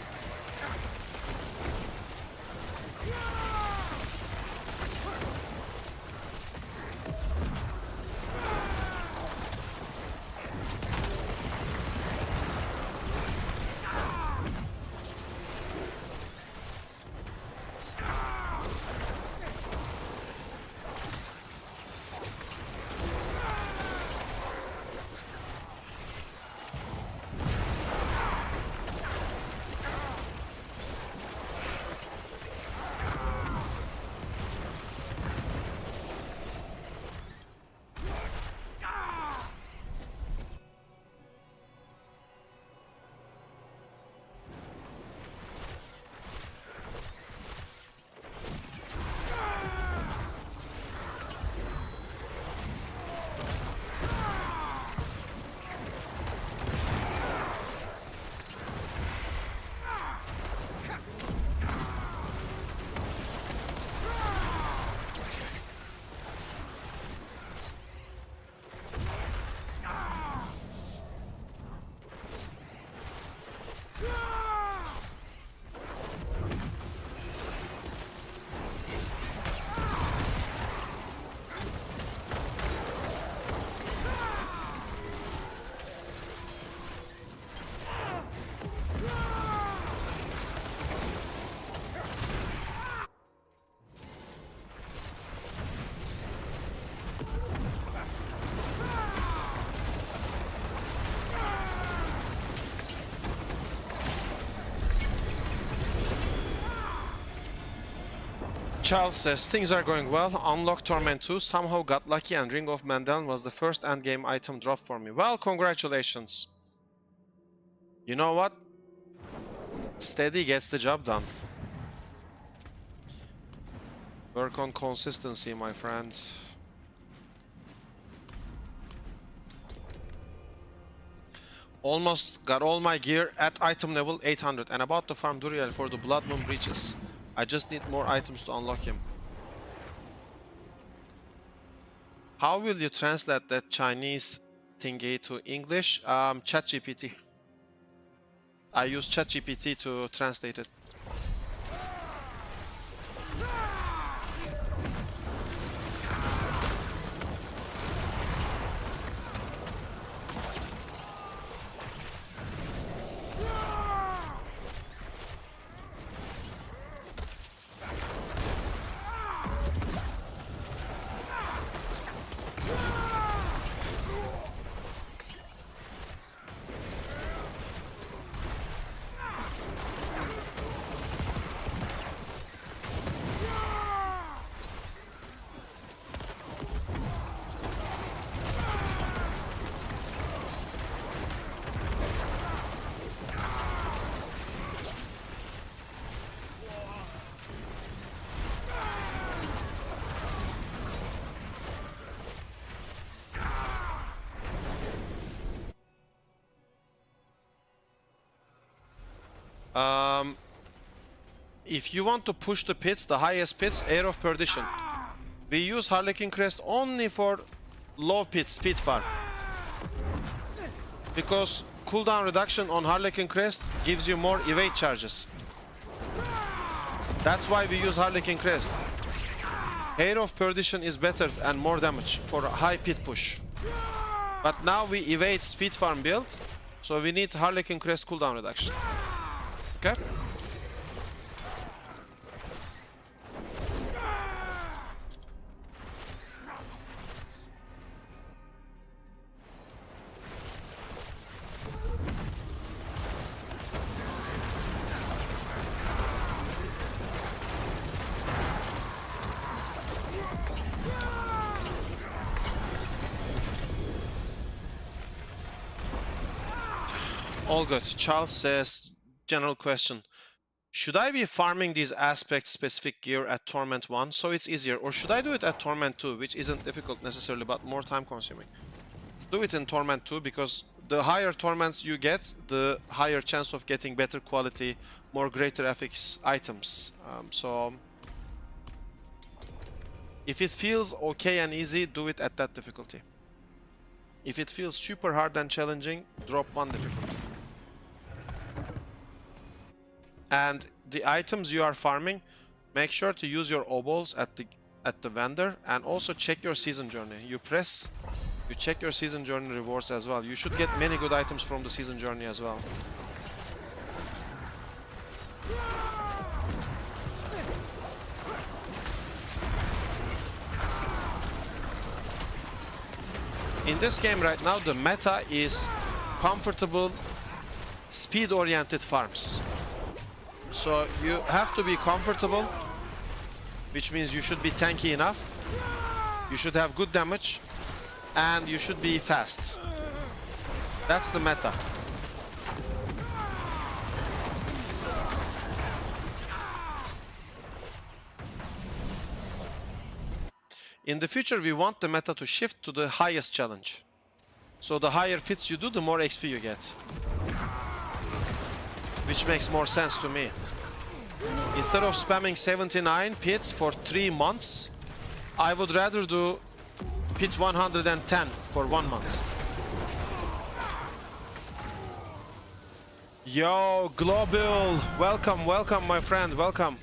Charles says, things are going well. Unlocked Torment 2, somehow got lucky, and Ring of Mandaln was the first endgame item drop for me. Well, congratulations. You know what? Steady gets the job done. Work on consistency, my friends. Almost got all my gear at item level 800 and about to farm Duriel for the Blood Moon breaches. I just need more items to unlock him. How will you translate that Chinese thingy to English? ChatGPT. I use ChatGPT to translate it. If you want to push the pits, the highest pits, Air of Perdition. We use Harlequin Crest only for low pit speed farm. Because cooldown reduction on Harlequin Crest gives you more evade charges. That's why we use Harlequin Crest. Air of Perdition is better and more damage for a high pit push. But now we evade speed farm build, so we need Harlequin Crest cooldown reduction. Okay? All good. Charles says, general question. Should I be farming these aspect-specific gear at Torment 1 so it's easier? Or should I do it at Torment 2, which isn't difficult necessarily, but more time-consuming? Do it in Torment 2, because the higher Torments you get, the higher chance of getting better quality, more greater FX items. So, if it feels okay and easy, do it at that difficulty. If it feels super hard and challenging, drop one difficulty. And the items you are farming, make sure to use your obols at the vendor, and also check your season journey. You check your season journey rewards as well. You should get many good items from the season journey as well. In this game right now, the meta is comfortable, speed-oriented farms. So you have to be comfortable, which means you should be tanky enough, you should have good damage, and you should be fast. That's the meta. In the future, we want the meta to shift to the highest challenge. So the higher pits you do, the more XP you get. Which makes more sense to me. Instead of spamming 79 pits for 3 months, I would rather do pit 110 for 1 month. Yo, Global! Welcome, welcome, my friend, welcome.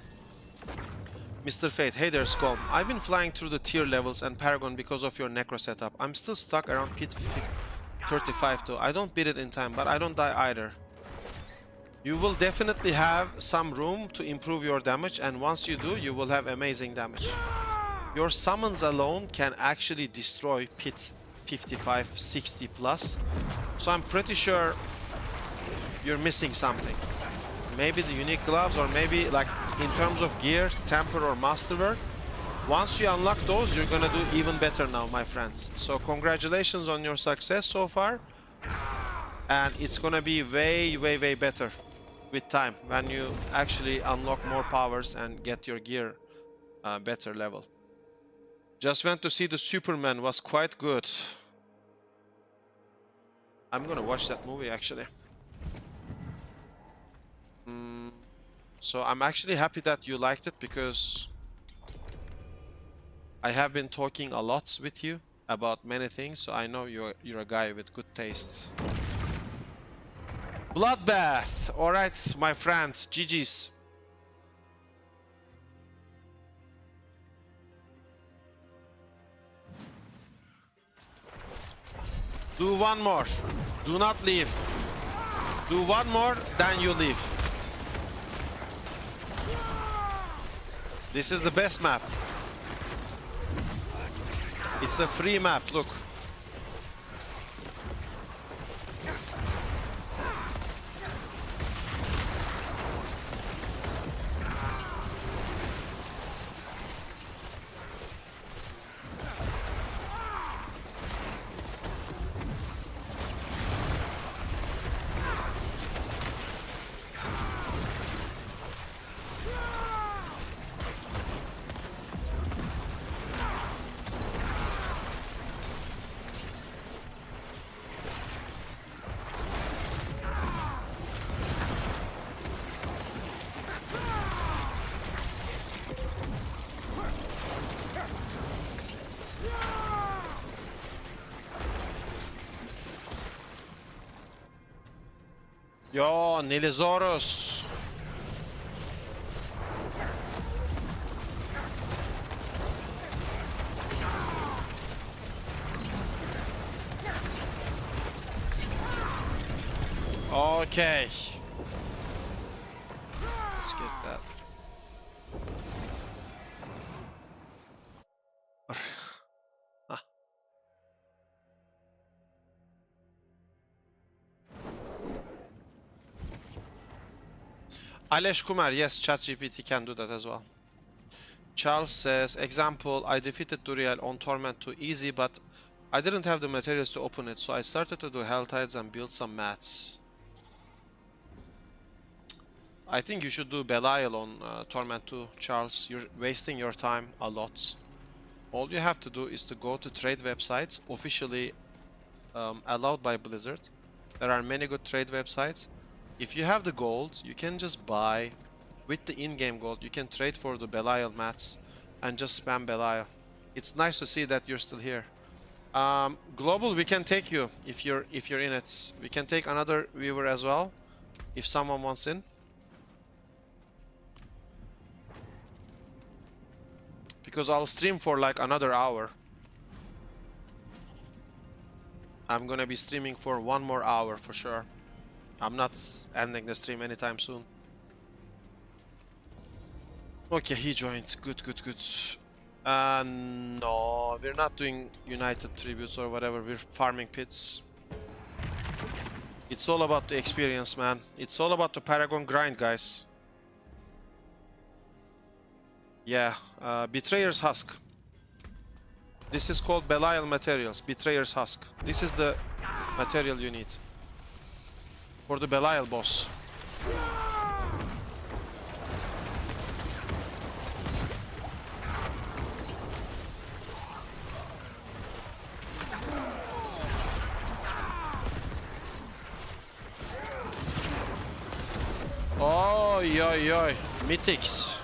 Mr. Fate, hey there, SKULM. I've been flying through the tier levels and Paragon because of your Necro setup. I'm still stuck around pit 35 though. I don't beat it in time, but I don't die either. You will definitely have some room to improve your damage, and once you do, you will have amazing damage. Your summons alone can actually destroy pits 55, 60 plus. So I'm pretty sure you're missing something. Maybe the unique gloves, or maybe like in terms of gear, temper or masterwork. Once you unlock those, you're gonna do even better now, my friends. So congratulations on your success so far. And it's gonna be way, way, way better with time when you actually unlock more powers and get your gear better level. Just went to see the Superman, was quite good. I'm gonna watch that movie actually. So I'm actually happy that you liked it, because I have been talking a lot with you about many things, so I know you're a guy with good taste. Bloodbath! Alright, my friends, GG's. Do one more. Do not leave. Do one more, then you leave. This is the best map. It's a free map, look. Yo, Nilisaurus. Okay. Let's get that. Ah. Alesh Kumar, yes, ChatGPT can do that as well. Charles says, example, I defeated Duriel on Torment 2 easy, but I didn't have the materials to open it, so I started to do Hell Tides and build some mats. I think you should do Belial on Torment 2, Charles. You're wasting your time a lot. All you have to do is to go to trade websites officially allowed by Blizzard. There are many good trade websites. If you have the gold, you can just buy with the in-game gold. You can trade for the Belial mats and just spam Belial. It's nice to see that you're still here. Global, we can take you if you're in it. We can take another viewer as well if someone wants in. Because I'll stream for like another hour. I'm gonna be streaming for 1 more hour for sure. I'm not ending the stream anytime soon. Okay, he joined. Good, good, good. No, we're not doing United Tributes or whatever. We're farming pits. It's all about the experience, man. It's all about the Paragon grind, guys. Yeah, Betrayer's Husk. This is called Belial materials, Betrayer's Husk. This is the material you need for the Belial boss. Oh, yo, Mythics.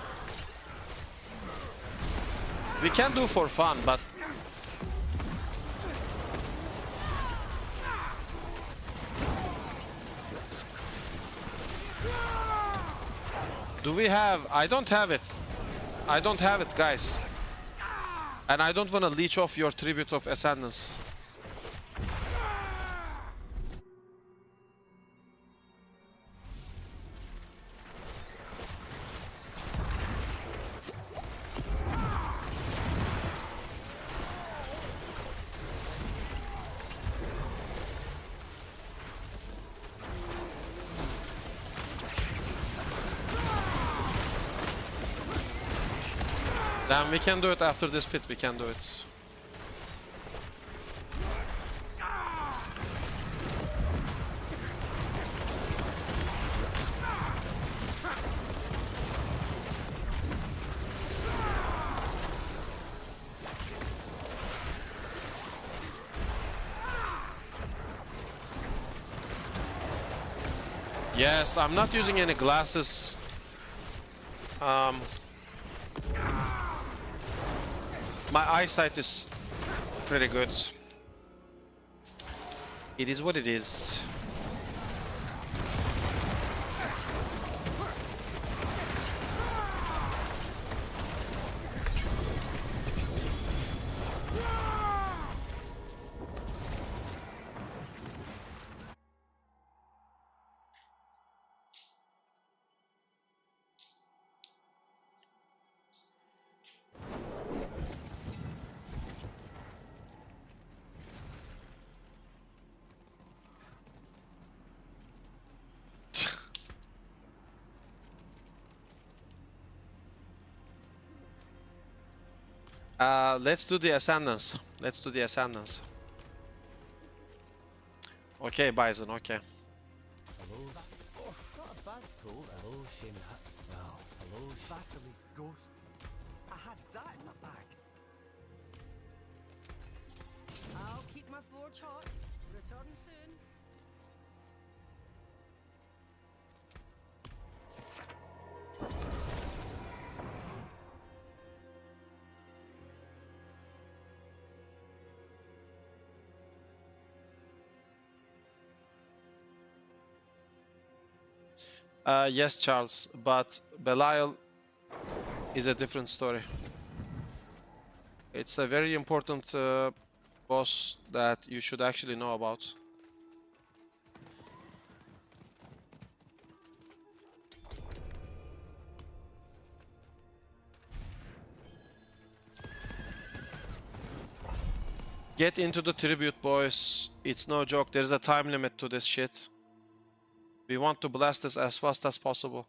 We can do for fun, but do we have? I don't have it. I don't have it, guys. And I don't want to leech off your Tribute of Ascendance. Then we can do it after this pit, we can do it. Yes, I'm not using any glasses. My eyesight is pretty good. It is what it is. Let's do the Ascendance. Let's do the Ascendance. Okay, Bison, okay. Hello. Oh, not a bad pull. Hello, shame that. Well, hello, Vasili's ghost. I had that in my bag. I'll keep my forge hot. Return soon. Yes, Charles, but Belial is a different story. It's a very important boss that you should actually know about. Get into the tribute, boys. It's no joke. There's a time limit to this shit. We want to blast this as fast as possible.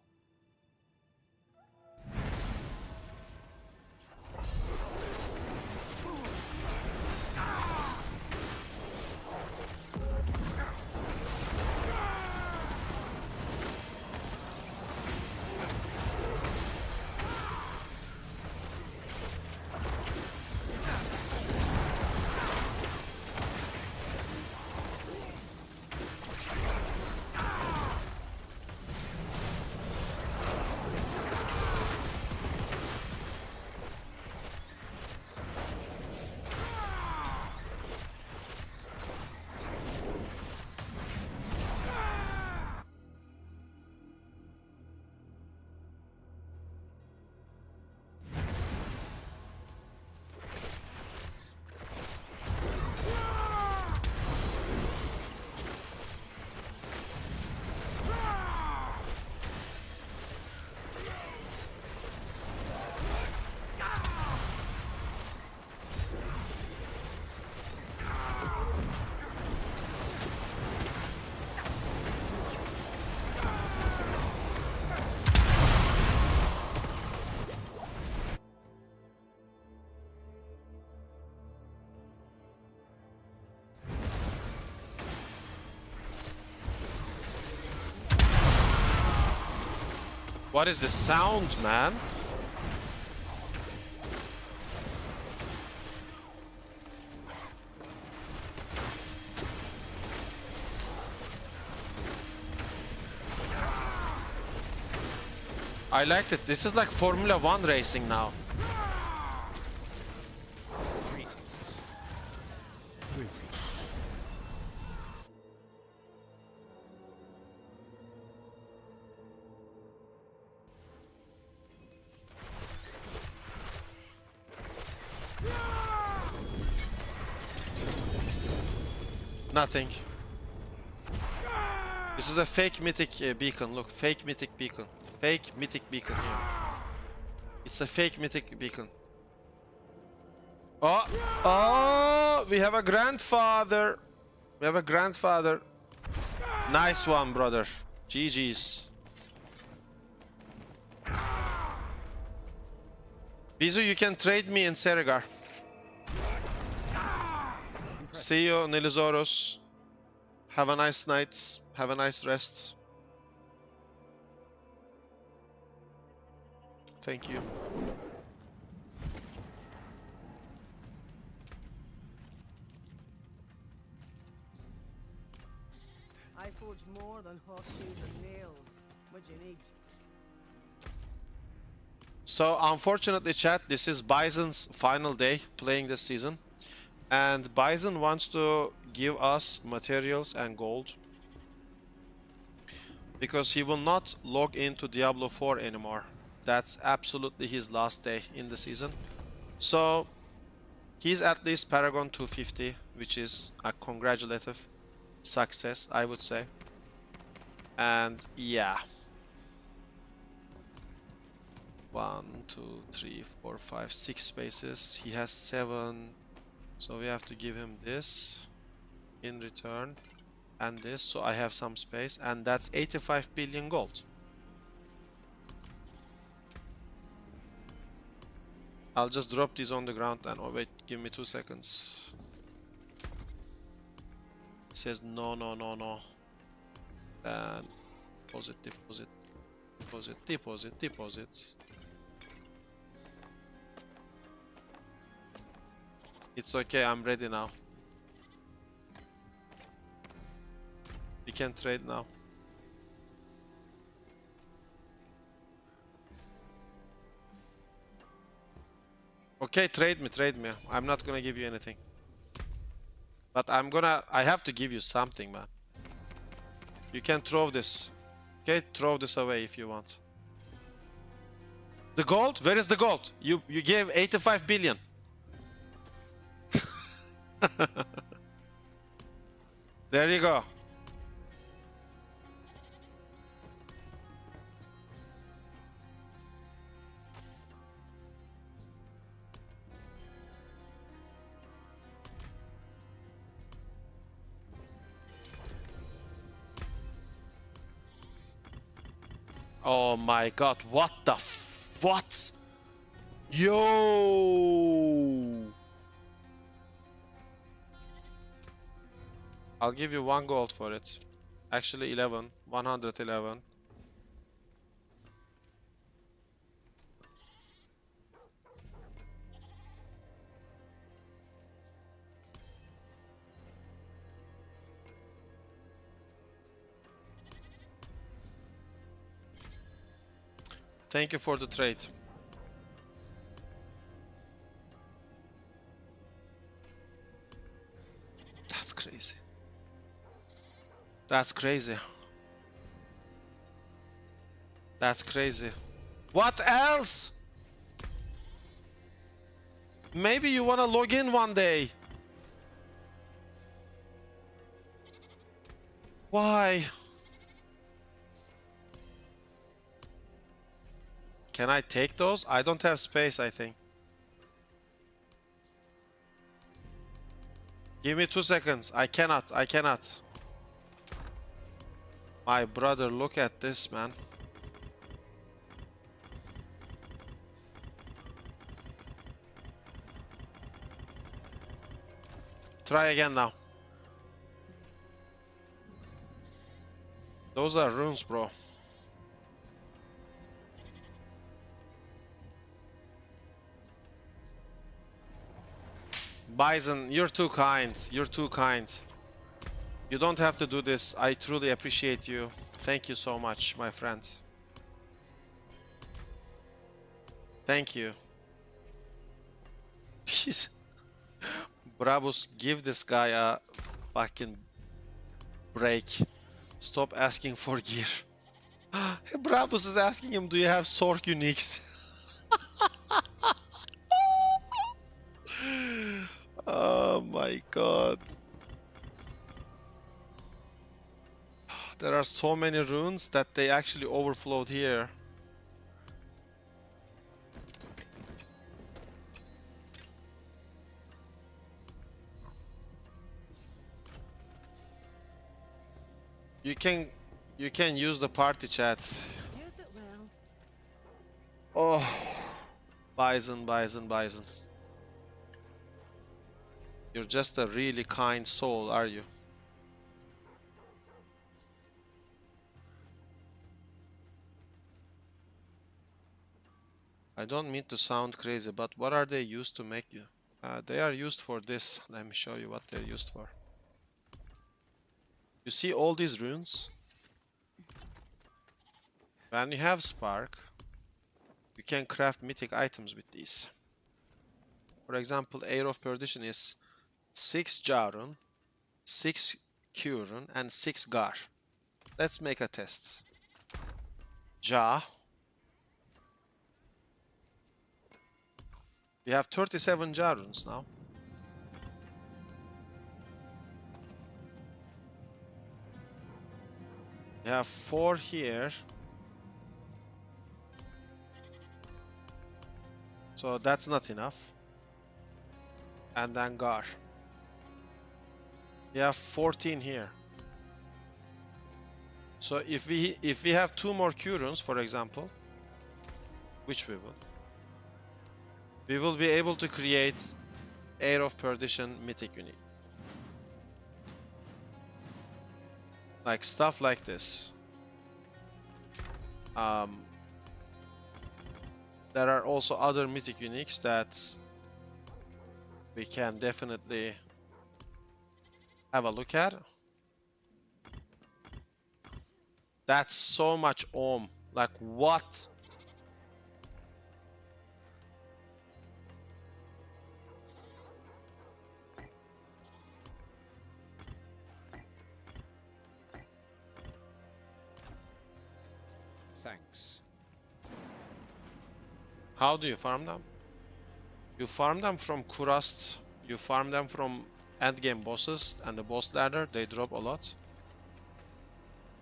What is the sound, man? I liked it. This is like Formula 1 racing now. Greetings. Greetings. Nothing. This is a fake mythic beacon. Look, fake mythic beacon. Fake mythic beacon here. It's a fake mythic beacon. Oh, oh, we have a grandfather. We have a grandfather. Nice one, brother. GG's. Bizu, you can trade me in Serigar. See you, Nilizoros. Have a nice night. Have a nice rest. Thank you. I forge more than horseshoes and nails. What do you need? So, unfortunately, chat, this is Bison's final day playing this season. And Bison wants to give us materials and gold. Because he will not log into Diablo 4 anymore. That's absolutely his last day in the season. So, he's at least Paragon 250, which is a congratulative success, I would say. And yeah. 1, 2, 3, 4, 5, 6 spaces. He has 7. So we have to give him this in return. And this. So I have some space. And that's 85 billion gold. I'll just drop these on the ground and oh wait, give me 2 seconds. It says no, no, no, no. And deposit, deposit, deposit, deposit, deposit. It's okay, I'm ready now. We can trade now. Okay, trade me, trade me. I'm not gonna give you anything. But I have to give you something, man. You can throw this. Okay, throw this away if you want. The gold? Where is the gold? You gave 85 billion. There you go. Oh my god, what the what? Yo! I'll give you 1 gold for it. Actually 11. 111. Thank you for the trade. That's crazy. That's crazy. That's crazy. What else? Maybe you wanna log in one day. Why? Can I take those? I don't have space, I think. Give me 2 seconds. I cannot. I cannot. My brother, look at this, man. Try again now. Those are runes, bro. Bison, you're too kind. You're too kind. You don't have to do this. I truly appreciate you. Thank you so much, my friend. Thank you. Jeez. Brabus, give this guy a fucking break. Stop asking for gear. Brabus is asking him, do you have SWTOR uniques? Oh my god. There are so many runes that they actually overflowed here. You can use the party chat. Use it well. Oh, Bison, Bison, Bison. You're just a really kind soul, are you? I don't mean to sound crazy, but what are they used to make you? They are used for this. Let me show you what they're used for. You see all these runes? When you have Spark, you can craft mythic items with these. For example, Air of Perdition is 6 Jarun, 6 Curun, and 6 Gar. Let's make a test. Ja. We have 37 Jaruns now. We have 4 here. So that's not enough. And then Gar. We have 14 here. So if we have 2 more Curuns, for example, which we will be able to create Air of Perdition mythic unique. Like stuff like this. There are also other mythic uniques that we can definitely have a look at. That's so much ohm. Like what? How do you farm them? You farm them from Kurast, you farm them from endgame bosses and the boss ladder, they drop a lot.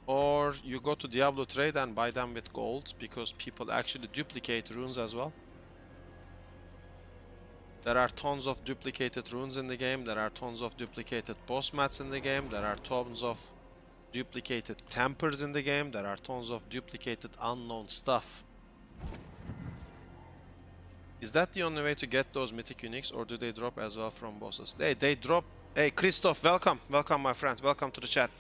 Or you go to Diablo trade and buy them with gold, because people actually duplicate runes as well. There are tons of duplicated runes in the game, there are tons of duplicated boss mats in the game, there are tons of duplicated tempers in the game, there are tons of duplicated unknown stuff. Is that the only way to get those mythic uniques, or do they drop as well from bosses? They drop. Hey Christoph, welcome my friend, welcome to the chat.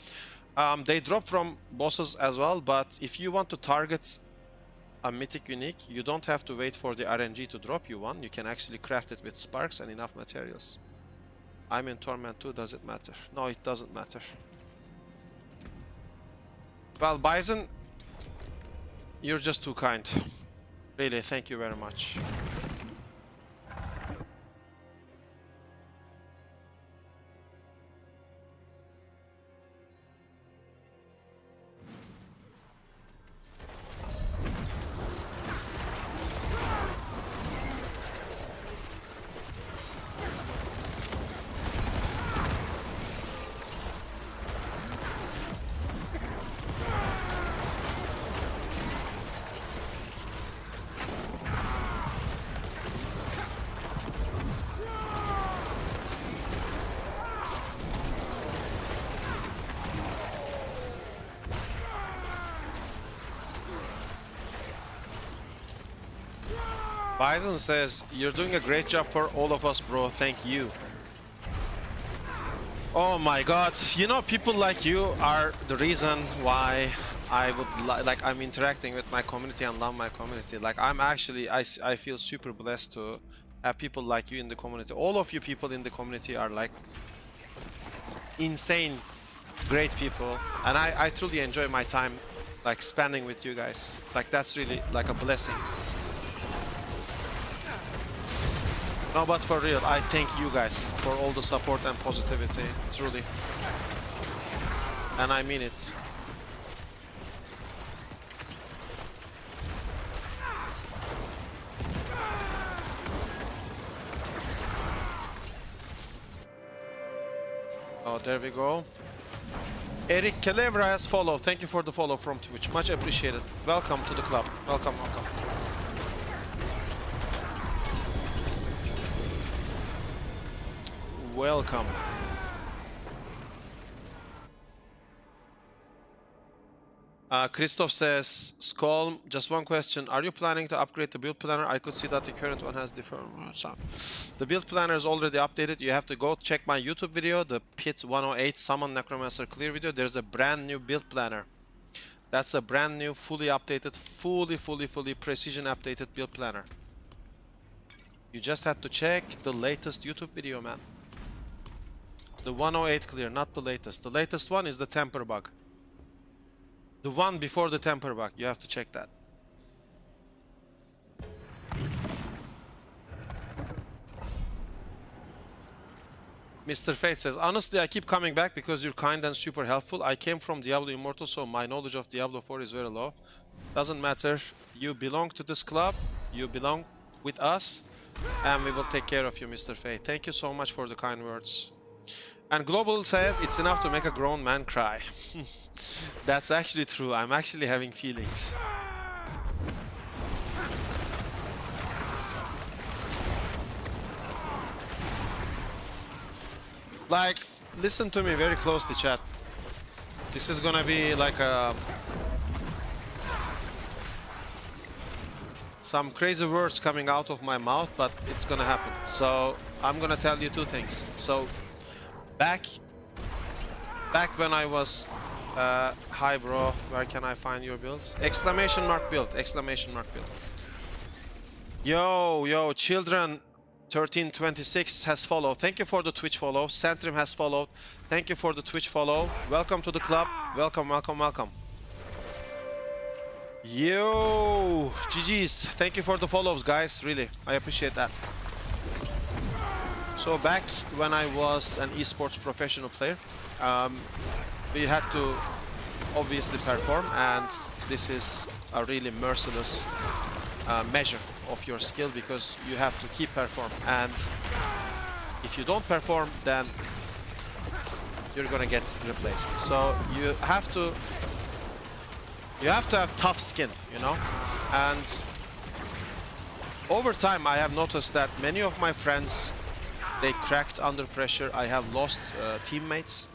They drop from bosses as well, but if you want to target a mythic unique, you don't have to wait for the RNG to drop you one. You can actually craft it with sparks and enough materials. I'm in Torment 2, does it matter? No, it doesn't matter. Well, Bison, you're just too kind. Really, thank you very much. Bison says, you're doing a great job for all of us, bro. Thank you. Oh my god. You know, people like you are the reason why I would like I'm interacting with my community and love my community. Like I'm actually, I feel super blessed to have people like you in the community. All of you people in the community are like insane, great people. And I truly enjoy my time like spending with you guys. Like that's really like a blessing. No, but for real, I thank you guys for all the support and positivity, truly. And I mean it. Oh, there we go. Eric Calevra has followed. Thank you for the follow from Twitch. Much appreciated. Welcome to the club. Welcome, welcome. Welcome. Christoph says, SKULM, just one question. Are you planning to upgrade the build planner? I could see that the current one has different. The build planner is already updated. You have to go check my YouTube video, the Pit 108 Summon Necromancer Clear video. There's a brand new build planner. That's a brand new, fully updated, fully precision updated build planner. You just had to check the latest YouTube video, man. The 108 clear, not the latest. The latest one is the temper bug. The one before the temper bug. You have to check that. Mr. Fate says, honestly, I keep coming back because you're kind and super helpful. I came from Diablo Immortal, so my knowledge of Diablo 4 is very low. Doesn't matter. You belong to this club. You belong with us. And we will take care of you, Mr. Fate. Thank you so much for the kind words. And Global says, it's enough to make a grown man cry. That's actually true. I'm actually having feelings. Like, listen to me very closely, chat. This is gonna be like a... some crazy words coming out of my mouth, but it's gonna happen. So, I'm gonna tell you two things. So, back when I was... hi bro, where can I find your builds? Exclamation mark build, exclamation mark build. Yo, children 1326 has followed. Thank you for the Twitch follow. Centrim has followed. Thank you for the Twitch follow. Welcome to the club. Welcome. Yo, GG's. Thank you for the follows, guys. Really, I appreciate that. So back when I was an esports professional player, we had to obviously perform, and this is a really merciless measure of your skill, because you have to keep perform, and if you don't perform, then you're gonna get replaced. So you have to have tough skin, you know. And over time, I have noticed that many of my friends, they cracked under pressure. I have lost teammates,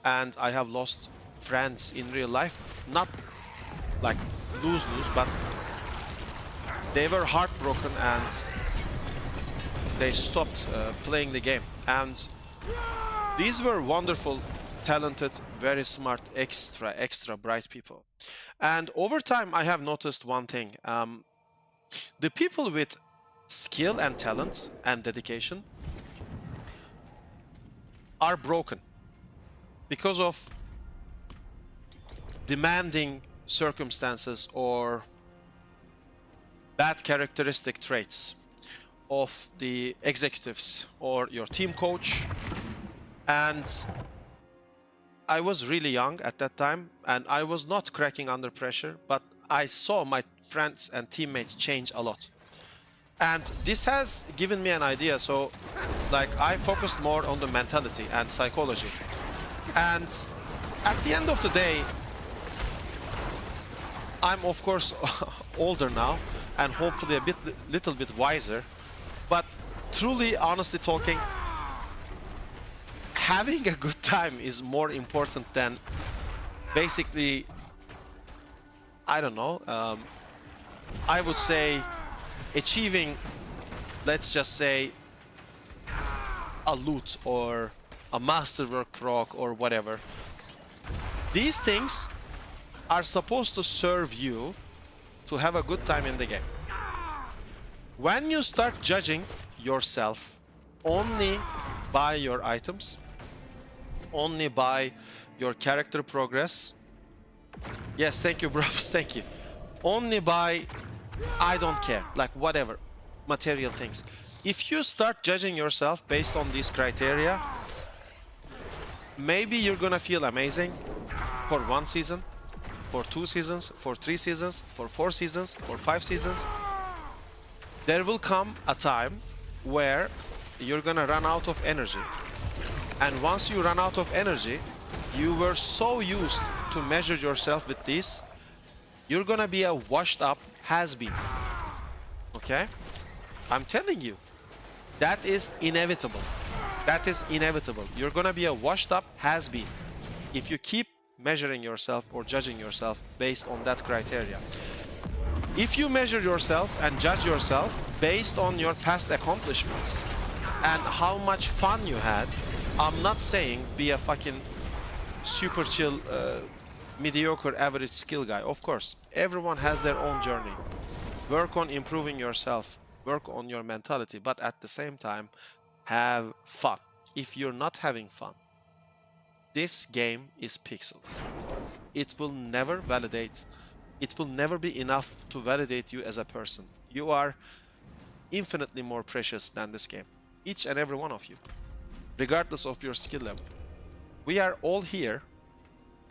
and I have lost friends in real life. Not like lose-lose, but they were heartbroken and they stopped playing the game. And these were wonderful, talented, very smart, extra bright people. And over time, I have noticed one thing. The people with skill and talent and dedication are broken because of demanding circumstances or bad characteristic traits of the executives or your team coach. And I was really young at that time, and I was not cracking under pressure, but I saw my friends and teammates change a lot. And this has given me an idea. So like I focused more on the mentality and psychology. And at the end of the day, I'm of course older now and hopefully a little bit wiser. But truly, honestly talking, having a good time is more important than basically, I don't know, I would say achieving, let's just say, a loot or a masterwork proc or whatever. These things are supposed to serve you to have a good time in the game. When you start judging yourself only by your items, only by your character progress, yes, thank you, bros, thank you, only by, I don't care, like whatever, material things. If you start judging yourself based on these criteria, maybe you're gonna feel amazing for 1 season, for 2 seasons, for 3 seasons, for 4 seasons, for 5 seasons. There will come a time where you're gonna run out of energy. And once you run out of energy, you were so used to measure yourself with this, you're gonna be a washed up has-been. Okay? I'm telling you, that is inevitable. That is inevitable. You're gonna be a washed up has-been if you keep measuring yourself or judging yourself based on that criteria. If you measure yourself and judge yourself based on your past accomplishments and how much fun you had, I'm not saying be a fucking super chill, mediocre, average skill guy. Of course, everyone has their own journey. Work on improving yourself, work on your mentality, but at the same time, have fun. If you're not having fun, this game is pixels. It will never validate. It will never be enough to validate you as a person. You are infinitely more precious than this game. Each and every one of you, regardless of your skill level. We are all here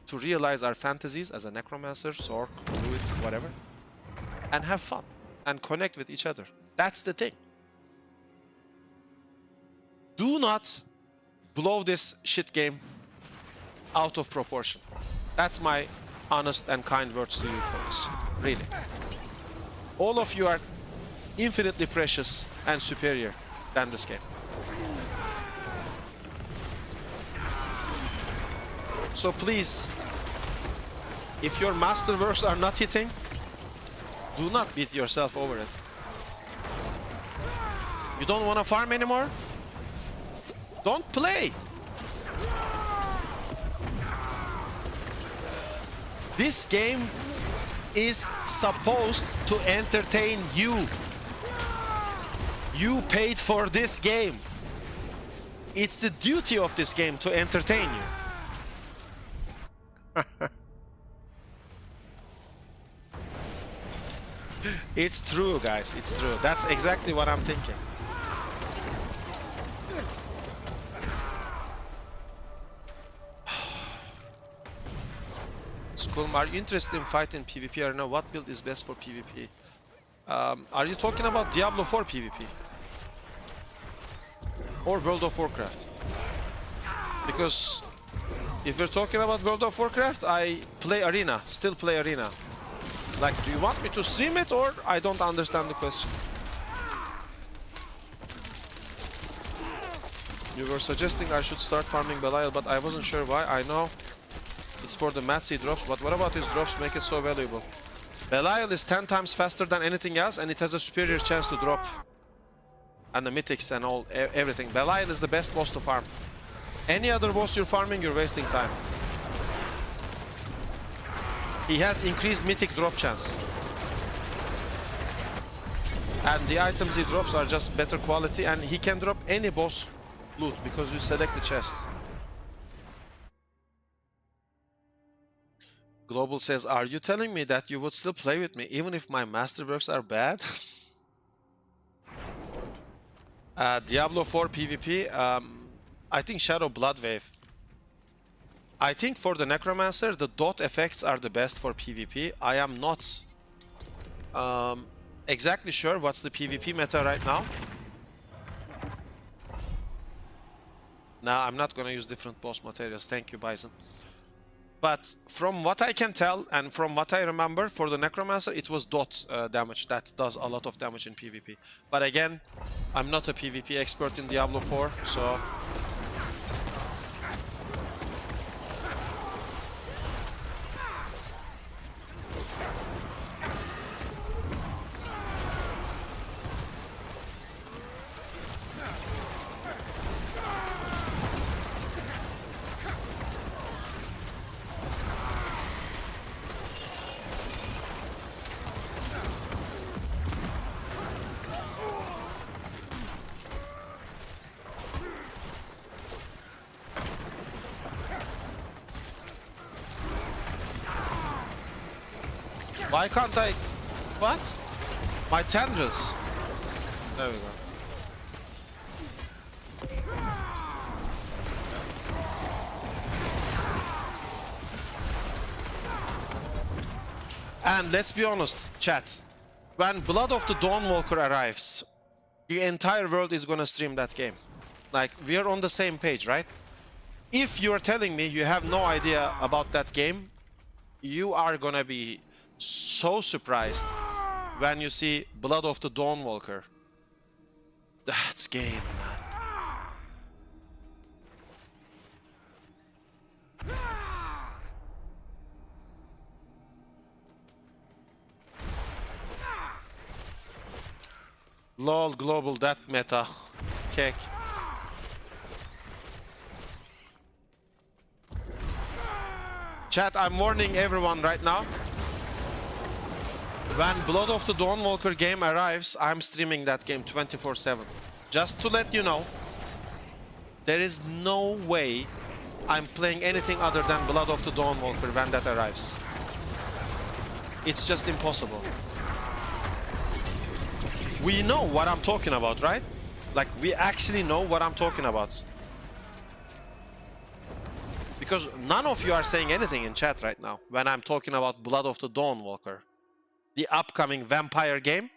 to realize our fantasies as a Necromancer, Sorc, Druid, whatever, and have fun and connect with each other. That's the thing. Do not blow this shit game out of proportion. That's my honest and kind words to you folks. Really. All of you are infinitely precious and superior than this game. So please, if your masterworks are not hitting, do not beat yourself over it. You don't want to farm anymore? Don't play! This game is supposed to entertain you. You paid for this game. It's the duty of this game to entertain you. It's true, guys. It's true. That's exactly what I'm thinking. SKULM, are you interested in fighting PvP arena? What build is best for PvP? Are you talking about Diablo 4 PvP? Or World of Warcraft? Because if we're talking about World of Warcraft, I play Arena, still play Arena. Like, do you want me to stream it, or I don't understand the question? You were suggesting I should start farming Belial, but I wasn't sure why. I know it's for the Matsy drops, but what about his drops make it so valuable? Belial is 10 times faster than anything else, and it has a superior chance to drop. And the Mythics and all, everything. Belial is the best boss to farm. Any other boss you're farming, you're wasting time. He has increased Mythic drop chance. And the items he drops are just better quality, and he can drop any boss loot because you select the chest. Global says, are you telling me that you would still play with me even if my masterworks are bad? Diablo 4 PvP, I think Shadow Bloodwave. I think for the Necromancer, the dot effects are the best for PvP. I am not exactly sure what's the PvP meta right now. Nah, I'm not gonna use different boss materials. Thank you, Bison. But from what I can tell and from what I remember, for the Necromancer, it was dot damage. That does a lot of damage in PvP. But again, I'm not a PvP expert in Diablo 4, so... Why can't I... What? My tendrils. There we go. And let's be honest, chat. When Blood of the Dawnwalker arrives, the entire world is gonna stream that game. Like, we are on the same page, right? If you're telling me you have no idea about that game, you are gonna be so surprised when you see Blood of the Dawnwalker. That's game, man. LOL global, that meta. Cake. Chat, I'm warning everyone right now. When Blood of the Dawnwalker game arrives, I'm streaming that game 24/7. Just to let you know, there is no way I'm playing anything other than Blood of the Dawnwalker when that arrives. It's just impossible. We know what I'm talking about, right? Like, we actually know what I'm talking about. Because none of you are saying anything in chat right now when I'm talking about Blood of the Dawnwalker. The upcoming vampire game.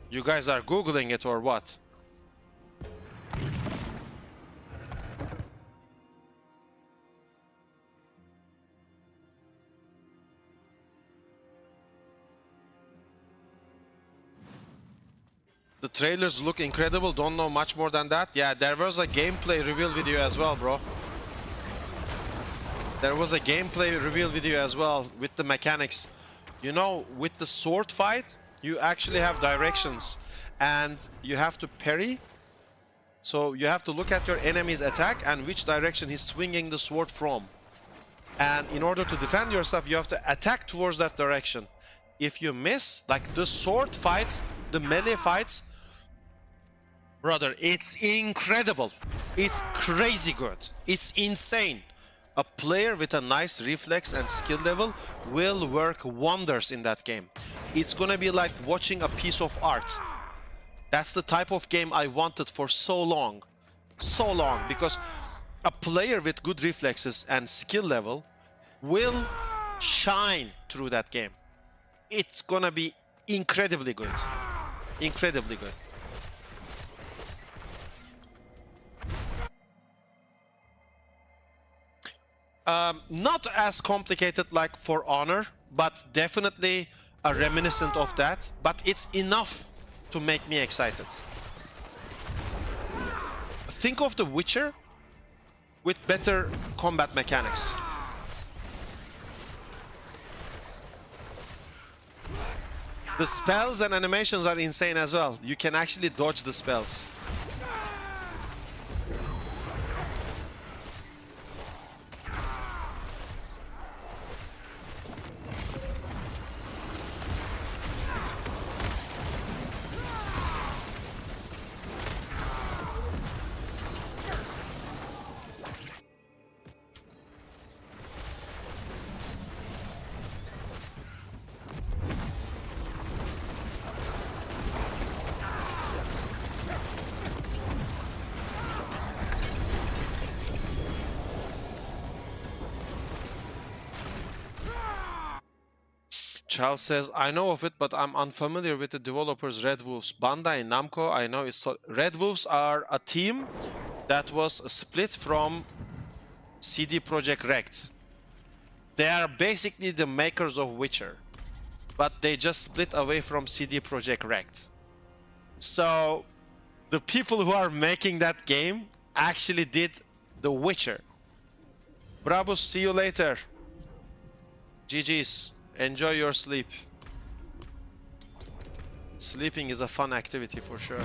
You guys are Googling it or what? The trailers look incredible, don't know much more than that. Yeah, there was a gameplay reveal video as well, bro. There was a gameplay reveal video as well with the mechanics. You know, with the sword fight, you actually have directions and you have to parry. So you have to look at your enemy's attack and which direction he's swinging the sword from. And in order to defend yourself, you have to attack towards that direction. If you miss, like the sword fights, the melee fights, brother, it's incredible. It's crazy good. It's insane. A player with a nice reflex and skill level will work wonders in that game. It's gonna be like watching a piece of art. That's the type of game I wanted for so long. So long. Because a player with good reflexes and skill level will shine through that game. It's gonna be incredibly good. Incredibly good. Not as complicated like For Honor, but definitely a reminiscent of that. But it's enough to make me excited. Think of The Witcher with better combat mechanics. The spells and animations are insane as well. You can actually dodge the spells. Charles says, I know of it, but I'm unfamiliar with the developers Red Wolves. Bandai Namco, I know it's... Red Wolves are a team that was split from CD Projekt Red. They are basically the makers of Witcher, but they just split away from CD Projekt Red. So the people who are making that game actually did The Witcher. Brabus, see you later. GG's. Enjoy your sleep. Sleeping is a fun activity for sure.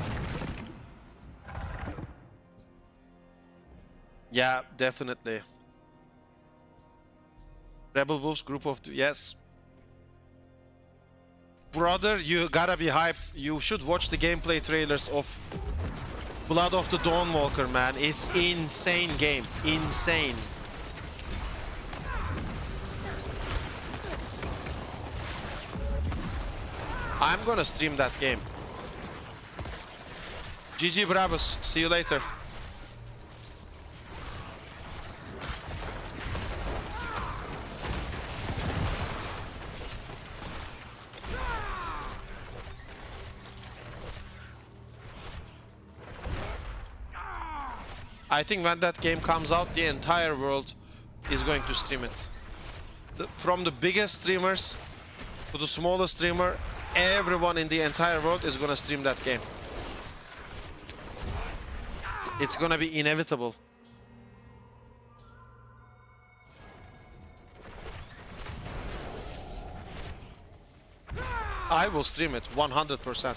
Yeah, definitely. Rebel Wolves group of two. Yes. Brother, you gotta be hyped. You should watch the gameplay trailers of Blood of the Dawnwalker, man. It's insane game. Insane. I'm gonna stream that game. GG Bravos, see you later. I think when that game comes out, the entire world is going to stream it. From the biggest streamers to the smallest streamer, everyone in the entire world is gonna stream that game. It's gonna be inevitable. I will stream it 100%.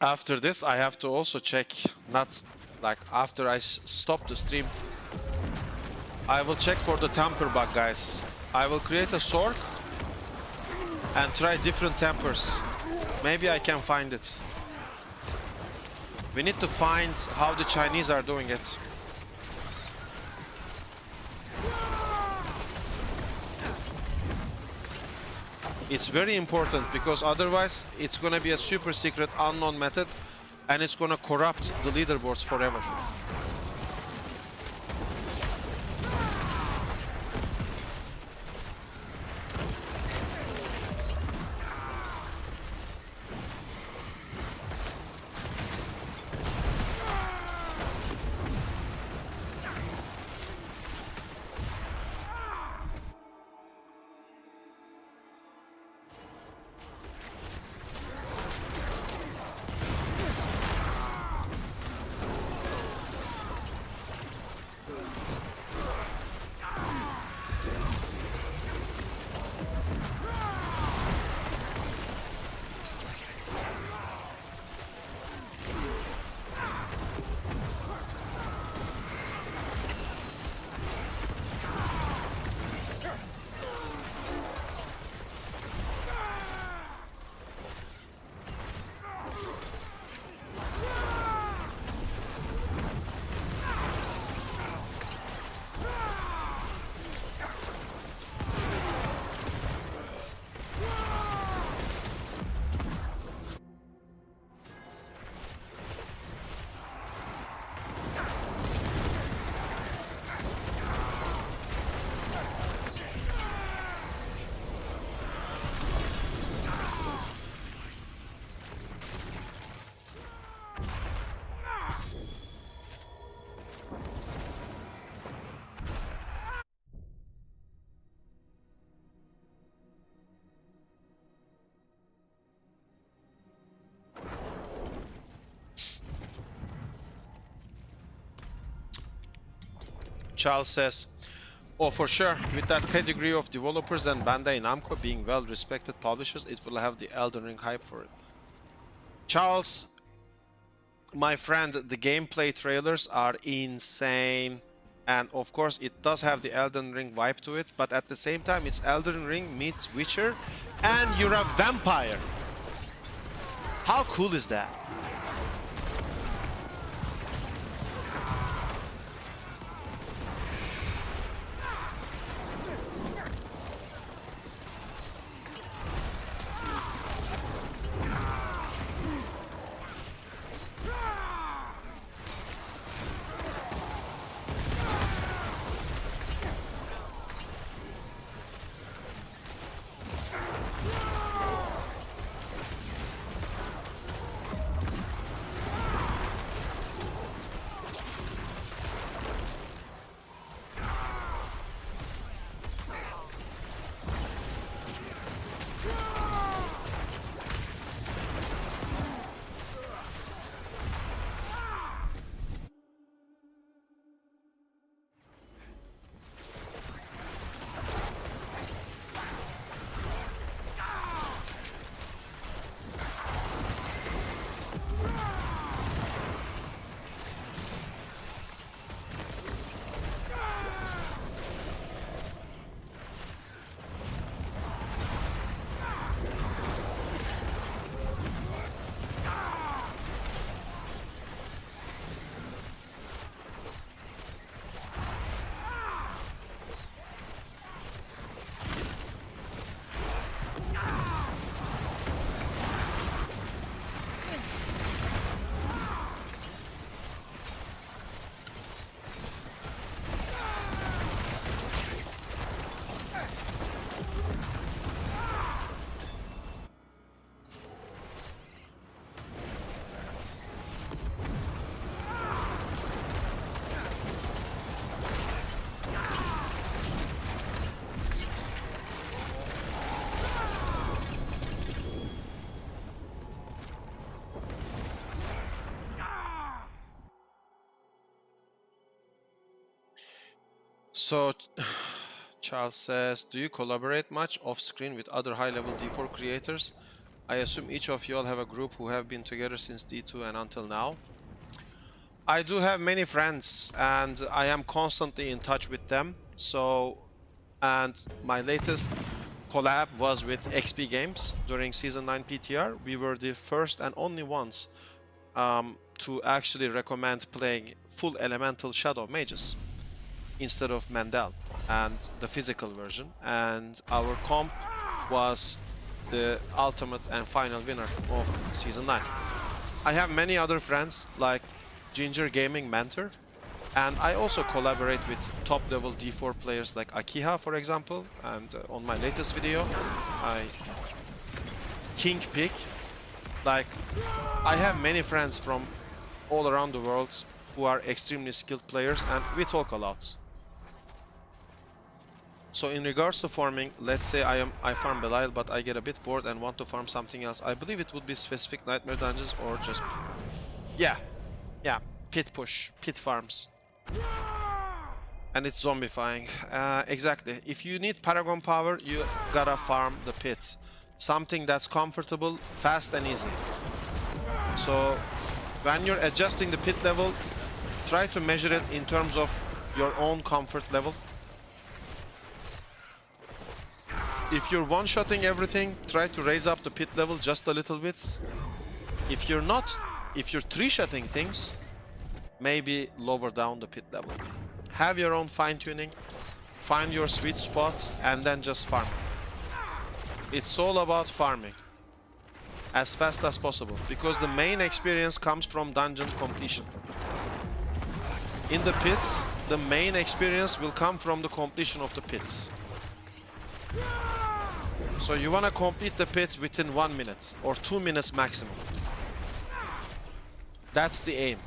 After this, I have to also check, not like after I stop the stream, I will check for the tamper bug, guys. I will create a SWTOR and try different tampers. Maybe I can find it. We need to find how the Chinese are doing it. It's very important because otherwise it's gonna be a super secret unknown method and it's gonna corrupt the leaderboards forever. Charles says, oh, for sure, with that pedigree of developers and Bandai Namco being well-respected publishers, it will have the Elden Ring hype for it. Charles, my friend, the gameplay trailers are insane. And of course, it does have the Elden Ring vibe to it, but at the same time, it's Elden Ring meets Witcher, and you're a vampire. How cool is that? So, Charles says, do you collaborate much off-screen with other high-level D4 creators? I assume each of you all have a group who have been together since D2 and until now. I do have many friends, and I am constantly in touch with them. So, and my latest collab was with XP Games during Season 9 PTR. We were the first and only ones to actually recommend playing full Elemental Shadow Mages instead of Mandel and the physical version, and our comp was the ultimate and final winner of Season 9. I have many other friends like Ginger Gaming Mentor, and I also collaborate with top level D4 players like Akiha, for example, and on my latest video, I King Pick. Like, I have many friends from all around the world who are extremely skilled players, and we talk a lot. So in regards to farming, let's say I farm Belial, but I get a bit bored and want to farm something else. I believe it would be specific nightmare dungeons or just, yeah, pit push, pit farms. And it's zombifying. Exactly. If you need Paragon power, you gotta farm the pit. Something that's comfortable, fast and easy. So when you're adjusting the pit level, try to measure it in terms of your own comfort level. If you're one-shotting everything, try to raise up the pit level just a little bit. If you're not, if you're three-shotting things, maybe lower down the pit level. Have your own fine-tuning, find your sweet spot, and then just farm. It's all about farming as fast as possible, because the main experience comes from dungeon completion. In the pits, the main experience will come from the completion of the pits. So you want to complete the pit within 1 minute or 2 minutes maximum. That's the aim.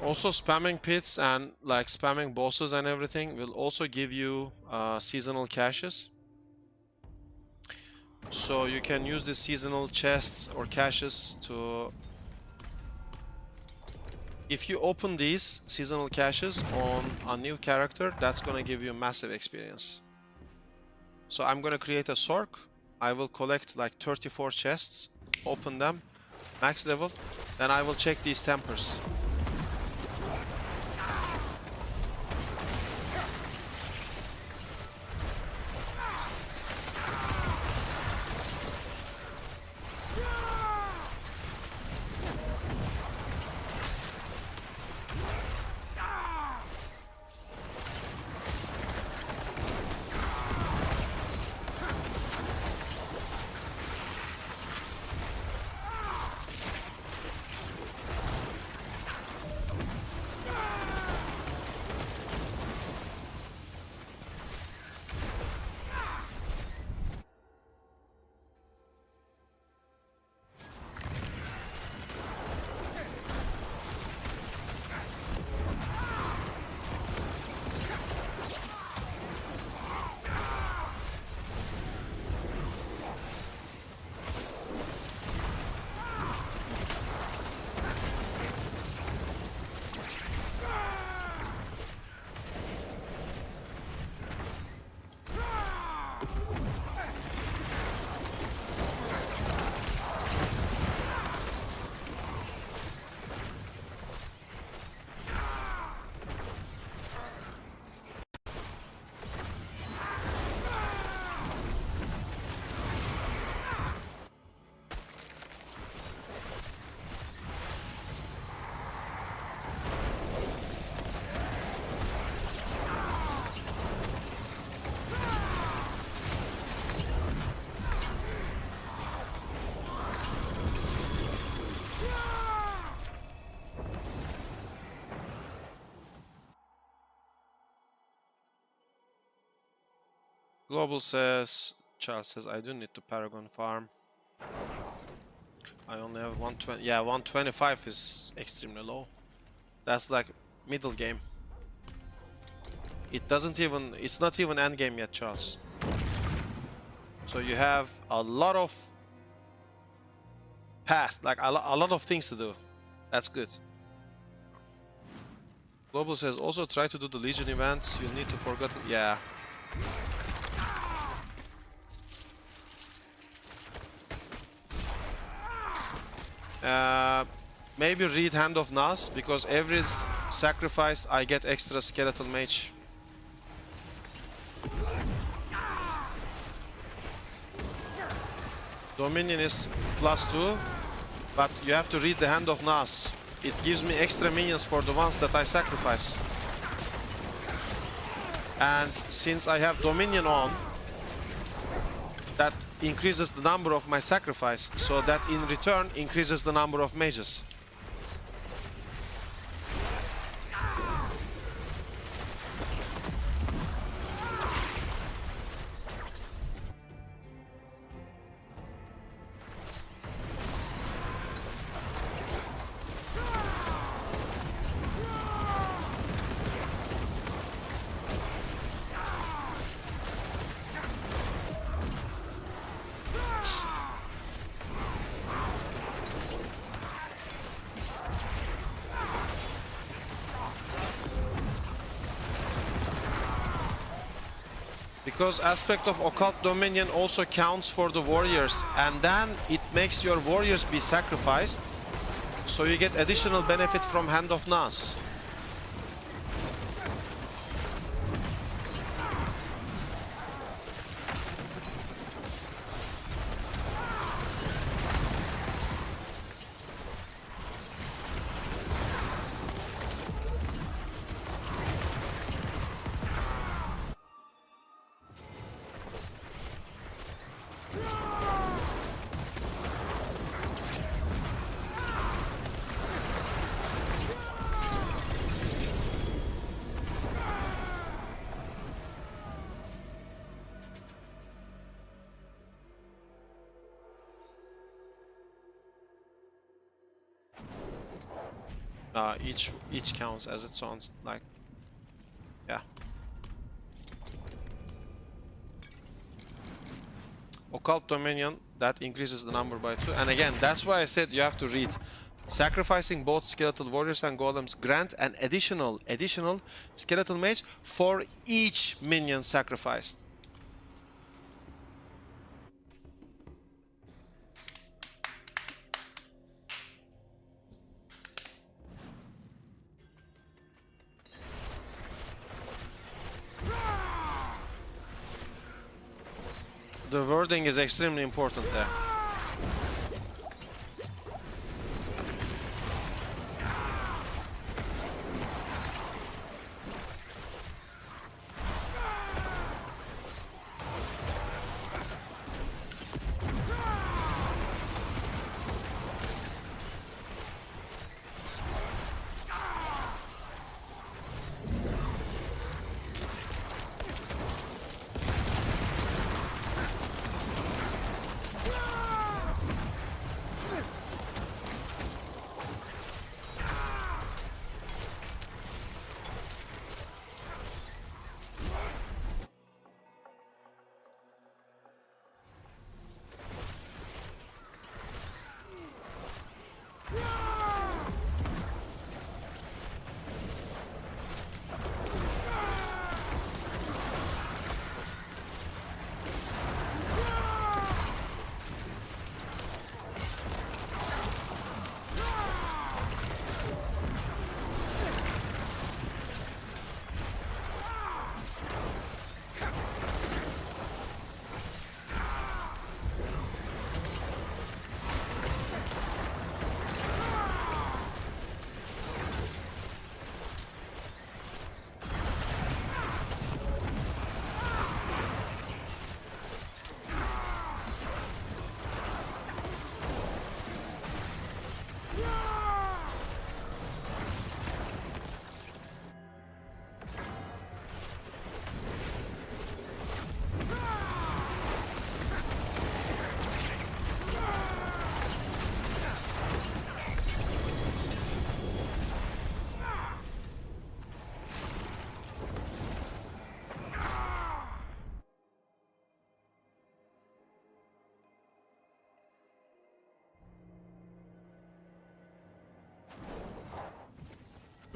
Also, spamming pits and like spamming bosses and everything will also give you seasonal caches. So you can use the seasonal chests or caches to... If you open these seasonal caches on a new character, that's gonna give you massive experience. So I'm gonna create a Sork. I will collect like 34 chests, open them, max level, then I will check these tempers. Global says, Charles says, I do need to Paragon farm. I only have 120. Yeah, 125 is extremely low. That's like middle game. It doesn't even, it's not even end game yet, Charles. So you have a lot of path, like a lot of things to do. That's good. Global says also try to do the Legion events. You'll need to forget. Yeah. Maybe read Hand of Nas, because every sacrifice I get extra skeletal mage. Dominion is +2, but you have to read the Hand of Nas. It gives me extra minions for the ones that I sacrifice. And since I have Dominion on, that increases the number of my sacrifice, so that in return increases the number of mages. Because aspect of occult dominion also counts for the warriors, and then it makes your warriors be sacrificed, so you get additional benefit from Hand of Nas. Each counts as it sounds like. Yeah. Occult Dominion, that increases the number by 2. And again, that's why I said you have to read. Sacrificing both skeletal warriors and golems grant an additional skeletal mage for each minion sacrificed. The wording is extremely important there.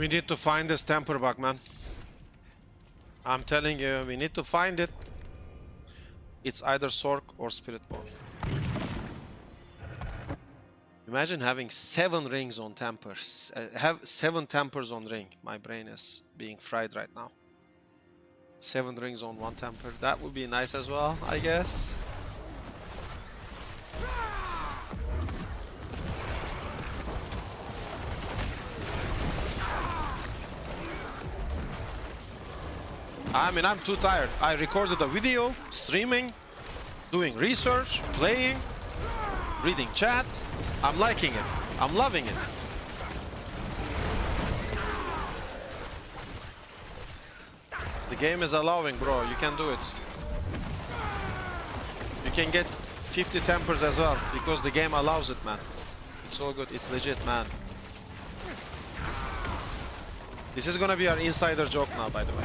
We need to find this temper bug, man. I'm telling you, we need to find it. It's either Sork or Spiritborn. Imagine having 7 rings on tempers. Have 7 tempers on ring. My brain is being fried right now. 7 rings on 1 temper. That would be nice as well, I guess. I mean, I'm too tired. I recorded a video, streaming, doing research, playing, reading chat. I'm liking it. I'm loving it. The game is allowing, bro. You can do it. You can get 50 tempers as well because the game allows it, man. It's all good. It's legit, man. This is gonna be our insider joke now, by the way.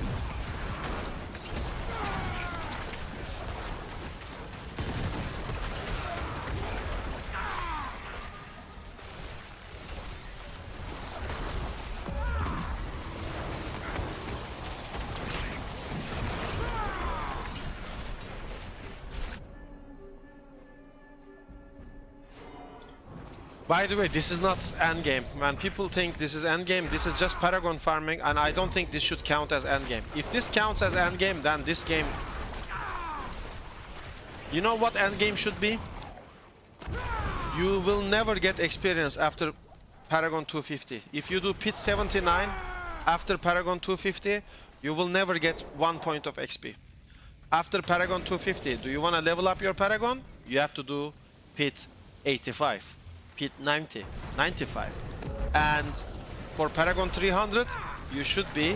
By the way, this is not endgame, man. People think this is endgame. This is just Paragon farming, and I don't think this should count as endgame. If this counts as endgame, then this game... You know what endgame should be? You will never get experience after Paragon 250. If you do Pit 79 after Paragon 250, you will never get 1 point of XP. After Paragon 250, do you want to level up your Paragon? You have to do Pit 85. Pit 90, 95. And for Paragon 300, you should be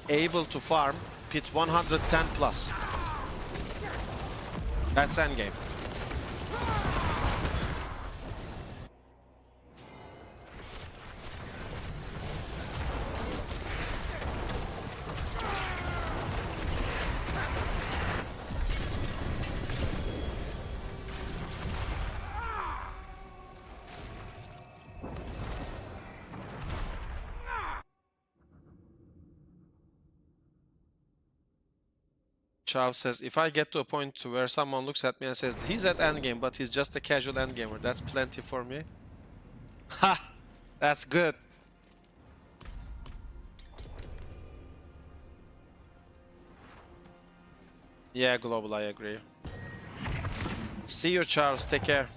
able to farm Pit 110 plus. That's endgame. Charles says, if I get to a point where someone looks at me and says, he's at endgame, but he's just a casual endgamer, that's plenty for me. Ha! That's good. Yeah, Global, I agree. See you, Charles. Take care.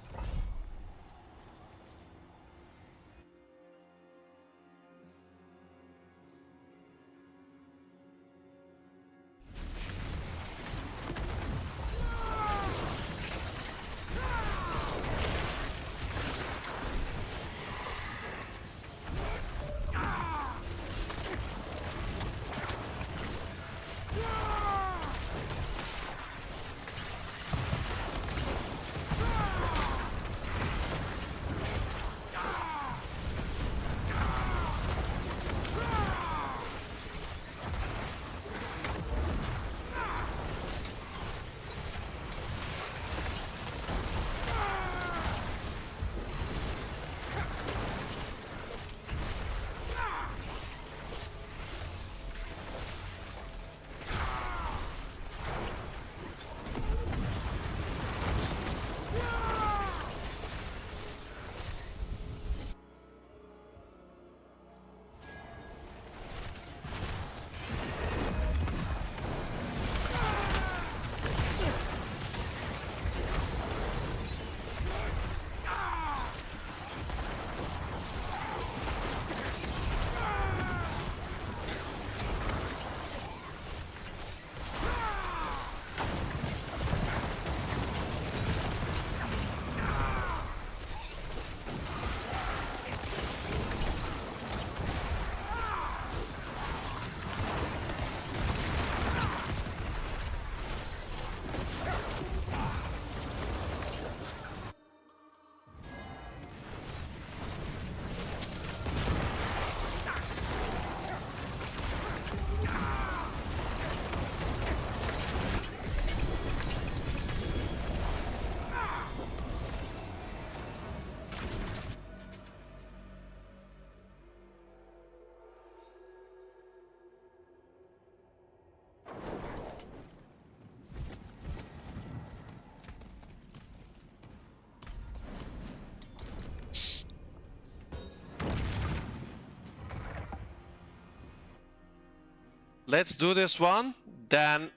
Let's do this one, then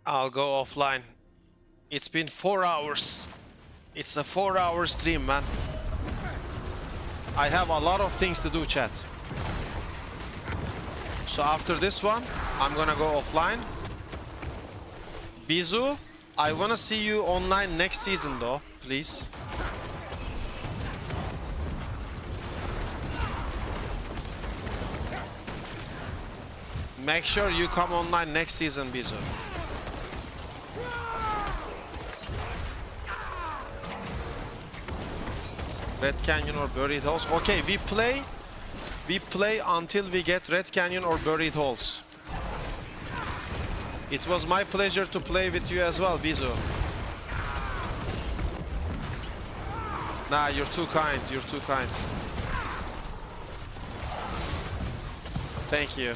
I'll go offline. It's been 4 hours. It's a 4-hour stream, man. I have a lot of things to do, chat. So after this one, I'm gonna go offline. Bizu, I wanna see you online next season though, please. Make sure you come online next season, Bizu. Red Canyon or Buried Halls. Okay, we play until we get Red Canyon or Buried Halls. It was my pleasure to play with you as well, Bizu. Nah, you're too kind, you're too kind. Thank you.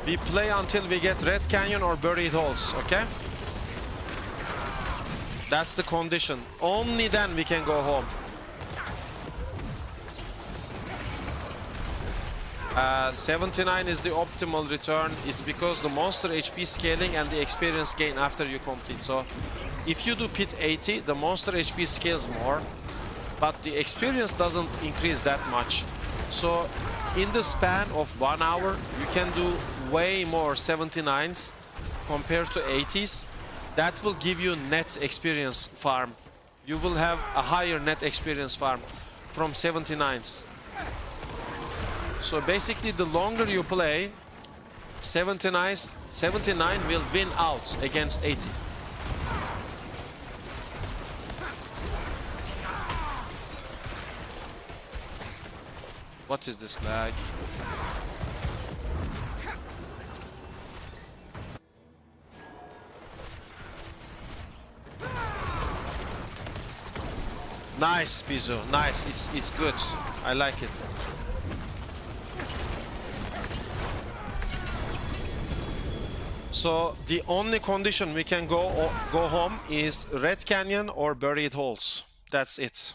We play until we get Red Canyon or Buried Halls, okay? That's the condition. Only then we can go home. 79 is the optimal return. It's because the monster HP scaling and the experience gain after you complete. So if you do pit 80, the monster HP scales more, but the experience doesn't increase that much. So in the span of 1 hour, you can do way more 79s compared to 80s. That will give you net experience farm. You will have a higher net experience farm from 79s. So basically, the longer you play, 79 will win out against 80. What is this lag? Nice, Bizu. Nice. It's good. I like it. So the only condition we can go home is Red Canyon or Buried Halls. That's it.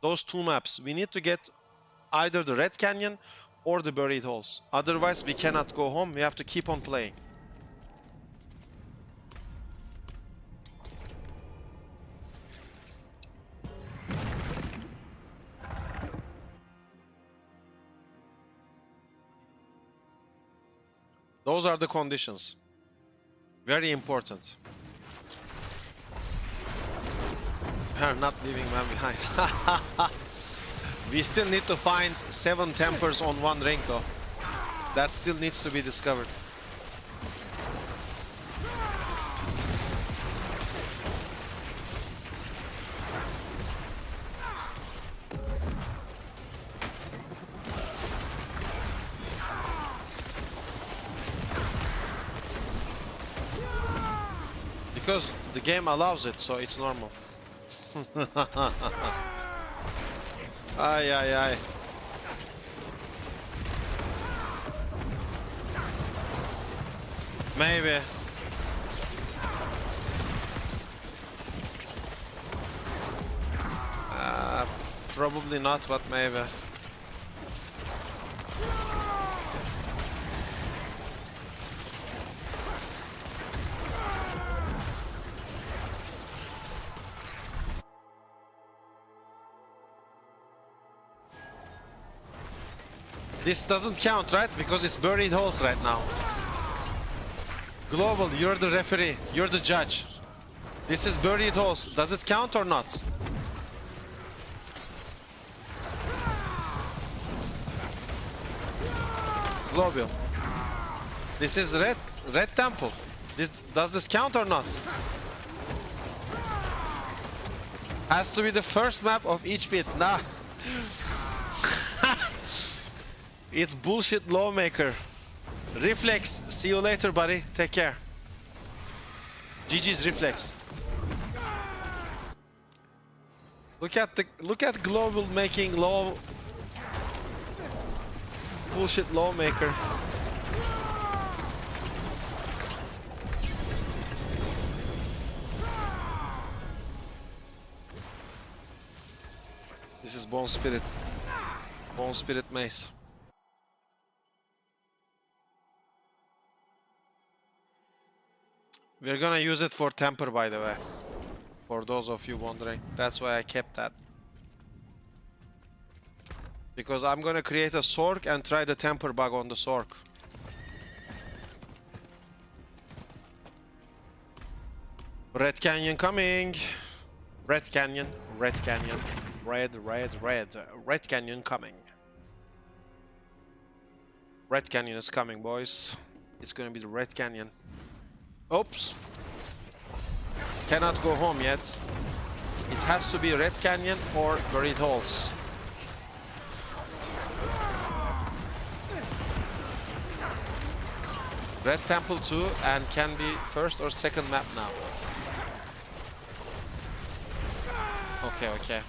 Those two maps. We need to get either the Red Canyon or the Buried Halls. Otherwise, we cannot go home. We have to keep on playing. Those are the conditions. Very important. We're not leaving man behind. We still need to find 7 tempers on 1 ring though. That still needs to be discovered. Because the game allows it, so it's normal. Ay, ay, ay. Maybe. Probably not, but maybe. This doesn't count, right? Because it's Buried Halls right now. Global, you're the referee. You're the judge. This is Buried Halls. Does it count or not? Global. This is Red Temple. Does this count or not? Has to be the first map of each pit. Nah. It's bullshit lawmaker. Reflex, see you later, buddy. Take care. GG's Reflex. Look at Global making law. Bullshit lawmaker. This is Bone Spirit. Bone Spirit Mace. We're gonna use it for temper, by the way. For those of you wondering. That's why I kept that. Because I'm gonna create a Sork and try the temper bug on the Sork. Red Canyon coming. Red Canyon. Red Canyon. Red, red, red. Red Canyon coming. Red Canyon is coming, boys. It's gonna be the Red Canyon. Oops. Cannot go home yet. It has to be Red Canyon or Buried Halls. Red Temple 2 and can be first or second map now. Okay, okay.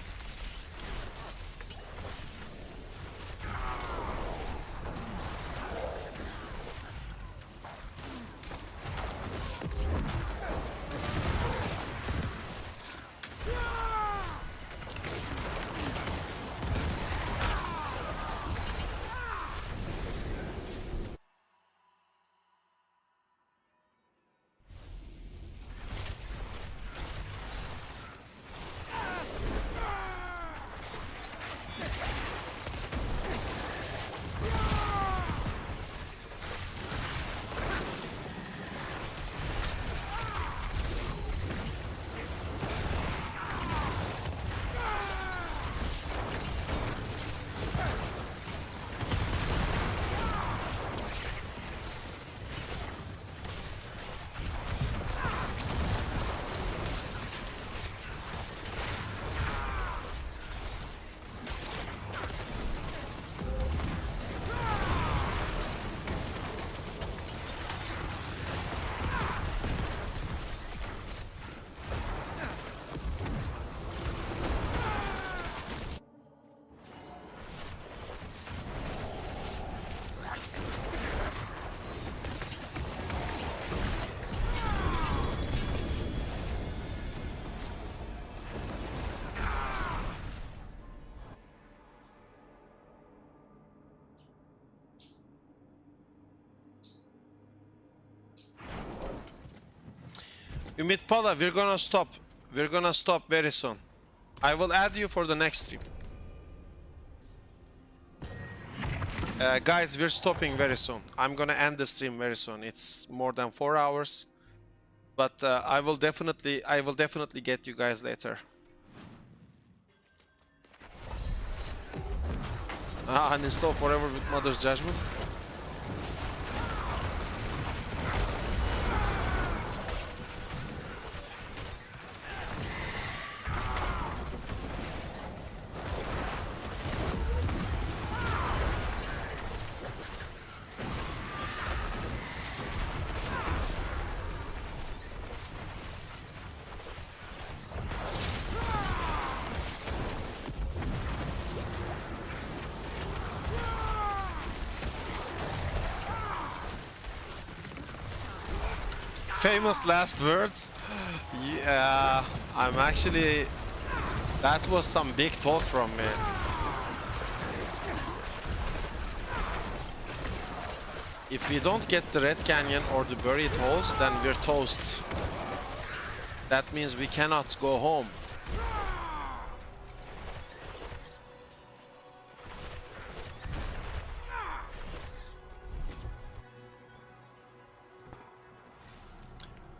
Ümit Pala, we're gonna stop. We're gonna stop very soon. I will add you for the next stream. Guys, we're stopping very soon. I'm gonna end the stream very soon. It's more than 4 hours, but I will definitely get you guys later. Uninstall forever with Mother's Judgment. Famous last words. Yeah, I'm actually... That was some big talk from me. If we don't get the Red Canyon or the Buried Halls, then we're toast. That means we cannot go home.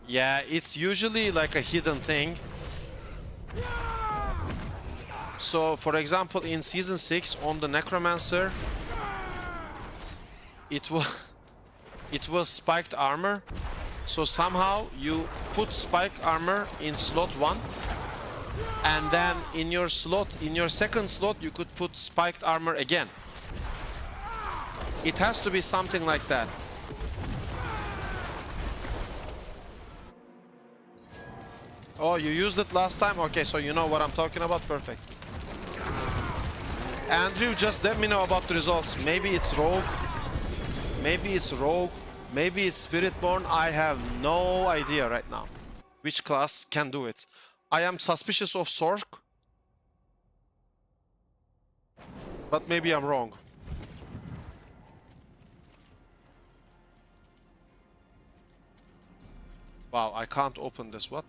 Yeah, it's usually like a hidden thing. So, for example, in Season 6 on the Necromancer, it was spiked armor. So somehow you put spiked armor in slot 1, and then in your second slot, you could put spiked armor again. It has to be something like that. Oh, you used it last time? Okay, so you know what I'm talking about? Perfect. Andrew, just let me know about the results. Maybe it's Rogue. Maybe it's Rogue. Maybe it's Spiritborn. I have no idea right now which class can do it. I am suspicious of Sork. But maybe I'm wrong. Wow, I can't open this. What?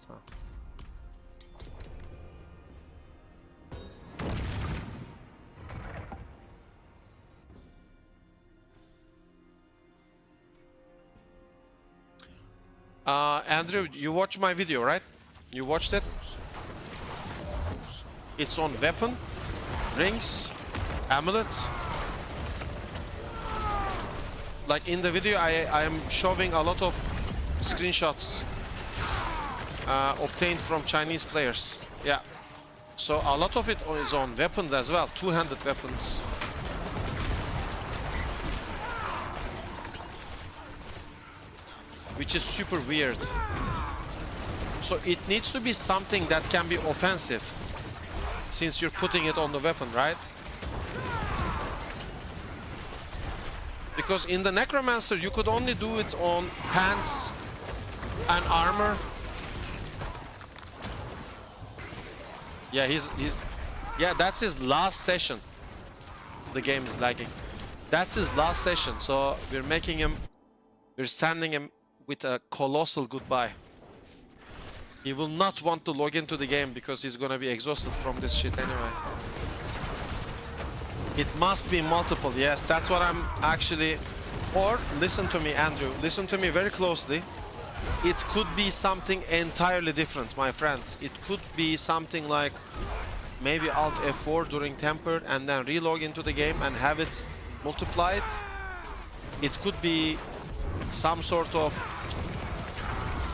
Andrew, you watched my video, right? You watched it? It's on weapon, rings, amulets. Like in the video, I am showing a lot of screenshots obtained from Chinese players. Yeah. So a lot of it is on weapons as well, two-handed weapons. Which is super weird. So it needs to be something that can be offensive, since you're putting it on the weapon, right? Because in the Necromancer, you could only do it on pants and armor. Yeah, yeah, that's his last session. The game is lagging. That's his last session, so we're sending him with a colossal goodbye. He will not want to log into the game because he's gonna be exhausted from this shit anyway. It must be multiple, yes, that's what I'm actually... Or, listen to me, Andrew, listen to me very closely. It could be something entirely different, my friends. It could be something like maybe Alt F4 during temper and then relog into the game and have it multiplied. It could be some sort of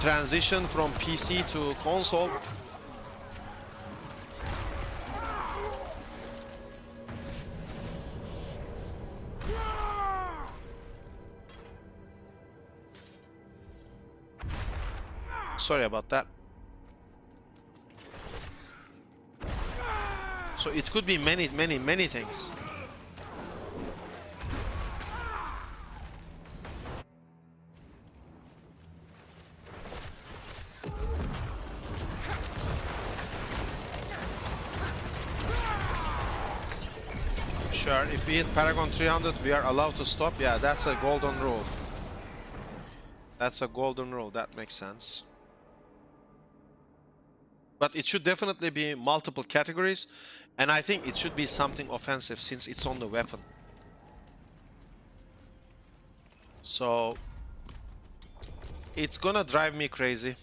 transition from PC to console. Sorry about that. So it could be many things. Sure, if we hit Paragon 300, we are allowed to stop. Yeah, that's a golden rule. That's a golden rule, that makes sense. But it should definitely be multiple categories, and I think it should be something offensive since it's on the weapon. So it's gonna drive me crazy.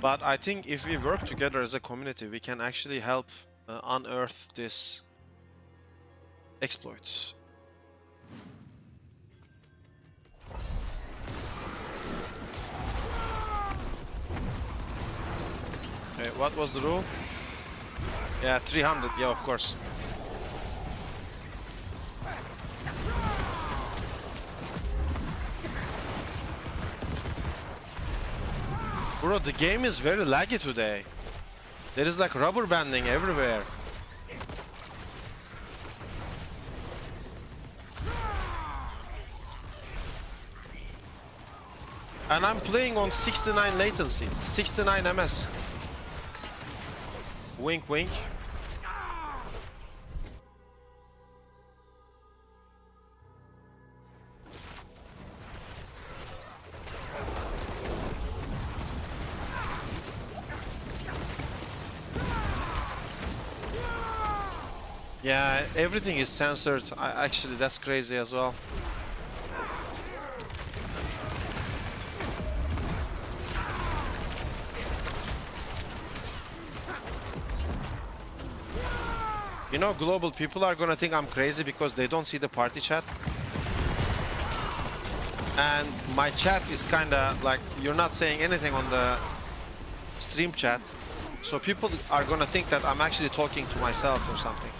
But I think if we work together as a community, we can actually help unearth this exploits. Okay, what was the rule? Yeah, 300, yeah, of course. Bro, the game is very laggy today. There is like rubber banding everywhere. And I'm playing on 69 latency, 69 ms. Wink, wink. Yeah, everything is censored. Actually, that's crazy as well. You know, global people are gonna think I'm crazy because they don't see the party chat. And my chat is kinda like, you're not saying anything on the stream chat. So people are gonna think that I'm actually talking to myself or something.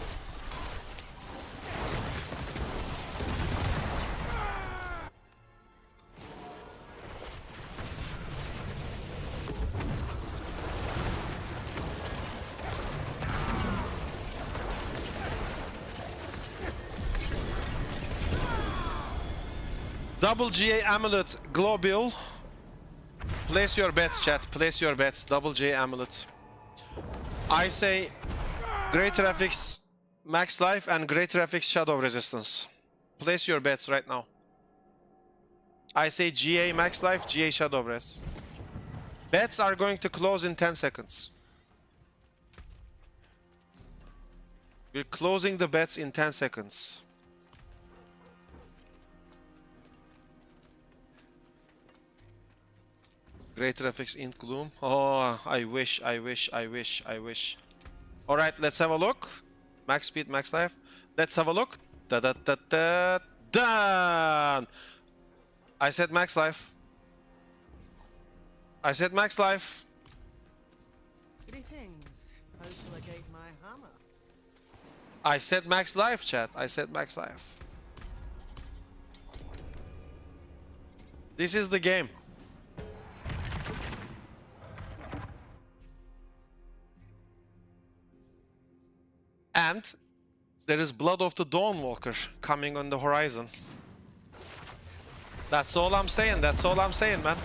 Double GA Amulet Globule. Place your bets, chat. Place your bets. Double GA Amulet. I say great graphics, max life and great traffic shadow resistance. Place your bets right now. I say GA max life, GA shadow res. Bets are going to close in 10 seconds. We're closing the bets in 10 seconds. Great graphics in gloom. Oh, I wish. All right, let's have a look. Max speed, max life. Let's have a look. Da da da da. Done. I said max life. I said max life. Greetings. How shall I guide my hammer? I said max life, chat. I said max life. This is the game. And there is Blood of the Dawnwalker coming on the horizon. That's all I'm saying. That's all I'm saying, man.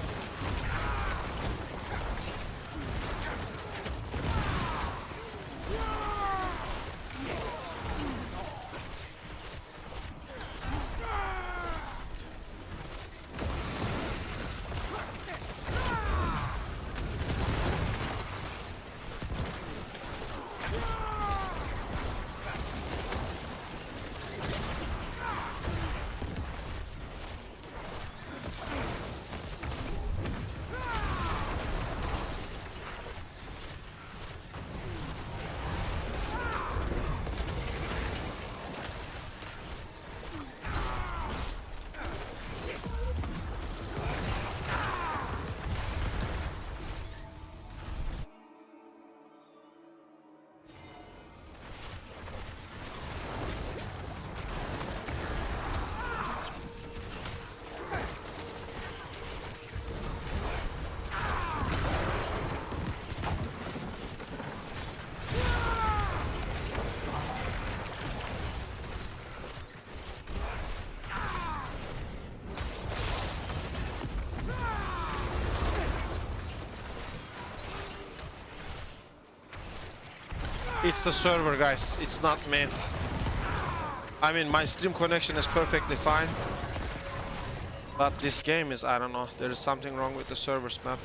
It's the server, guys. It's not me. I mean, my stream connection is perfectly fine. But this game is, I don't know. There is something wrong with the servers, man.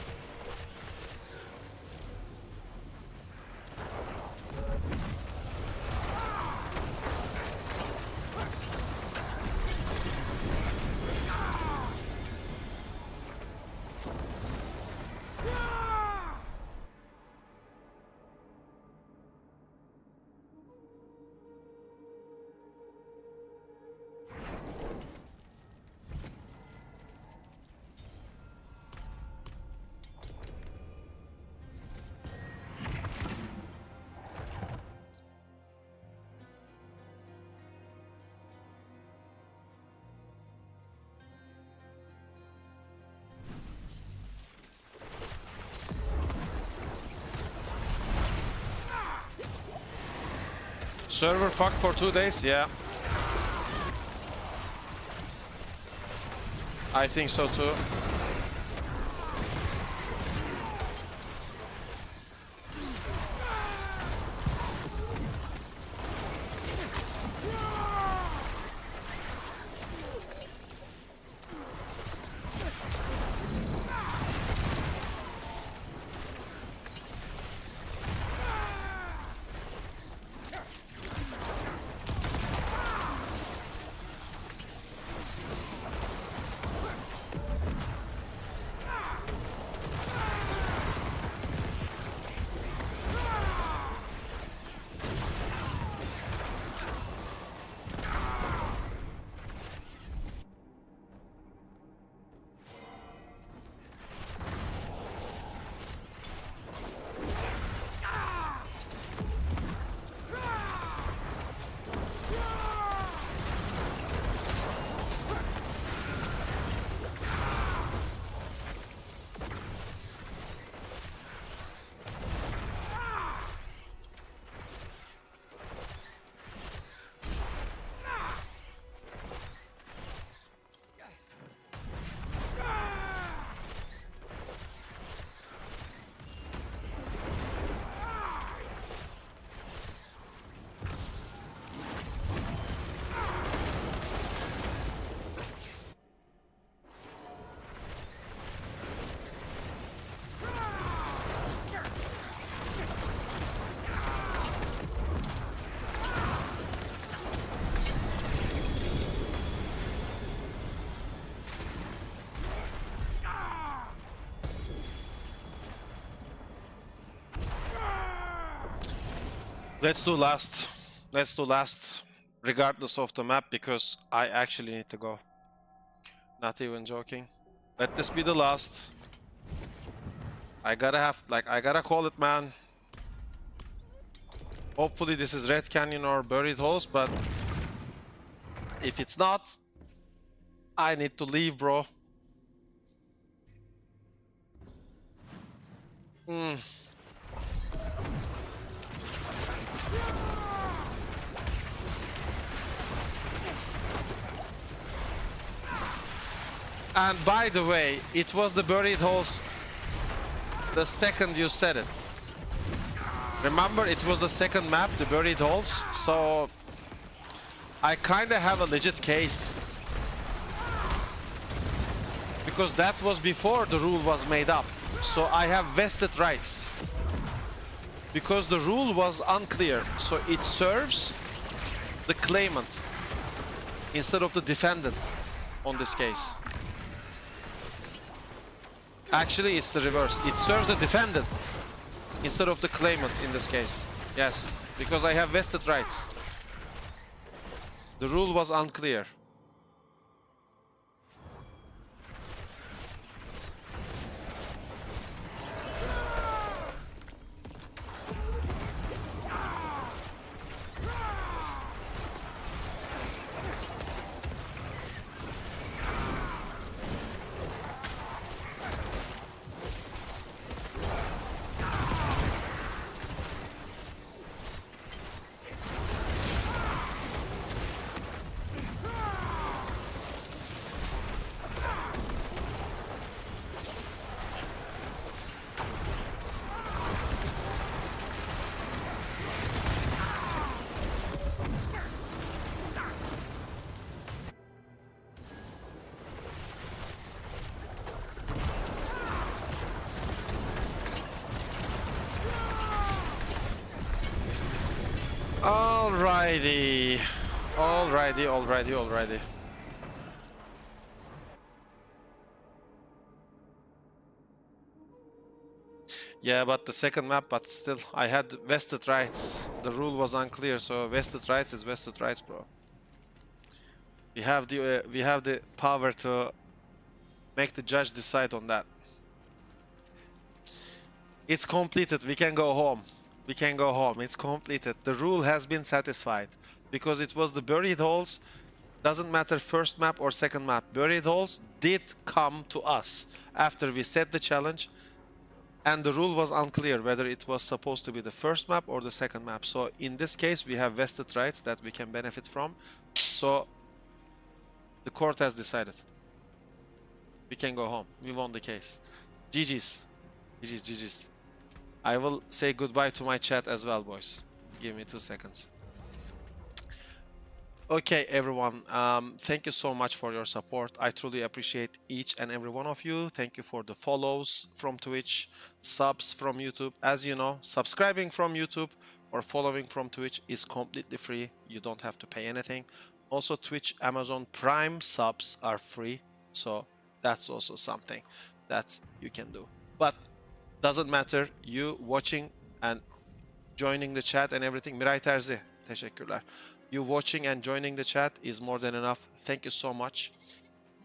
Server fucked for 2 days, yeah. I think so too. Let's do last. Let's do last, regardless of the map, because I actually need to go. Not even joking. Let this be the last. I gotta call it, man. Hopefully this is Red Canyon or Buried Holes, but if it's not, I need to leave, bro. And by the way, it was the Buried Holes the second you said it. Remember, it was the second map, the Buried Holes, so I kinda have a legit case. Because that was before the rule was made up. So I have vested rights. Because the rule was unclear, so it serves the claimant instead of the defendant on this case. Actually, it's the reverse. It serves the defendant instead of the claimant in this case. Yes, because I have vested rights. The rule was unclear. Alrighty. Alrighty. Yeah, but the second map, but still, I had vested rights. The rule was unclear, so vested rights is vested rights, bro. We have the power to make the judge decide on that. It's completed. We can go home. We can go home. It's completed. The rule has been satisfied because it was the Buried Holes. Doesn't matter first map or second map. Buried Holes did come to us after we set the challenge, and the rule was unclear whether it was supposed to be the first map or the second map. So in this case, we have vested rights that we can benefit from. So the court has decided. We can go home. We won the case. GG's. GG's. I will say goodbye to my chat as well, boys. Give me 2 seconds. Okay, everyone. Thank you so much for your support. I truly appreciate each and every one of you. Thank you for the follows from Twitch, subs from YouTube. As you know, subscribing from YouTube or following from Twitch is completely free. You don't have to pay anything. Also, Twitch, Amazon Prime subs are free. So that's also something that you can do. But doesn't matter, you watching and joining the chat and everything. Miray Terzi, teşekkürler. You watching and joining the chat is more than enough. Thank you so much.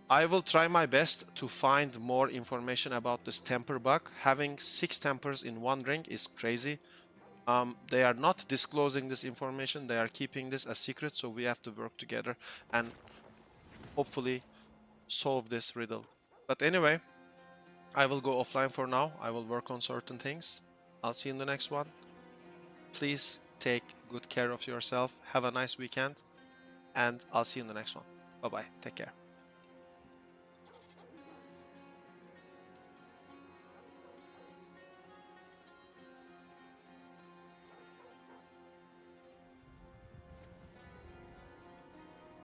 I will try my best to find more information about this temper bug. Having 6 tempers in one ring is crazy. They are not disclosing this information. They are keeping this a secret, so we have to work together and hopefully solve this riddle. But anyway, I will go offline for now. I will work on certain things. I'll see you in the next one. Please take good care of yourself. Have a nice weekend. And I'll see you in the next one. Bye-bye. Take care.